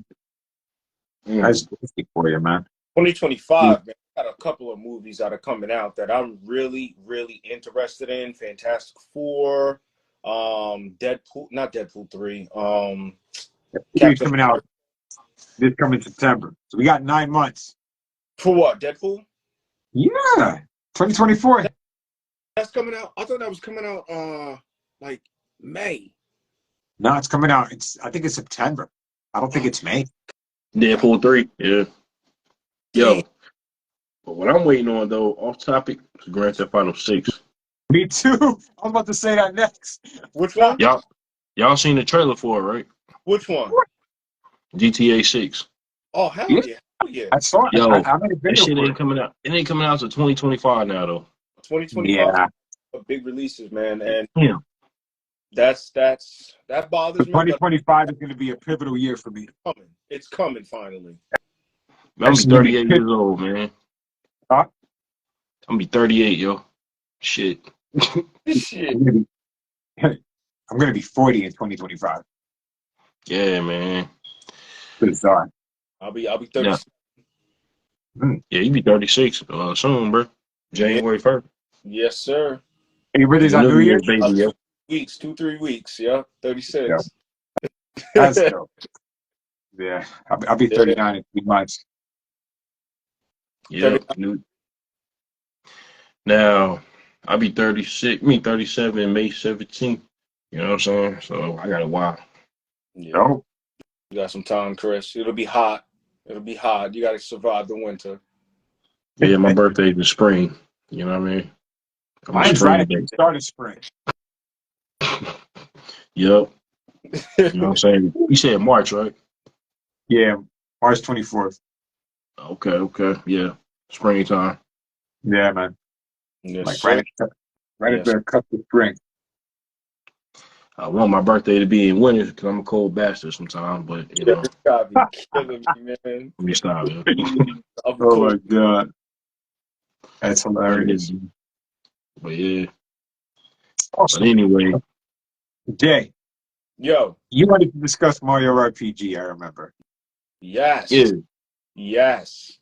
that's good for you, man. 2025, man, got a couple of movies that are coming out that I'm really, really interested in. Fantastic Four, Deadpool, not Deadpool 3, Captain Coming out this coming September. So we got 9 months. For what? Deadpool? Yeah, 2024. That's coming out. I thought that was coming out like May. No, it's coming out. I think it's September. I don't think it's May. Deadpool 3. Yeah. Damn. Yo. But what I'm waiting on though, off topic, is Grand Theft Auto 6. Me too. I'm about to say that next. Which one? Y'all seen the trailer for it, right? Which one? GTA 6. Oh, hell Yeah. yeah. Hell yeah. I saw it. Yo, I made a that video shit for ain't it. coming out. It ain't coming out until 2025 now though. 2025 Yeah. big releases, man. And Yeah. that bothers me. But 2025 is going to be a pivotal year for me. it's coming finally. I'm gonna be 38 years old, man. Huh? I'm gonna be 38, yo. Shit. Shit. I'm gonna be 40 in 2025. Yeah, man. Bizarre. I'll be 36. Yeah, you be 36 soon, bro. January 1st. Yes, sir. Your birthday's on New Year's? Baby, yo. 2-3 weeks. Yeah, 36. Yeah. That's dope. Yeah, I'll be 39 in 3 months. Yeah. Now, I'll be 36. Me 37 May 17th. You know what I'm saying? So I got a while. Yeah. No. You got some time, Chris. It'll be hot. You got to survive the winter. Yeah, my birthday's in spring. You know what I mean? Mine's right at the start of spring. Yep. You know what I'm saying? You said March, right? Yeah, March 24th. Okay. Yeah. Springtime. Yeah, man. Yes, Like sir. right at the cusp of spring. I want my birthday to be in winter because I'm a cold bastard sometimes, but you know. You gotta be killing me, man. Let me stop it. Oh my god. That's hilarious. But yeah. Awesome. But anyway. Jay. Yo. You wanted to discuss Mario RPG, I remember. Yes. Yeah. Yes.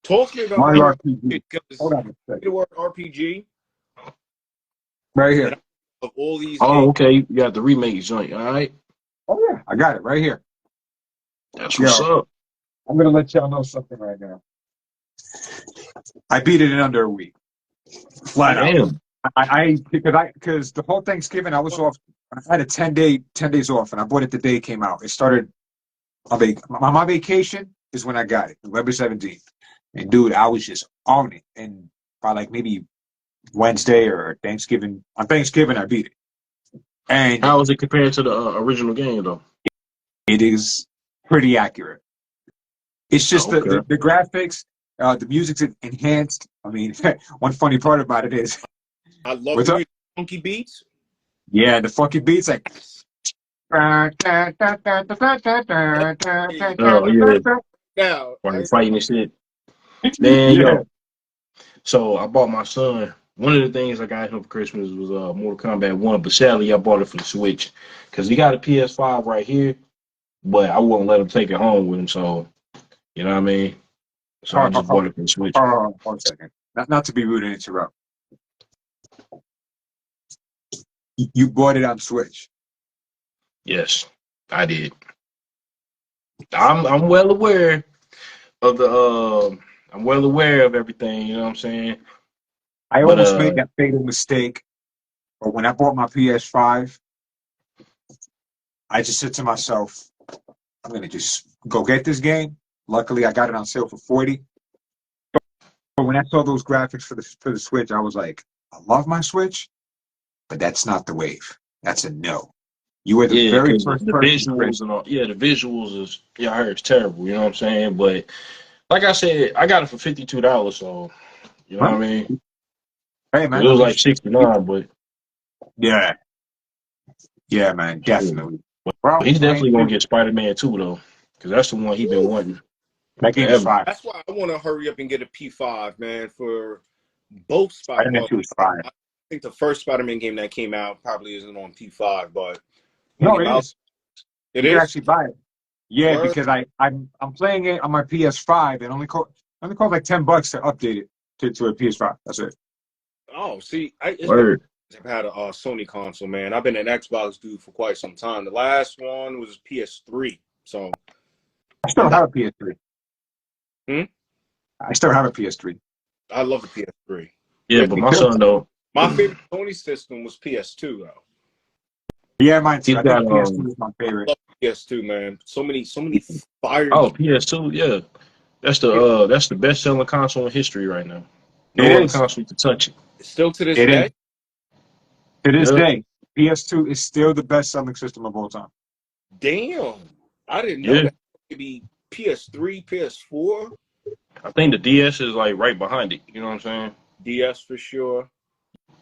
Talk to me about Mario RPG. Hold on a second. The word RPG. Right here. Of all these games. Okay. You got the remake joint, all right? Oh yeah, I got it right here. That's what's up. I'm gonna let y'all know something right now. I beat it in under a week. Flat out. Because the whole Thanksgiving I was off. I had a 10 days off, and I bought it the day it came out. It started my vacation is when I got it, November 17th. And dude, I was just on it. And by like maybe Wednesday or Thanksgiving, on Thanksgiving I beat it. And how is it compared to the original game though? It is pretty accurate. It's just the graphics, the music's enhanced. I mean, one funny part about it is I love the funky beats. Yeah, the funky beats like. Oh yeah. Now, while you're fighting and shit. Man, yo. So I bought my son. One of the things I got him for Christmas was Mortal Kombat 1, but sadly I bought it for the Switch because he got a PS5 right here, but I wouldn't let him take it home with him. So, you know what I mean? So I just bought it for the Switch. 1 second. Not to be rude and interrupt. You bought it on Switch? Yes, I did. I'm well aware of the I'm well aware of everything, you know what I'm saying? I almost made that fatal mistake, but when I bought my PS5, I just said to myself, I'm gonna just go get this game Luckily, I got it on sale for 40. But when I saw those graphics for the Switch, I was like, I love my Switch, but that's not the wave. That's a no. You were the Yeah, very because first the person, Chris. visuals and all. Yeah, the visuals is I heard it's terrible. You know what I'm saying? But like I said, I got it for $52. So you know what Huh? I mean? Hey, 'Cause man, it at was like least 69, but yeah, yeah, man, definitely. Well, he's I ain't definitely gonna get Spider-Man 2 though, because that's the one he been Woo. wanting that game is forever. fire. That's why I want to hurry up and get a P5, man, for both Spider. Spider-Man Well, 2 is fire. I think the first Spider-Man game that came out probably isn't on P5, but when No, the it Miles, is. it You can is. actually buy it. Yeah, Word. because I'm playing it on my PS5 and only cost like $10 to update it to a PS5. That's it. Oh, see, it's been Word. I've had a Sony console, man. I've been an Xbox dude for quite some time. The last one was PS3, so I still I'm have not. a PS3. Hmm? I still have a PS3. I love the PS3. Yeah, Yeah, but me my too. son though, My favorite Sony system was PS2, though. Yeah, mine too. he's I got think PS2 is my favorite. Love PS2, man. So many fire oh games. PS2. Yeah, that's the best selling console in history right now. It No other is. console can touch it. Still to this It is. day. To this Yep. day, PS2 is still the best selling system of all time. Damn, I didn't know Yeah. that. Maybe PS3, PS4, I think the DS is like right behind it. You know what I'm saying? DS for sure.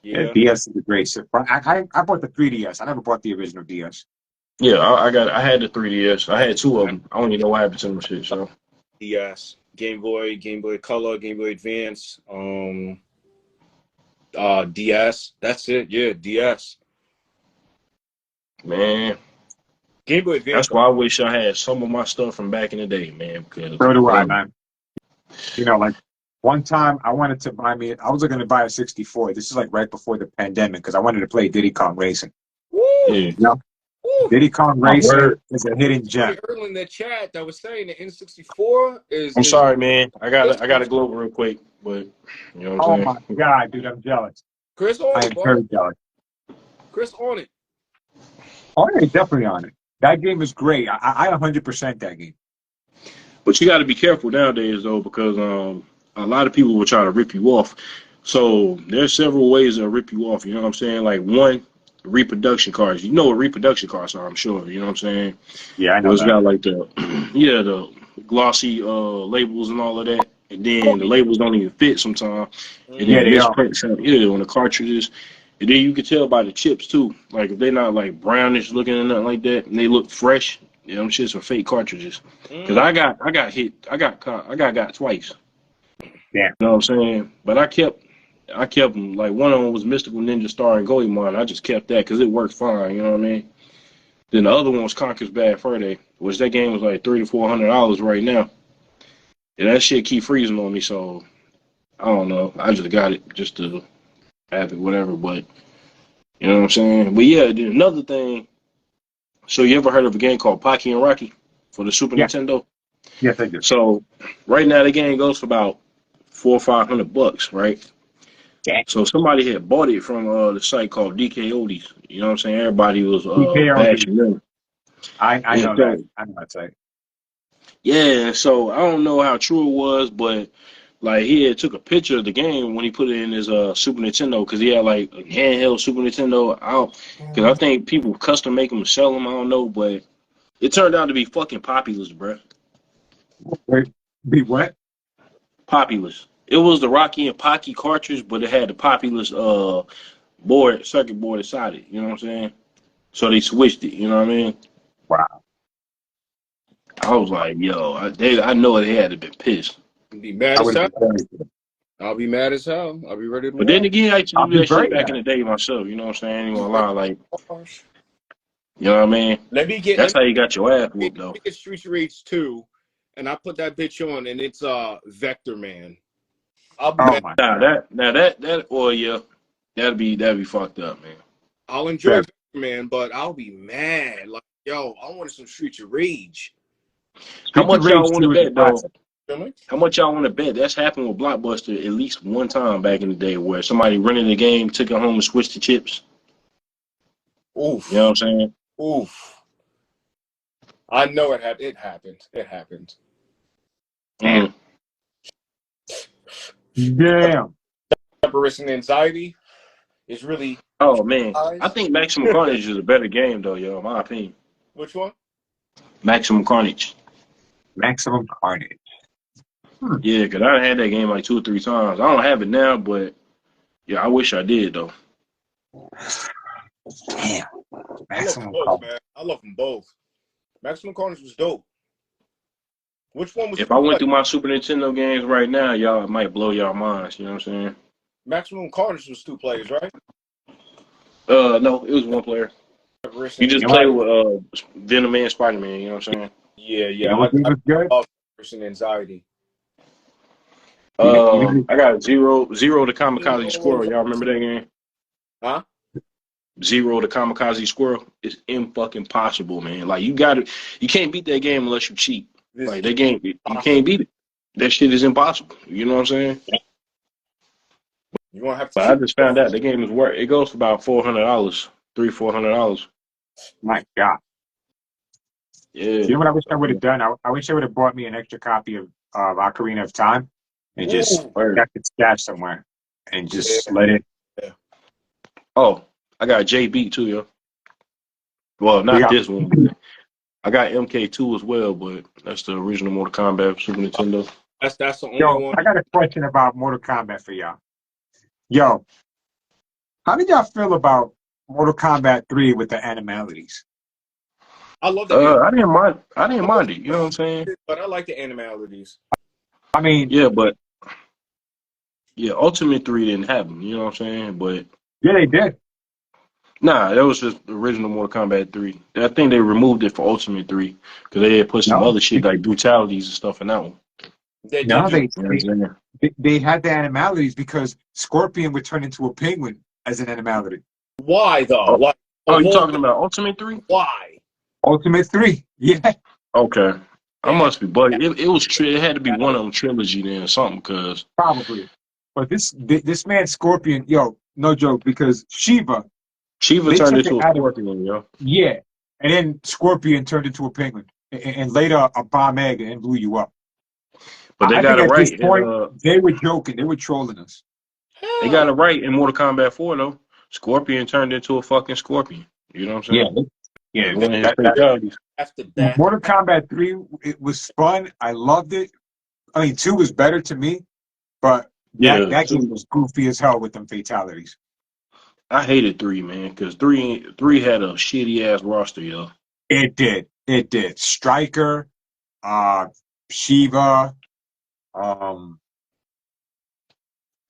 Yeah, Yeah, DS is a great system. I bought the 3DS. I never bought the original DS. Yeah, I had the 3DS. I had two of them. I don't even know what happened to them shit. So DS, Game Boy Color, Game Boy Advance, DS. That's it. Yeah, DS. man, Game Boy Advance. that's why I wish I had some of my stuff from back in the day, man. Because So do I, man, man. You know, like one time I wanted to buy me, I was going to buy a 64. This is like right before the pandemic because I wanted to play Diddy Kong Racing. Woo, yeah, You know, woo. Diddy Kong my Racing word. is a hidden Somebody gem. earlier in the chat that was saying the N64 I'm is sorry, man. I system. gotta go real quick, but you know what Oh I'm my saying. God, dude, I'm jealous. Chris on I it, am boy. very jealous. Chris on it. Oh, yeah, definitely on it. That game is great. I 100% that game. But you got to be careful nowadays, though, because a lot of people will try to rip you off. So there's several ways they'll rip you off. You know what I'm saying? Like one, reproduction cards. You know what reproduction cards are, I'm sure. You know what I'm saying? Yeah, I Well, know it's that. got like the yeah the glossy labels and all of that, and Oh, then the labels don't even fit sometimes, and Yeah, then mm, they are. misprint some yeah on the cartridges. And then you can tell by the chips too. Like if they're not like brownish looking or nothing like that, and they look fresh, you know, them shits are fake cartridges. Cause mm. I got hit, got twice. Yeah. You know what I'm saying? But I kept them. Like one of them was Mystical Ninja Star and Goemon. I just kept that because it worked fine. You know what I mean? Then the other one was Conker's Bad Fur Day, which that game was like $300 to $400 right now. And that shit keep freezing on me, so I don't know. I just got it just to have it, whatever. But you know what I'm saying? But yeah, then another thing. So you ever heard of a game called Pocky and Rocky for the Super Yeah. Nintendo? Yes, I do. So right now the game goes for about $400 or $500, right? Yeah. So somebody had bought it from the site called DK Oldies. You know what I'm saying? Everybody was DKLD. bashing them. I And know that. so I know that site. yeah, so I don't know how true it was, but like he had took a picture of the game when he put it in his Super Nintendo because he had like a handheld Super Nintendo out because I think people custom make them and sell them. I don't know, but it turned out to be fucking populous, bruh. Wait, be what? Populous. It was the Rocky and Pocky cartridge, but it had the populous board circuit board inside it. You know what I'm saying? So they switched it. You know what I mean? Wow. I was like, yo, I know they had to been pissed. Be mad I as would hell. have been very good. I'll be mad as hell. I'll be ready to But then war. again, I used to I'll do be that shit very back in mad. the day myself. You know what I'm saying? I ain't Be gonna ready lie, like to war. you know what I mean? Let me get That's how you got your ass whooped let though. me get Streets Rage 2, and I put that bitch on, and it's Vector Man. I'll be Oh mad. my Nah, God. that or yeah, that'd be fucked up, man. I'll enjoy Very. Vector Man, but I'll be mad. Like, yo, I wanted some Streets of Rage. How Streets of much y'all Rage want to 2 is a bet though? classic. Really? How much y'all want to bet? That's happened with Blockbuster at least one time back in the day where somebody rented the game, took it home and switched the chips. You know what I'm Oof. saying? Oof. I know it happened. It happened. It happened. Mm. Damn. Separation anxiety is really Oh man, I eyes. think Maximum Carnage is a better game though, yo. In my opinion, Which one? Maximum Carnage. Maximum Carnage. Yeah, cause I had that game like 2 or 3 times. I don't have it now, but yeah, I wish I did though. Damn. I love them Maximum both, Carnage. man. I love them both. Maximum Carnage was dope. Which one was If two I went player? through my Super Nintendo games right now, y'all, it might blow y'all minds. You know what I'm saying? Maximum Carnage was 2 players, right? No, it was one player. You Separation just You know play anxiety. with Venom Man, Spider Man. You know what I'm saying? Yeah, you yeah. know what game I was good? love separation anxiety. I got Zero the Kamikaze Squirrel. Y'all remember that game? Huh? Zero the Kamikaze Squirrel is fucking possible, man. Like you can't beat that game unless you cheat. This Like that game, you can't beat it. That shit is impossible. You know what I'm saying? you won't have to But I cheat. just found out the game is worth. It goes for about $400, $300-$400. My God. Yeah. You know what I wish I would have done? I wish I would have bought me an extra copy of Ocarina of Time and just Ooh. Word. got it stashed somewhere and just Yeah. let it. Oh, I got JB too, yo. Well, not Yeah. this one, but I got MK2 as well, but that's the original Mortal Kombat Super Nintendo. That's the only Yo, one. I got a question about Mortal Kombat for y'all. Yo, how did y'all feel about Mortal Kombat 3 with the animalities? I love the game, I didn't mind it. You know what I'm saying? but I like the animalities. I mean, Yeah, but yeah, Ultimate 3 didn't have them. You know what I'm saying? But yeah, they did. nah, that was just the original Mortal Kombat 3. I think they removed it for Ultimate 3 because they had put some No, other shit like brutalities and stuff in that one. They did no, do. You know what I'm saying? they had the animalities because Scorpion would turn into a penguin as an animality. Why though? Oh, Why? oh, Of you all talking things, about Ultimate 3? why? Ultimate 3, yeah, Okay. I They had must be bugging. It had to be one of them trilogy then or something because probably. But this man Scorpion, yo, no joke, because Shiva, Shiva they turned took it into a out of scorpion, yo. yeah, and then Scorpion turned into a penguin, and later a bomb egg and blew you up. But they I got think it at this right. point they were joking, they were trolling us. They got hell. it right in Mortal Kombat 4 though. Scorpion turned into a fucking scorpion. You know what I'm Yeah, saying? yeah. Like one of his That fatalities. After that, Mortal Kombat 3, it was fun. I loved it. I mean, 2 was better to me, but that Yeah. that game was goofy as hell with them fatalities. I hated 3, man, because three had a shitty ass roster, yo. It did. It did. Striker, Shiva, I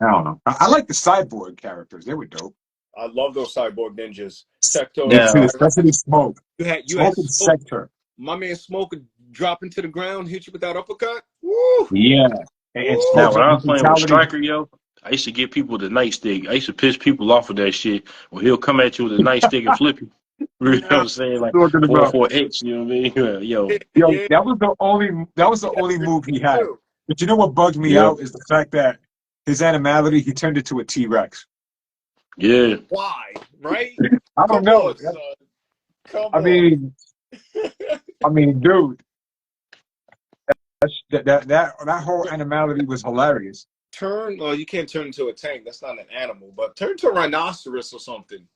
don't know. I like the cyborg characters. They were dope. I love those cyborg ninjas. Sector. Me too, Now, especially Smoke. You had Smoke and smoke. Sector. My man Smoke would drop into the ground, hit you with that uppercut. Woo! Yeah. And Woo! now Smoke's when I was playing with brutality. Striker, yo, I used to get people the nightstick. I used to piss people off with that shit. Well, he'll come at you with a nightstick and flip you. You know what I'm saying? Like Talking about. 4-4-X, you know what I mean? Yo, Yo, Yeah, that was the only move he had. too. But you know what bugged me yeah, out is the fact that his animality, he turned into a T-Rex. yeah. Why? Right? I Come don't know. on, son. Come I on. mean, dude, that whole animality was hilarious. Well, you can't turn into a tank. That's not an animal. But turn to a rhinoceros or something.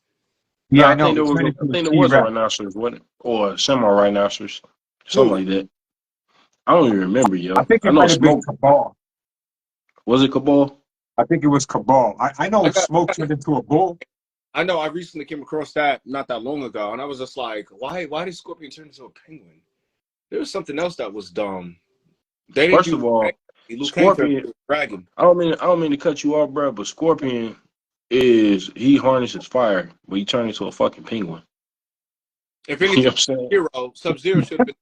No, Yeah, I I know. think He there was turned a, into I a think there was a T-Rex. rhinoceros, wasn't it? Or a semi-rhinoceros, something Who? like that. I don't even remember, I yo. think I it know might have been Smoke. Cabal. Was it Cabal? I think it was Cabal. I know I got. Smoke turned into a bull. I know. I recently came across that not that long ago, and I was just like, "Why? Why did Scorpion turn into a penguin?" There was something else that was dumb. They didn't First do of all, Liu Kang turned Scorpion. into a dragon. I don't mean to cut you off, bro, but Scorpion he harnesses fire, but he turned into a fucking penguin. If You know anything, what I'm saying? Sub-Zero should have been.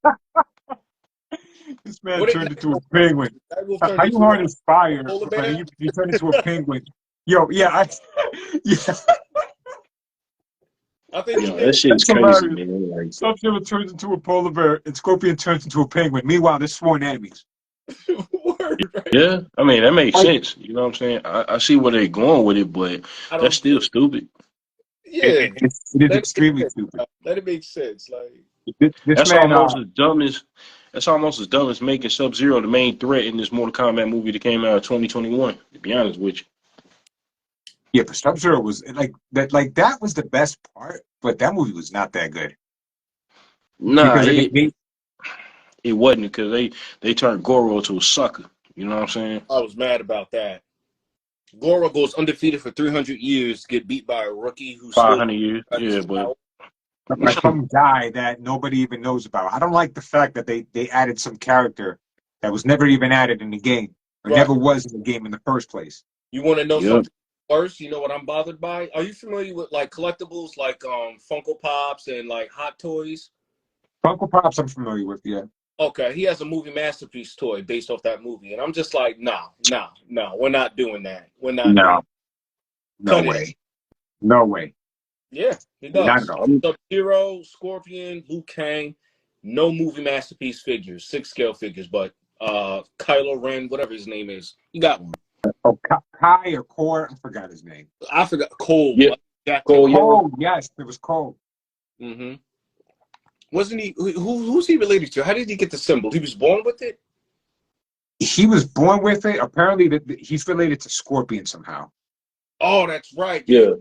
This man What did turned into a Nightwolf turn penguin. into? Nightwolf How turned you into harness a fire polar and bear. you turn into a penguin? Yo, yeah, yeah, I think he Yo, that did. shit is that's crazy, hilarious. man. Like, Sub-Zero turns into a polar bear and Scorpion turns into a penguin. Meanwhile, they're sworn enemies. Word, right? yeah, I mean that makes Like, sense. You know what I'm saying? I see where they're going with it, but I that's don't still think. stupid. Yeah, it is let it make extremely sense. stupid. Let it make sense. Like, This That's man, almost as dumb as That's almost as dumb as making Sub-Zero the main threat in this Mortal Kombat movie that came out in 2021. To be honest with you. Yeah, but Sub-Zero was like that. Like that was the best part, but that movie was not that good Nah, because it wasn't because they turned Goro into a sucker. You know what I'm saying? I was mad about that. Goro goes undefeated for 300 years, get beat by a rookie who's still 500 years. Yeah, but by some guy that nobody even knows about. I don't like the fact that they added some character that was never even added in the game or Right. never was in the game in the first place. You want to know Yep. something worse? You know what I'm bothered by? Are you familiar with like collectibles like Funko Pops and like Hot Toys? Funko Pops, I'm familiar with. Yeah, Okay, he has a movie masterpiece toy based off that movie, and I'm just like, no, we're not doing that. We're not doing no Cut it. way, no way. Yeah, he Not does. at all. Sub-Zero, Scorpion, Liu Kang, no movie masterpiece figures, 6 scale figures, but Kylo Ren, whatever his name is, he got one. Oh, Kai or Core, I forgot his name. I forgot. Cole. Yeah. Jack Cole, yeah. Cole, yes, it was Cole. Mm-hmm. Wasn't he? Who's he related to? How did he get the symbol? He was born with it. He was born with it. Apparently, he's related to Scorpion somehow. Oh, that's right. Yeah.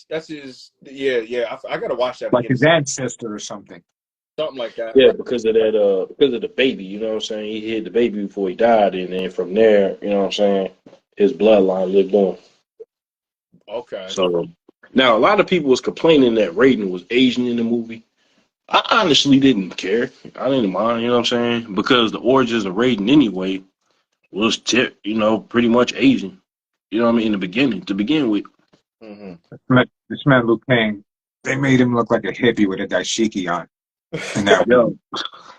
That's his. Yeah. I gotta watch that. Like again. his ancestor or something. Something like that. Yeah, because of that, because of the baby, you know what I'm saying? He hid the baby before he died, and then from there, you know what I'm saying, his bloodline lived on. Okay. So now a lot of people was complaining that Raiden was Asian in the movie. I honestly didn't care. I didn't mind, you know what I'm saying? Because the origins of Raiden anyway was pretty much Asian. You know what I mean? In the beginning, to begin with. Mm-hmm. This man Liu Kang, they made him look like a hippie with a dashiki on. And that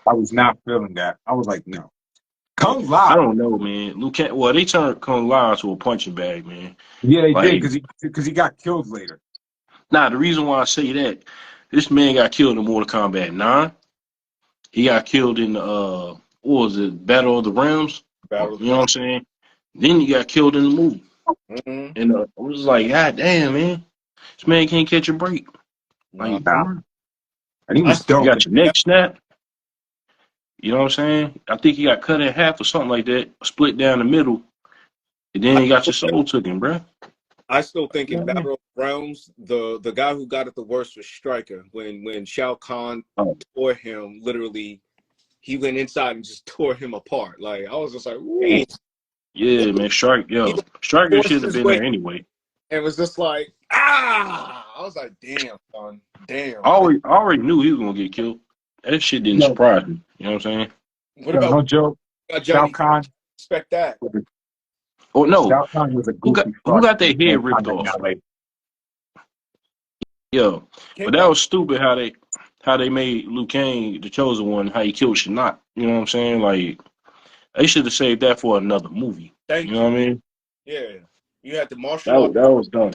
I was not feeling that. I was like, no. Kung Lao. I don't know, man. Liu Kang, well, they turned Kung Lao into a punching bag, man. Yeah, they Like, did because he got killed later. Nah, the reason why I say that, this man got killed in Mortal Kombat 9. He got killed in what was it, Battle of the Realms? You know what I'm saying? Then he got killed in the movie. Mm-hmm. And I was like, God damn, man. This man can't catch a break. Like, Nah. And he was you dope. got your neck snapped. You know what I'm saying? I think he got cut in half or something like that, split down the middle, and then he got your soul taken, bro. I still think in Battle of the Realms, the guy who got it the worst was Stryker. When Shao Kahn tore him, literally, he went inside and just tore him apart. Like, I was just like, ooh. Yeah, man, Stryker should have been there anyway. And was just like, I was like, damn, son, damn. I already knew he was gonna get killed. That shit didn't surprise me. You know what I'm saying? What about no joke? Shao Kahn. Expect that. Oh no, Shao Kahn was a goofy who got their head ripped off? Yo, but that was stupid how they made Liu Kang the chosen one, how he killed Shinnok. You know what I'm saying? Like, they should have saved that for another movie. Thank you. Know what I mean? Yeah. You had the martial That was dumb.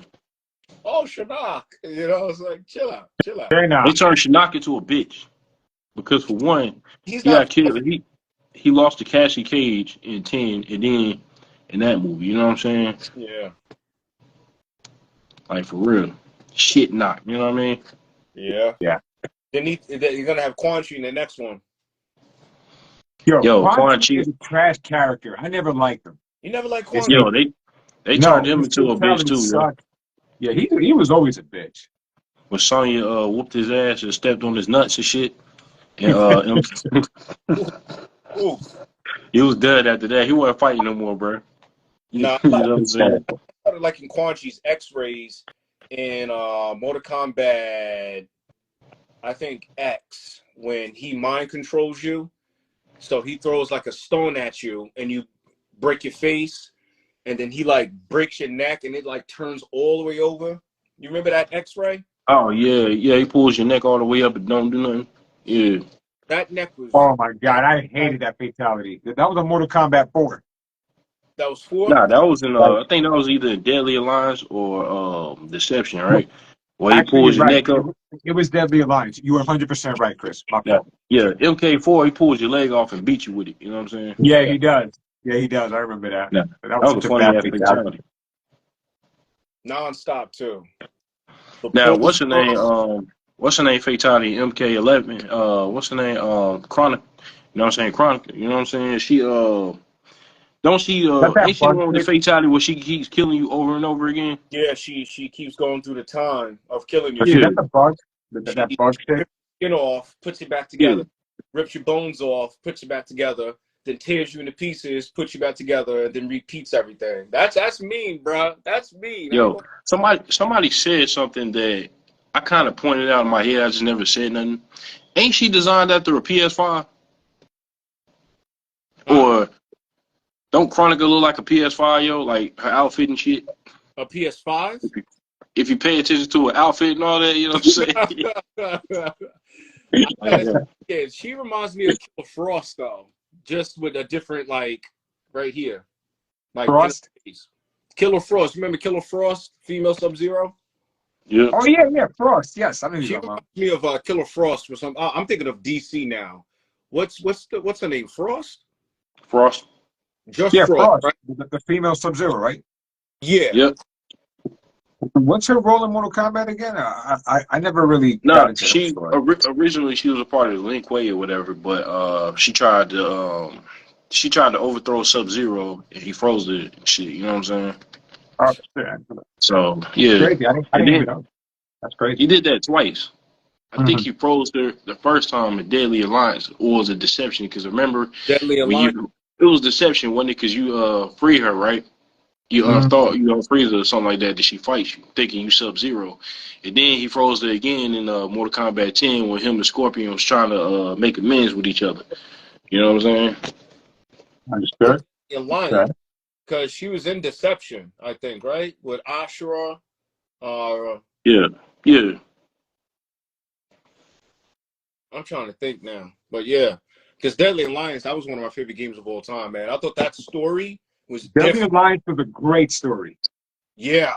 Oh, Shinnok. You know, it's like, chill out. They turned Shinnok into a bitch. Because for one, he got killed. He lost to Cassie Cage in 10, and then in that movie, you know what I'm saying? Yeah. Like, for real. Shit knock, you know what I mean? Yeah. Then you're gonna have Quan Chi in the next one. Yo, Quan Chi is a trash character. I never liked him. You never liked Quan Chi? Yo, they turned him into a bitch too. Yeah, he was always a bitch. When Sonya whooped his ass and stepped on his nuts and shit, and he was dead after that. He wasn't fighting no more, bro. Nah, you know what I'm saying? I started liking Quan Chi's X-rays in Mortal Kombat, I think X, when he mind controls you. So he throws like a stone at you and you break your face, and then he like breaks your neck and it like turns all the way over. You remember that X-ray? Oh yeah, he pulls your neck all the way up and don't do nothing. Yeah. That neck was. Oh my god, I hated that fatality. That was a Mortal Kombat 4. That was 4? Nah, that was in I think that was either Deadly Alliance or Deception, right? Where he pulls your neck up. It was Deadly Alliance. You were 100% right, Chris. Yeah, MK4, he pulls your leg off and beats you with it. You know what I'm saying? Yeah, he does. I remember that. Yeah. That was a funny fatality. Non-stop too. Now, what's her name? Fatality MK11. What's her name? know what I'm saying? Chronicle. You know what I'm saying? She don't she That ain't she the bug one with the shit. fatality where she keeps killing you over and over again? Yeah, she keeps going through the time of killing you. But see, Yeah, that's a bug. That She bug shit. rips your skin off, puts it back yeah. together, rips your bones off, puts you back together, then tears you into pieces, puts you back together, and then repeats everything. That's mean, bro. That's mean. I ain't Yo, gonna. somebody said something that I kind of pointed out in my head. I just never said nothing. Ain't she designed after a PS5? Huh? Or don't Chronicle look like a PS5, yo? Like her outfit and shit. A PS5? If you pay attention to her outfit and all that, you know what I'm saying? Like, Yeah, she reminds me of Killer Frost though, just with a different like right here, like in her Frost. face. Killer Frost. Remember Killer Frost, female Sub-Zero? yeah, Oh yeah, Frost. Yes, I know you're She talking about. reminds me of Killer Frost for some. I'm thinking of DC now. What's her name? Frost? Frost. Just Yeah, Frost, Frost, right? the female Sub-Zero, right? Yeah. Yep. What's her role in Mortal Kombat again? I never really got Nah, into her she story. originally she was a part of the Lin Kuei or whatever, but she tried to overthrow Sub Zero and he froze it and shit. You know what I'm saying? Oh, shit. So yeah, Crazy. I and didn't even then know. That's crazy. he did that twice. I think Hmm. he froze her the first time in Deadly Alliance, or was it Deception? Because remember Deadly when Alliance. it was Deception, wasn't it? Because you free her, right? You thought you freeze her or something like that. That she fights you, thinking you Sub Zero, and then he froze her again in Mortal Kombat 10 when him and Scorpion was trying to make amends with each other. You know what I'm saying? Yeah, Understood. Deadly Alliance, Okay. because she was in Deception, I think, right? With Ashura. Yeah, yeah. I'm trying to think now, but yeah, because Deadly Alliance, that was one of my favorite games of all time, man. I thought that story was Deadly different. Alliance was a great story. Yeah,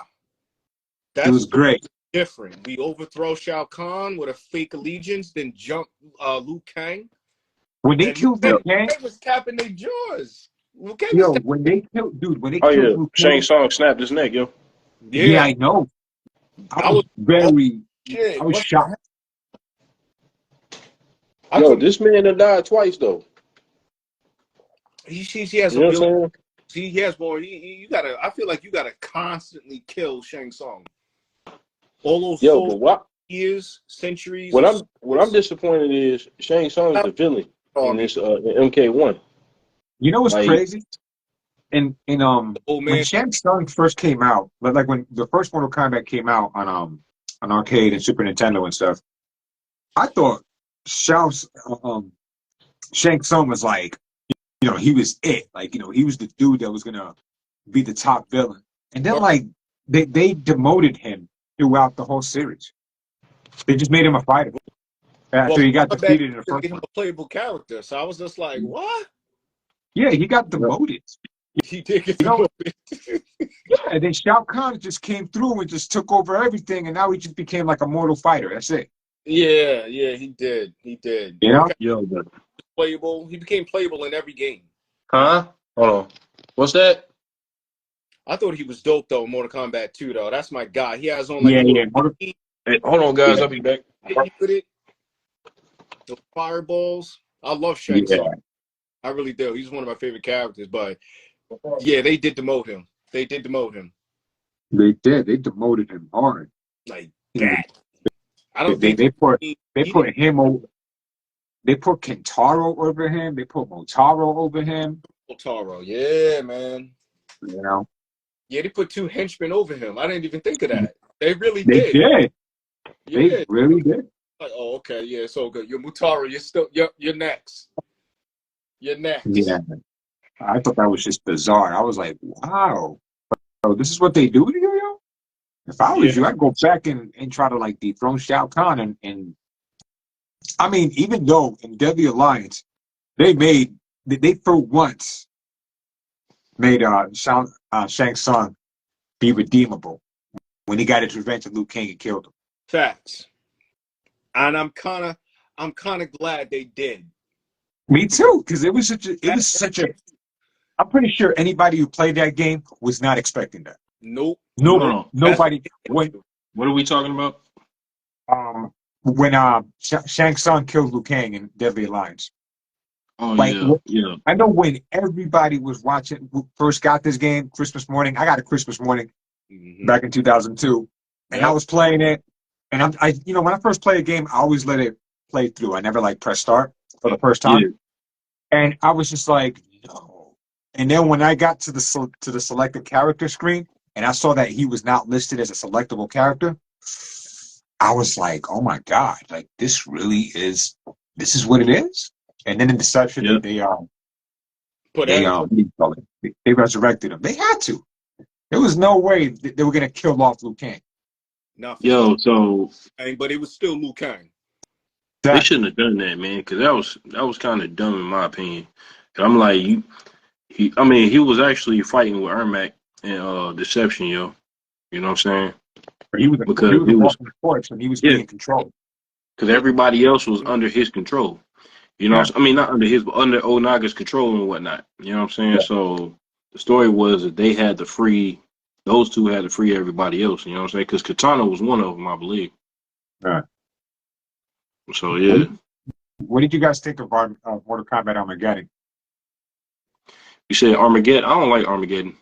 It that was story great. was different. We overthrow Shao Kahn with a fake allegiance, then jump Liu Kang, When they and Liu killed Kang, Liu Yep. Liu Kang, Kang was tapping their jaws. Liu Kang was yo, tapping. when they killed, dude, when they Oh killed yeah, Liu Shang Kang, Tsung snapped his neck, yo. yeah, Yeah, I know. I I was was. Oh very, I shit! was What? shocked. I Yo, couldn't. this man done died twice though. He has You know what ability. I'm saying? He has more. You gotta. I feel like you gotta constantly kill Shang Tsung. All those Yo, souls, but years, centuries what of I'm souls. disappointed is Shang Tsung is the villain in Army. this in MK1. You know what's Like, crazy? In Oh when man, Shang Tsung first came out, like when the first Mortal Kombat came out on arcade and Super Nintendo and stuff, I thought Shao Shang Tsung was like, he was it. Like, he was the dude that was gonna be the top villain. And then but like they demoted him throughout the whole series. They just made him a fighter after well, he got Combat defeated in the made first him one. a playable character. So I was just like, what? Yeah, he got yep. demoted. He did get You the know, movie. yeah, and then Shao Kahn just came through and just took over everything, and now he just became like a mortal fighter. That's it. Yeah, yeah, he did. He did. You know? Mordecai Yo, but playable. He became playable in every game. huh? Hold on. What's that? I thought he was dope though. Mortal Kombat 2 though. That's my guy. He has on like Yeah, the little yeah, thingy, Hey, hold on, guys. yeah, I'll be back. hit you with it. The fireballs. I love Shang yeah. Tsung. I really do. He's one of my favorite characters. But yeah, they did demote him. They did demote him They did. They demoted him hard. like You know, that. I they don't they, think they put they he didn't. put him over. They put Kentaro over him. They put Motaro over him. Taro. Yeah, man. You know, Yeah, they put two henchmen over him. I didn't even think of that. They really they did. did. They Yeah. really did. Like, oh, okay. Yeah, so good. You're Mutaro. You're still. You're next. You're Yeah, next. I thought that was just bizarre. I was like, wow. So this is what they do to you, yo? If I was Yeah. you, I'd go back and try to like dethrone Shao Kahn and I mean, even though in Deadly Alliance they for once made Shang Tsung be redeemable when he got his revenge on Liu Kang and killed him. Facts. And I'm kind of glad they did. Me Because too, because it was such a. I'm pretty sure anybody who played that game was not expecting that. nope, Hold nope. No, on. That's what nobody they when do. What are we talking about? when Shang Tsung killed Liu Kang in Deadly Alliance. Oh Like, yeah, yeah, I know when everybody was watching, first got this game, Christmas morning. I got it Christmas morning Hmm. back in 2002, and I Yep. was playing it. And when I first play a game, I always let it play through. I never like press start for the first yeah. time. And I was just like, no. And then when I got to the selected character screen, and I saw that he was not listed as a selectable character, I was like, oh my God, like this is what it is. And then in Deception, Yeah. what do you call it? They resurrected him. They had to. There was no way they were gonna kill off Liu Kang. Not for sure. Yo, so But it was still Liu Kang. they Exactly. shouldn't have done that, man, because that was kind of dumb in my opinion. And I'm like, I mean, he was actually fighting with Ermac in Deception, yo. You know what I'm saying? He was Because a he was, walking corpse, and he was yeah, being controlled. because everybody else was under his control. You know, Yeah. I mean, not under his, but under Onaga's control and whatnot. You know what I'm saying? Yeah. So the story was that they had to free, those two had to free everybody else. You know what I'm saying? Because Katana was one of them, I believe. Right. So yeah, What did you guys think of Mortal Kombat Armageddon? you said Armageddon. I don't like Armageddon.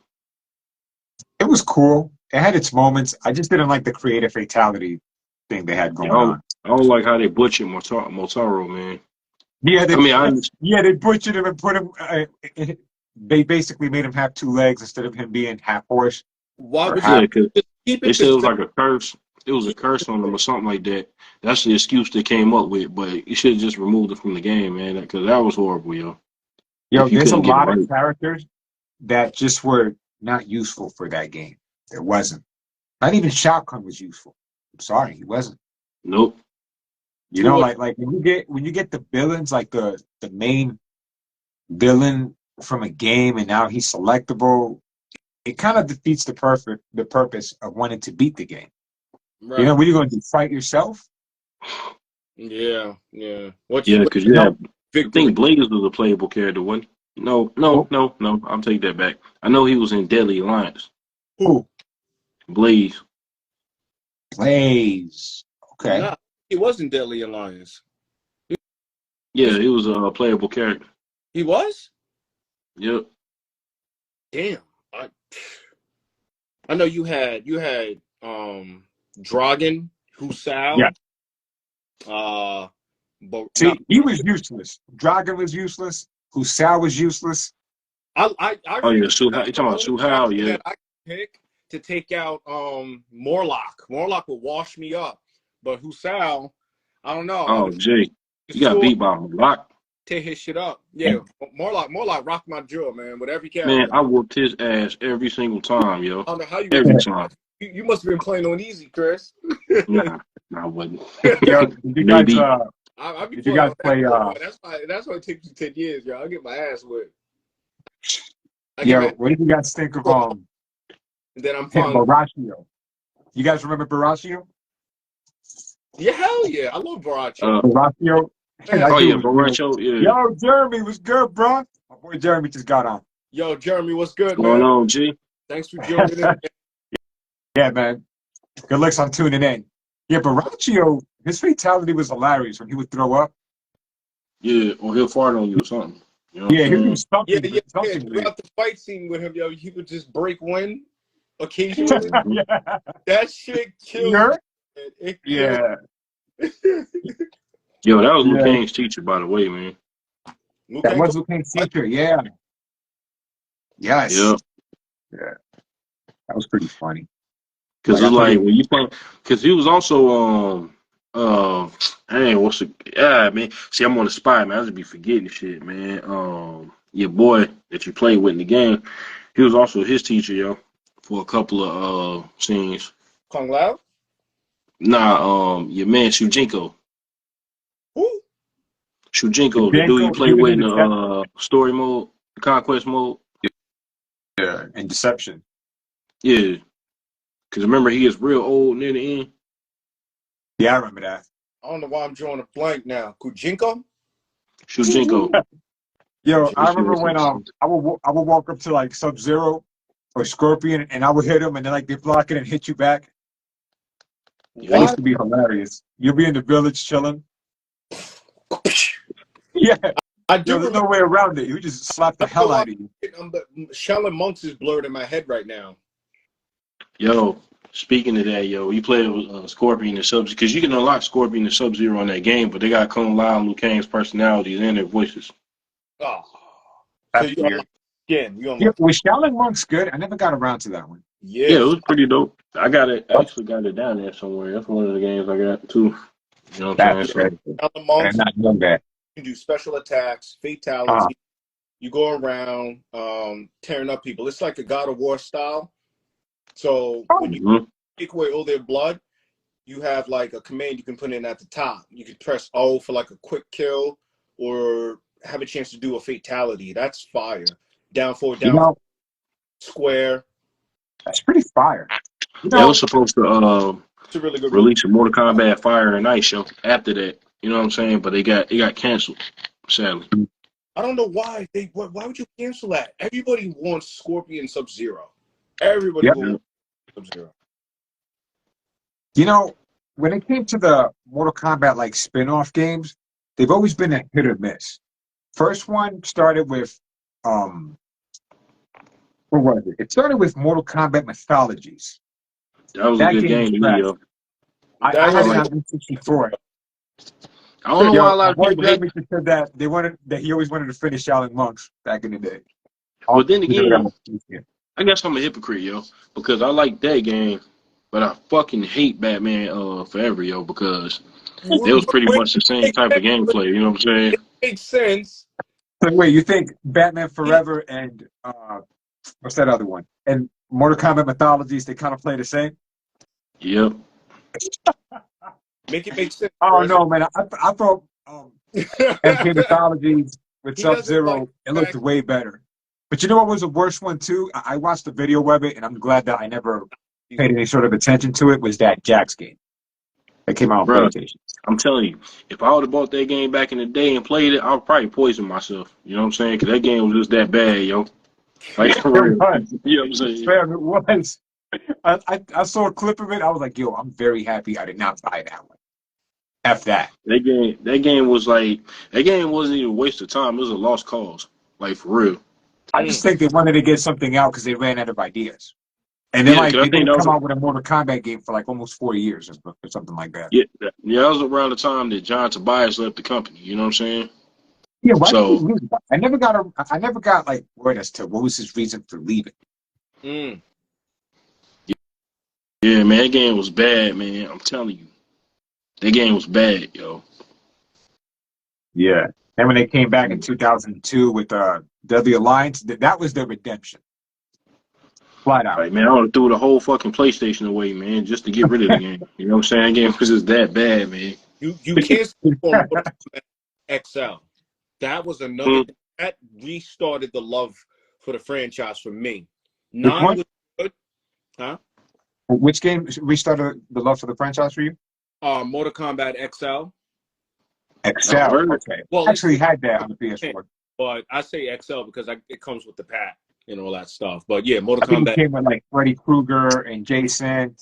It was cool. It had its moments. I just didn't like the creative fatality thing they had I going don't, on. I don't like how they butchered Motaro, man. Yeah, I mean, I they butchered him and put him. They basically made him have two legs instead of him being half horse Why or would you yeah, half. because just keep they it said the it was same? like a curse. It was a curse on them or something like that. That's the excuse they came up with. But you should have just removed it from the game, man, because that was horrible, yo. Yo, If you there's a couldn't get it lot of right. characters that just were not useful for that game. There wasn't. Not even Shao Kahn was useful. I'm sorry, he wasn't. Nope. You To know, what? like when you get the villains, like the main villain from a game, and now he's selectable, it kind of defeats the purpose of wanting to beat the game. You know, Right. what are you going to do? Fight yourself? Yeah. Yeah. What's Yeah, what because You yeah, know? I victory? think Blaze was a playable character, wasn't he? No, no, Oh, no, no. I'll take that back. I know he was in Deadly Alliance. Who? Blaze. plays. Okay. Nah, he wasn't Deadly Alliance. Yeah, He's he was a playable character. he was? Yep. Damn. I I know you had Dragon, Yeah. Husal, uh but not See, he was useless. Dragon was useless. Husao was useless. I Oh yeah, really Suhao. like You the talking about only Suhao? character Yeah. that I could pick to take out Morlock. Morlock would wash me up. But Husal, I don't know. I Oh would Jay, you got destroy beat by Malak. tear his shit up. Yeah, And Morlock rocked my jaw, man, with every Man, character. I whooped his ass every single time, yo. I don't know how you Every were time. you must have been playing on easy, Chris. Nah, I wasn't. yo, did you guys Maybe. I be did you playing guys on that play boy. That's why it takes you 10 years, yo. I get my ass whipped. I get yo, my what did you guys think of and then I'm finally Barachio? You guys remember Barachio? yeah, hell yeah. I love Baracho. Uh, Barachio? Man, That oh dude yeah, was real. Baracho. Yeah. Yo, Jeremy was good, bro. My boy Jeremy just got on. yo, Jeremy, what's good, What's going man? on, G? Thanks for joining in. Yeah, man. Good looks on tuning in. Yeah, Baraccio, his fatality was hilarious when he would throw up. Yeah, or he'll fart on you or something. You know what Yeah, he would do I'm saying? Yeah, something, yeah, yeah. something weird. Throughout the fight scene with him, yo, he would just break wind occasionally. Mhm. Yeah. That shit You killed me. heard? Man. It killed Yeah. Yo, that was Liu Yeah. Kang's teacher, by the way, man. Liu That Kang was Liu Kang's teacher. Yeah. Yes. Yep. Yeah. That was pretty funny. Cause Like I it's thought like he when you play, cause he was also hey, what's the man? See, I'm on the spot, man. I just be forgetting shit, man. Your boy that you played with in the game, he was also his teacher, yo, for a couple of scenes. Kung Lao? Nah, your man Shujinko. Who? Shujinko, the dude you Danko, play he was with in in the Deception. story mode, conquest mode. Yeah. In Deception. Yeah, cause remember he is real old near the end. Yeah, I remember that. I don't know why I'm drawing a blank now. Kujinko? Shujinko. Yo, I This shit remember is when insane. I would walk up to like Sub Zero or Scorpion and I would hit him and then like they block it and hit you back. That Yep. used What? to be hilarious. You'll be in the village chilling. Yeah. I do Yo, there's remember. no way around it. You just slap the hell out of you. But Shaolin Monks is blurred in my head right now. Yo, speaking of that, yo, you played with Scorpion and Sub because you can unlock Scorpion and Sub Zero in that game, but they got Kung Lao and Liu Kang's personalities and their voices. Oh, so That's you weird. unlock skin. You Yeah, unlock. was Shaolin Monks good? I never got around to that one. Yeah, Yes. it was pretty dope. I got it. I actually got it down there somewhere. That's one of the games I got too. You know what I'm That's saying? good. Shaolin I did Monks, not know that. you can do special attacks, fatality. Uh-huh. You go around tearing up people. It's like a God of War style. So when you So, take away all their blood, you have like a command you can put in at the top. You can press O for like a quick kill or have a chance to do a fatality. That's fire. Down forward, You down know, square. that's pretty fire. You they know, was supposed to It's a really good movie. release a Mortal Kombat Fire and Ice show after that. You know what I'm saying? But it got canceled, sadly. I don't know why why would you cancel that? Everybody wants Scorpion Sub-Zero. Everybody Yep. wants Sub-Zero. you know, when it came to the Mortal Kombat like spin-off games, they've always been a hit or miss. First one started with what was it? It started with Mortal Kombat Mythologies. That was a That good game game was to me, trash. yo. I That had it was on N64. I don't know Yo, why a lot my of boy people hate. Jeremy said that they wanted that he always wanted to finish Shaolin Monks back in the day. But then He never got again, to finish it. I guess I'm a hypocrite, yo, because I like that game, but I fucking hate Batman Forever, yo, because it was pretty much the same type of gameplay. You know what I'm saying? It makes sense. So wait, you think Batman Forever and what's that other one? And Mortal Kombat Mythologies, they kind of play the same? Yep. Make it make sense. Oh Chris. no, man! I thought MK Mythologies with He doesn't Sub-Zero, like it looked that. way better. But you know what was the worst one too? I watched the video of it, and I'm glad that I never paid any sort of attention to it. Was that Jax game that came out on Bruh. PlayStation? I'm telling you, if I would have bought that game back in the day and played it, I would probably poison myself. You know what I'm saying? Because that game was just that bad, yo. Like, for It real. was. You know what I'm saying? Fam, it was. I saw a clip of it. I was like, yo, I'm very happy I did not buy that one. F that. That game was like, that game wasn't even a waste of time. It was a lost cause. Like, for real. I just think they wanted to get something out because they ran out of ideas. And then, Yeah, like, 'cause I they think didn't that was come out with a Mortal Kombat game for like almost 4 years or something like that. Yeah, that was around the time that John Tobias left the company. You know what I'm saying? Yeah, why did he So, leave? I never got like word as to what was his reason for leaving. Mm. yeah, man, that game was bad, man. I'm telling you. That game was bad, yo. Yeah. And when they came back in 2002 with Deadly Alliance, that was their redemption. Flat out. Like, man, I would have threw the whole fucking PlayStation away, man, just to get rid of the game. You know what I'm saying? That game was just that bad, man. You can't sleep on Mortal Kombat XL. That was another that restarted the love for the franchise for me. Nine one? was good. Huh? Which game restarted the love for the franchise for you? Mortal Kombat XL. XL. word. Okay. Well, I actually had that on the PS4. but I say XL because it comes with the pack and all that stuff. But yeah, I Mortal think it Kombat. came with like Freddy Krueger and Jason.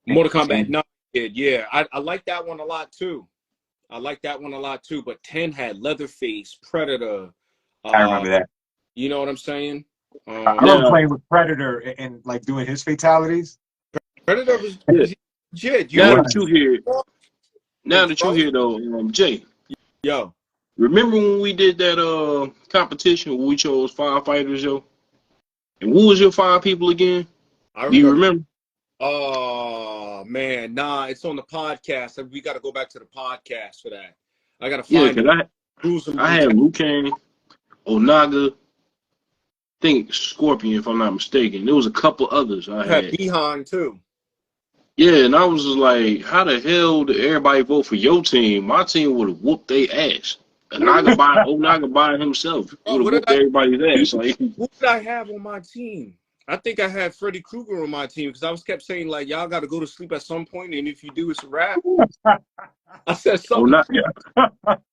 Mortal Kombat 9 did, yeah. I like that one a lot too. But 10 had Leatherface, Predator. I remember that. You know what I'm saying? I remember playing with Predator and like doing his fatalities. Predator was legit. Now that you hear though, Jay, Yo, remember when we did that competition where we chose 5 fighters, yo? And what was your 5 people again? Do you remember? Oh man, nah, it's on the podcast. We got to go back to the podcast for that. I got to find because I had Liu Kang, Onaga, I think Scorpion, if I'm not mistaken. There was a couple others I had. Bihan too. Yeah, and I was just like, how the hell did everybody vote for your team? My team would have whooped their ass. Onaga by himself would have whooped everybody's ass. Like, who did I have on my team? I think I had Freddy Krueger on my team because I was kept saying like, y'all got to go to sleep at some point, and if you do, it's a wrap. I said something.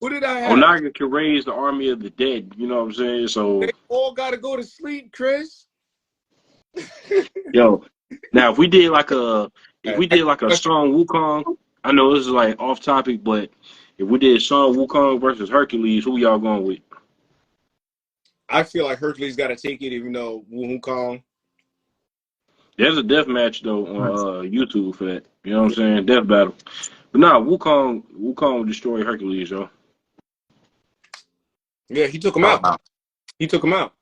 Who did I have? Onaga can raise the army of the dead. You know what I'm saying? So they all got to go to sleep, Chris. Yo, now if we did like a Son Wukong, I know this is like off topic, but if we did Son Wukong versus Hercules, who y'all going with? I feel like Hercules got to take it, even though Wukong. There's a death match though on YouTube for that. You know what I'm saying? Death battle. But nah, Wukong will destroy Hercules, yo. Yeah, he took him out. He took him out.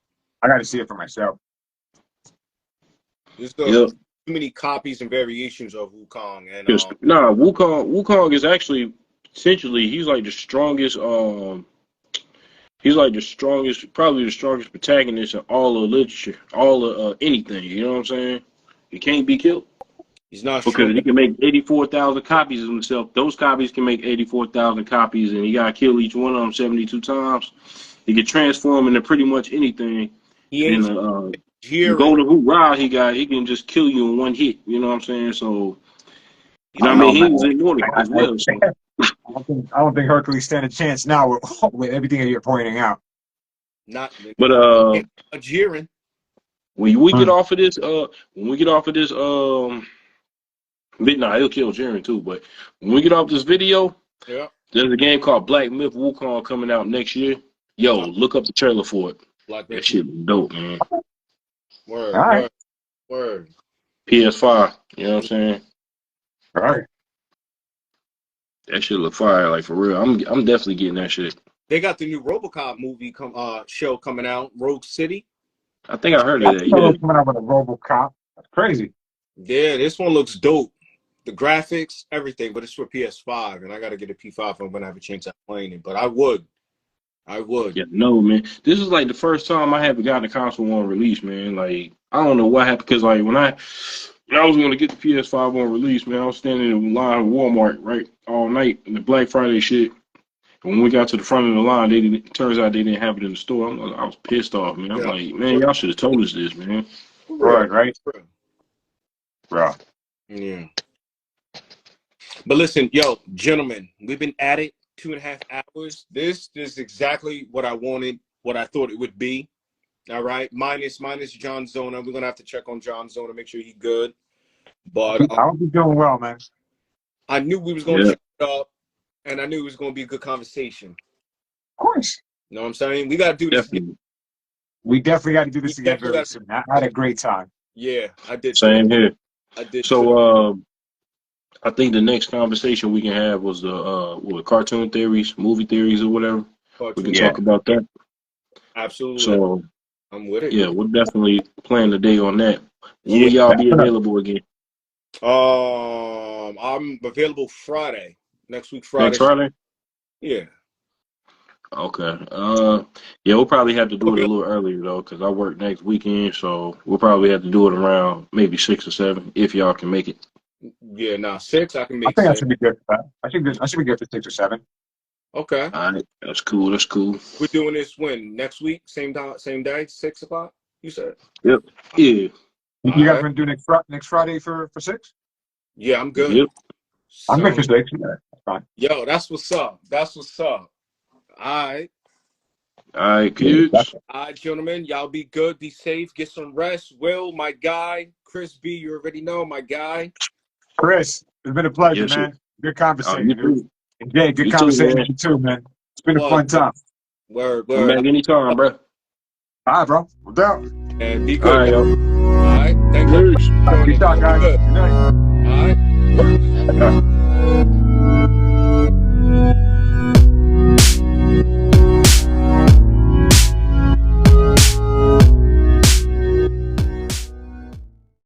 I got to see it for myself. There's Yep. too many copies and variations of Wukong, and Nah, Wukong is actually essentially he's like the strongest. He's like the strongest, probably the strongest protagonist in all of literature, all of anything. You know what I'm saying? He can't be killed he's not because strong. he can make 84,000 copies of himself. Those copies can make 84,000 copies, and he got to kill each one of them 72 times. He can transform into pretty much anything. He And ain't the golden hoorah he can just kill you in one hit. You know what I'm saying? So, you know what I mean? He was immortal as well. So. I don't think Hercules stand a chance now with everything that you're pointing out. Not, but a Jiren. When we get off of this, he'll kill Jiren too. But when we get off this video, yeah, there's a game called Black Myth Wukong coming out next year. Yo, look up the trailer for it. That shit was dope, man. Word. PS5, you know what I'm saying? All right. That shit look fire, like for real. I'm definitely getting that shit. They got the new RoboCop movie show coming out, Rogue City. I think I heard of that. Yeah, coming out with a RoboCop. That's crazy. Yeah, this one looks dope. The graphics, everything, but it's for PS5, and I got to get a P5 if I'm gonna have a chance at playing it. But I would. Yeah, no, man. This is like the first time I haven't gotten a console on release, man. Like I don't know what happened because like when I was going to get the PS5 on release, man, I was standing in line at Walmart right all night in the Black Friday shit. And when we got to the front of the line, turns out they didn't have it in the store. I was pissed off, man. I'm like, man, y'all should have told us this, man. Right. Bro. Yeah. But listen, yo, gentlemen, we've been at it 2.5 hours. This is exactly what I wanted, what I thought it would be. All right, minus John Zona. We're gonna have to check on John Zona, make sure he's good. But I hope he's doing well, man. I knew we was gonna check it up, and I knew it was gonna be a good conversation. Of course. You know what I'm saying? We gotta do this. We definitely got to do this again very soon. I had a great time. Yeah, I did. Same here. I did. So, I think the next conversation we can have was the cartoon theories, movie theories, or whatever. We can talk about that. Absolutely. So I'm with it. Yeah, we'll definitely plan the day on that. When will y'all be available again? I'm available Friday. Next week, Friday. Next Friday? Yeah. Okay. Yeah, we'll probably have to do it a little earlier though, because I work next weekend, so we'll probably have to do it around maybe 6 or 7 if y'all can make it. Yeah, 6 I can make. I think I should be good for that. I should be good for 6 or 7. Okay. All right, that's cool. We're doing this when? Next week? Same time, same day, 6 o'clock? You said? Yep. Yeah. You guys gonna do next Friday for 6? Yeah, I'm good. Yep. I'm good for 6. Yeah, that's fine. Yo, that's what's up. All right. All right, kids. All right, gentlemen. Y'all be good. Be safe. Get some rest. Will, my guy. Chris B, you already know, my guy. Chris, it's been a pleasure, man. Good conversation, dude. And Jay, good conversation too, man. It's been a fun time. Word. Come back anytime, bro. All right, bro. No doubt. And be good. All right, yo. All right. Thank you. Peace out, guys. Good night. All right.